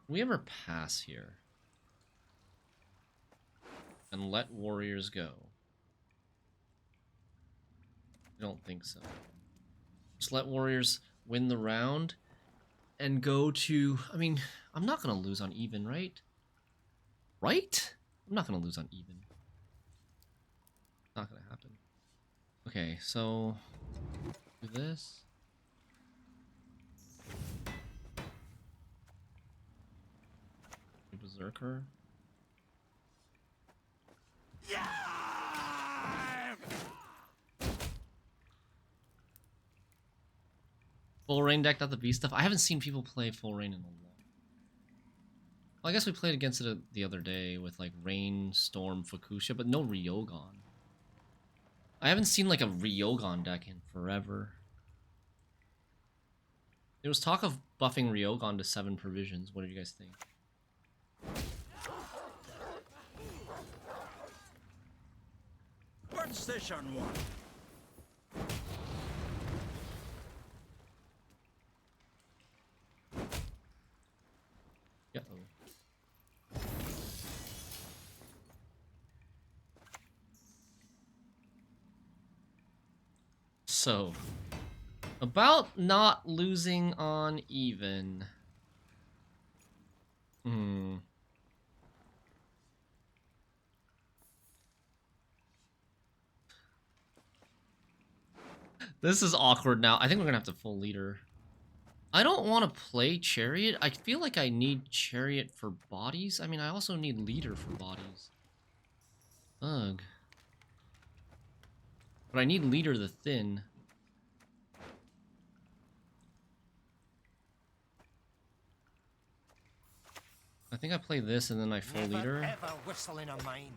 We ever pass here and let warriors go? I don't think so. Just let warriors win the round and go to... I mean, I'm not going to lose on even, right? Right? I'm not going to lose on even. Not going to happen. Okay, so... do this. Berserker. Yeah! Full rain decked out the V stuff. I haven't seen people play full rain in a long. Well, I guess we played against it the other day with like Rain, Storm, Fukusha, but no Ryogon. I haven't seen like a Ryogon deck in forever. There was talk of buffing Ryogon to 7 provisions. What do you guys think? Bird Station 1. So, about not losing on even. This is awkward now. I think we're gonna have to full leader. I don't want to play Chariot. I feel like I need Chariot for bodies. I mean, I also need leader for bodies. Ugh. But I need leader the thin. I think I play this and then I full leader. Never ever whistle in a mine.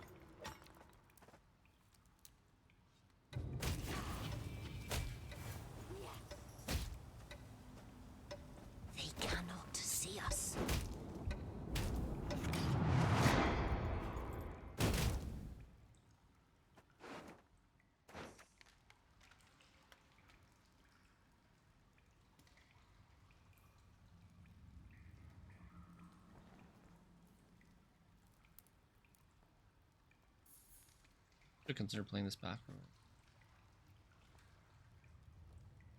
They cannot see us. Should consider playing this back row.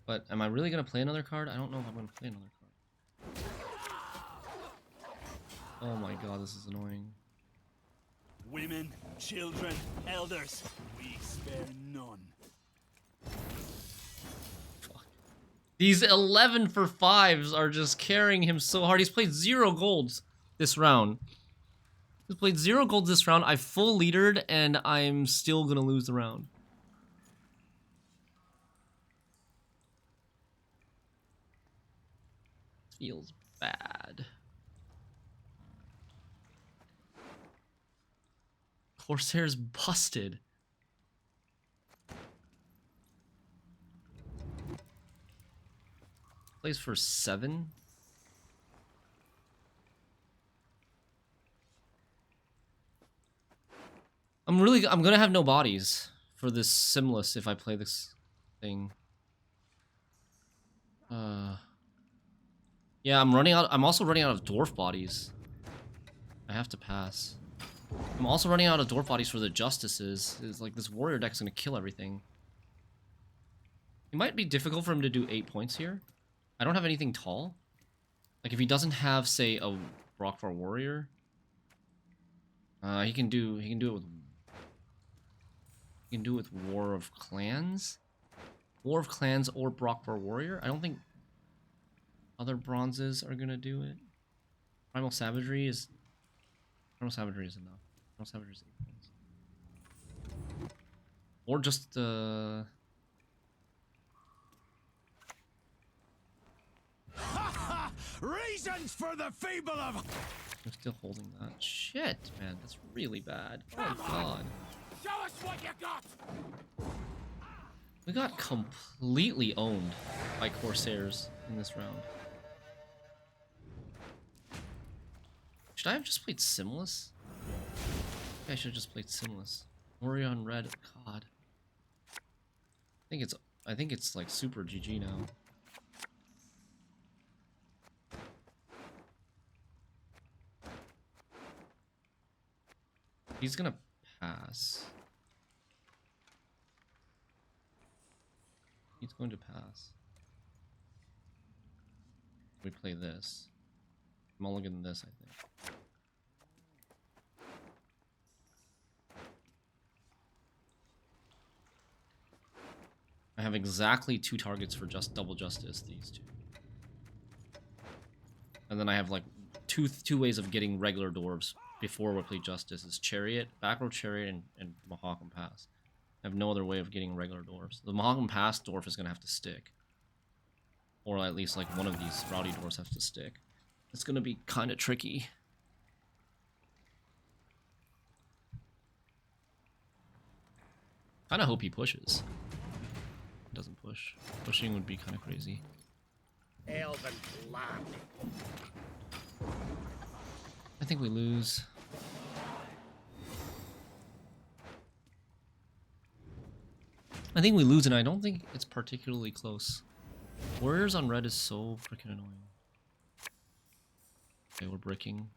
But am I really gonna play another card? I don't know if I'm gonna play another card. Oh my god, this is annoying. Women, children, elders, we spare none. Fuck. These 11 for 5s are just carrying him so hard. He's played 0 golds this round. He's played 0 golds this round. I full leadered and I'm still gonna lose the round. Feels bad. Corsair's busted. Plays for 7. I'm gonna have no bodies for this Simless if I play this thing. Yeah, I'm running out. I'm also running out of dwarf bodies. I have to pass. I'm also running out of dwarf bodies for the justices. It's like this warrior deck is gonna kill everything. It might be difficult for him to do 8 points here. I don't have anything tall. Like if he doesn't have, say, a Rockfar warrior, he can do it with War of Clans. War of Clans or Brockvar Warrior. I don't think other bronzes are gonna do it. Primal Savagery is enough. Primal Savagery is 8 points. Or just Reasons for the feeble of. I'm still holding that. Shit, man, that's really bad. Oh my god. Show us what you got! We got completely owned by Corsairs in this round. Should I have just played Simless? I should have just played Simless. Warrior on red, god. I think it's like super GG now. He's gonna pass. He's going to pass. We play this. Mulligan this, I think. I have exactly 2 targets for just double justice, these 2. And then I have like two ways of getting regular dwarves before we play justice is Chariot, back row Chariot, and Mahakam Pass. I have no other way of getting regular dwarves. The Mahakam Pass dwarf is gonna have to stick. Or at least like one of these rowdy dwarves has to stick. It's gonna be kinda tricky. Kinda hope he pushes. Doesn't push. Pushing would be kinda crazy. Elven blood. I think we lose. I think we lose, and I don't think it's particularly close. Warriors on red is so freaking annoying. Okay, we're bricking.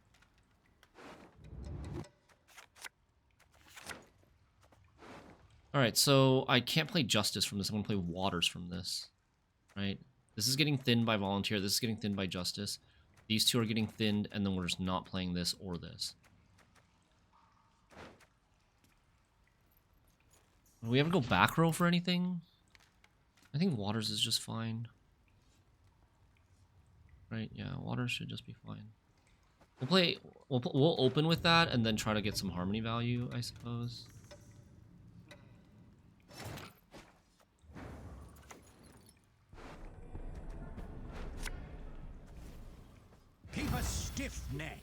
Alright, so I can't play Justice from this. I'm going to play Waters from this. Right? This is getting thinned by Volunteer. This is getting thinned by Justice. These 2 are getting thinned, and then we're just not playing this or this. Do we ever go back row for anything? I think Waters is just fine. Right, yeah, Waters should just be fine. We'll open with that and then try to get some harmony value, I suppose. Keep a stiff neck.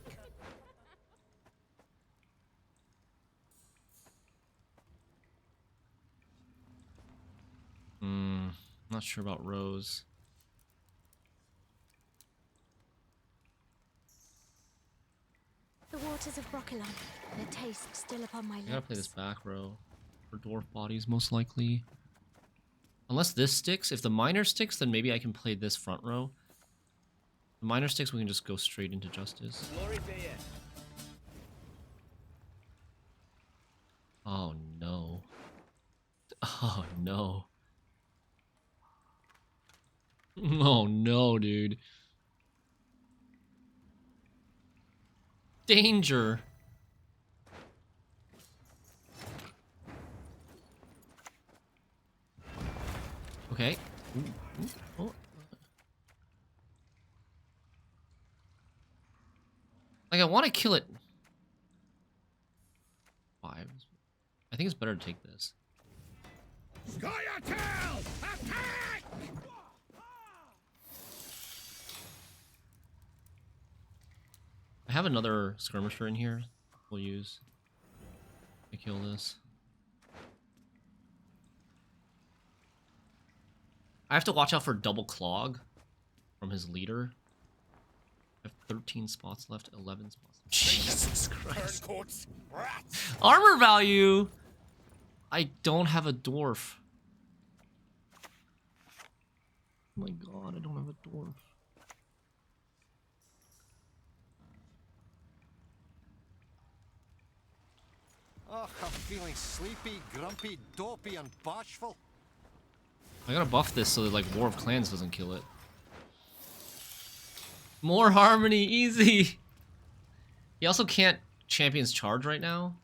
Not sure about Rose. The waters of Broccolon, their taste still upon my lips. I gotta play this back row for dwarf bodies, most likely. Unless this sticks. If the minor sticks, then maybe I can play this front row. The minor sticks, we can just go straight into Justice. Glory to you. Oh no. Oh no. Oh no, dude. Danger. Okay. Oh. Like, I want to kill it. 5. I think it's better to take this. Scoia'tael! Attack! I have another skirmisher in here. We'll use to kill this. I have to watch out for double clog from his leader. I have 13 spots left, 11 spots left. Jesus Christ. Turncoats, rats. Armor value! I don't have a dwarf. Oh my god, I don't have a dwarf. Oh, I'm feeling sleepy, grumpy, dopey, and bashful. I gotta buff this so that like War of Clans doesn't kill it. More harmony, easy. He also can't Champion's Charge right now.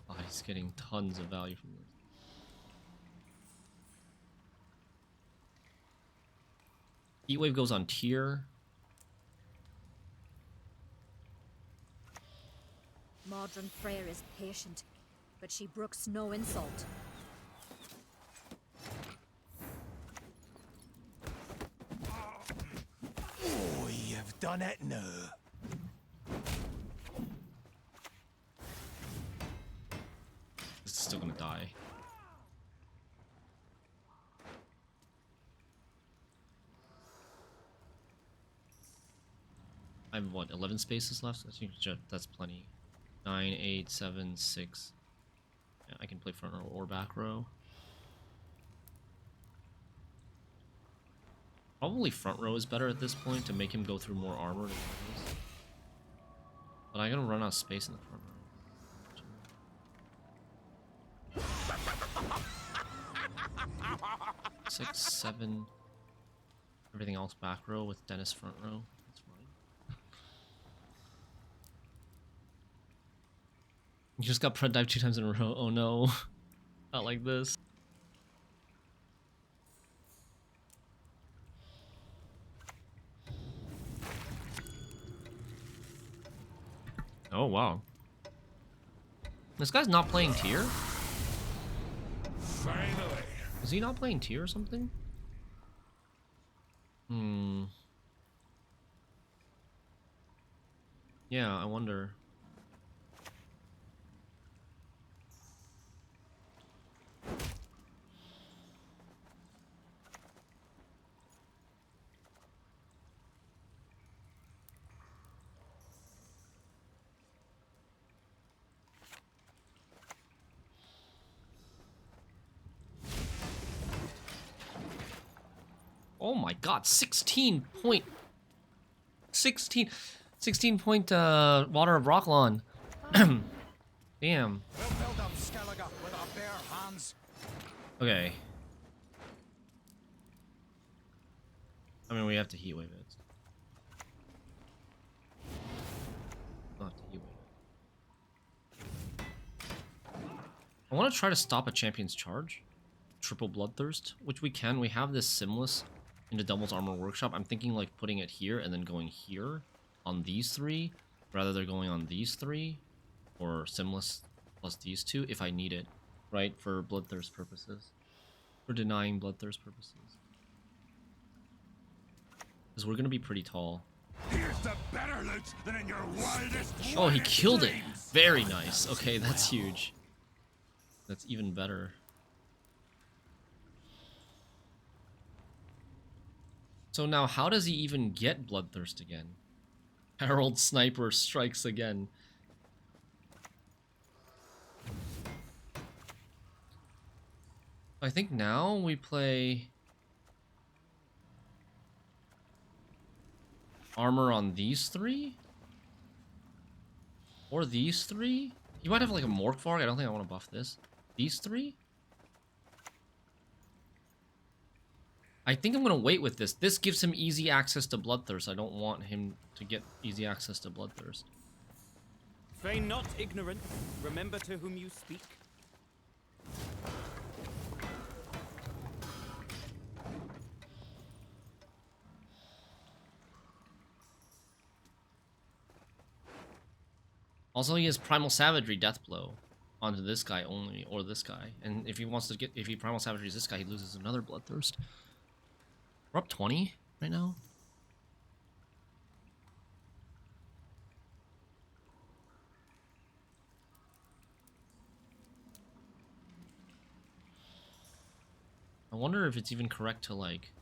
Oh, he's getting tons of value from this. Heatwave goes on tier. Modern Freyr is patient, but she brooks no insult. Oh, you've done it now. This is still gonna die. I have what, 11 spaces left? I think that's plenty. 9, 8, 7, 6. Yeah, I can play front row or back row. Probably front row is better at this point to make him go through more armor. But I'm gonna run out of space in the front row. 6, 7. Everything else back row with Dennis front row. That's fine. You just got pred dive 2 times in a row. Oh no. Not like this. Oh wow. This guy's not playing tier? Finally. Is he not playing tier or something? Yeah, I wonder. Oh my god, 16 point Water of Rocklon. Damn. We'll build up Skellige with our bare hands. Okay. I mean, we have to heatwave it. We'll have to heatwave it. I want to try to stop a Champion's Charge. Triple Bloodthirst, which we can. We have this Simless into Devil's Armor Workshop. I'm thinking like putting it here and then going here on these 3, rather than going on these 3, or Simless plus these 2 if I need it, right? For Bloodthirst purposes. For denying Bloodthirst purposes. Because we're going to be pretty tall. Here's the better loot than in your wildest. Oh, he killed it! Very nice. Okay, that's huge. That's even better. So now, how does he even get Bloodthirst again? Herald Sniper strikes again. I think now we play armor on these 3? Or these 3? You might have like a Morkvarg. I don't think I want to buff this. These 3? I think I'm going to wait with this. This gives him easy access to Bloodthirst. I don't want him to get easy access to Bloodthirst. Feign not ignorant. Remember to whom you speak. Also, he has Primal Savagery Deathblow onto this guy only, or this guy. And if he wants to get, if he Primal Savageries this guy, he loses another Bloodthirst. We're up 20 right now. I wonder if it's even correct to like...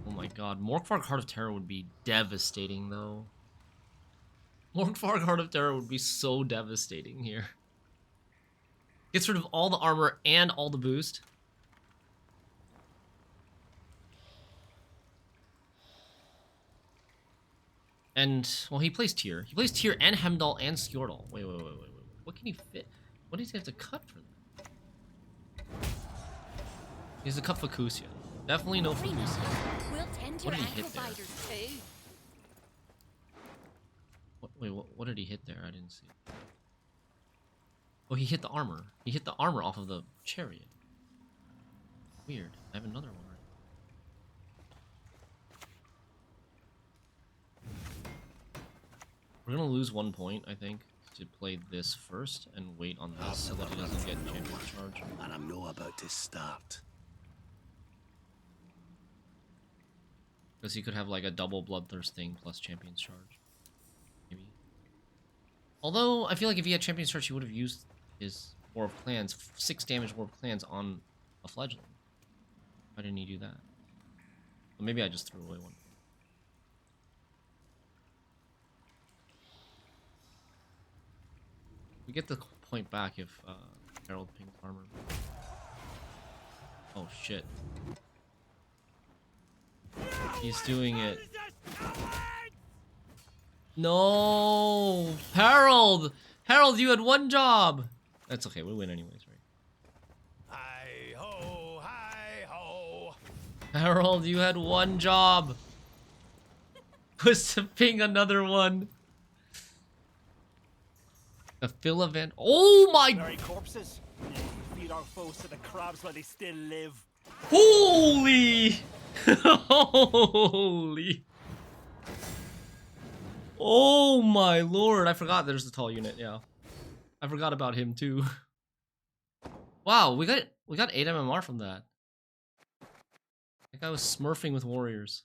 Oh my god, Morkvarg Heart of Terror would be devastating though. Morkvarg Heart of Terror would be so devastating here. Gets rid of all the armor and all the boost. And, well, he plays Tyr. He plays Tyr and Hemdall and Skjordal. Wait. What can he fit? What does he have to cut for that? He has to cut Facusia. Definitely no Facusia. We'll tend What your did he hit ankle there? biters too. Wait, what did he hit there? I didn't see. Oh, he hit the armor. He hit the armor off of the chariot. Weird. I have another one. We're gonna lose 1 point, I think, to play this first and wait on this so that he doesn't get champion charge. And I'm not about to start. Because he could have like a double bloodthirsting plus champion's charge. Maybe. Although, I feel like if he had champion's charge, he would have used his War of Clans, 6 damage War of Clans on a fledgling. Why didn't he do that? Well, maybe I just threw away one. We get the point back if Harold pings armor. Oh shit. He's doing it. No! Harold! Harold, you had 1 job! That's okay, we win anyways, right? Hi-ho, hi-ho. Harold, you had 1 job! Was to ping another one. A fill event. Oh my! Very corpses. Feed our foes to the crabs while they still live. Holy! Holy! Oh my lord! I forgot there's the tall unit. Yeah, I forgot about him too. Wow, we got 8 MMR from that. That guy was smurfing with warriors.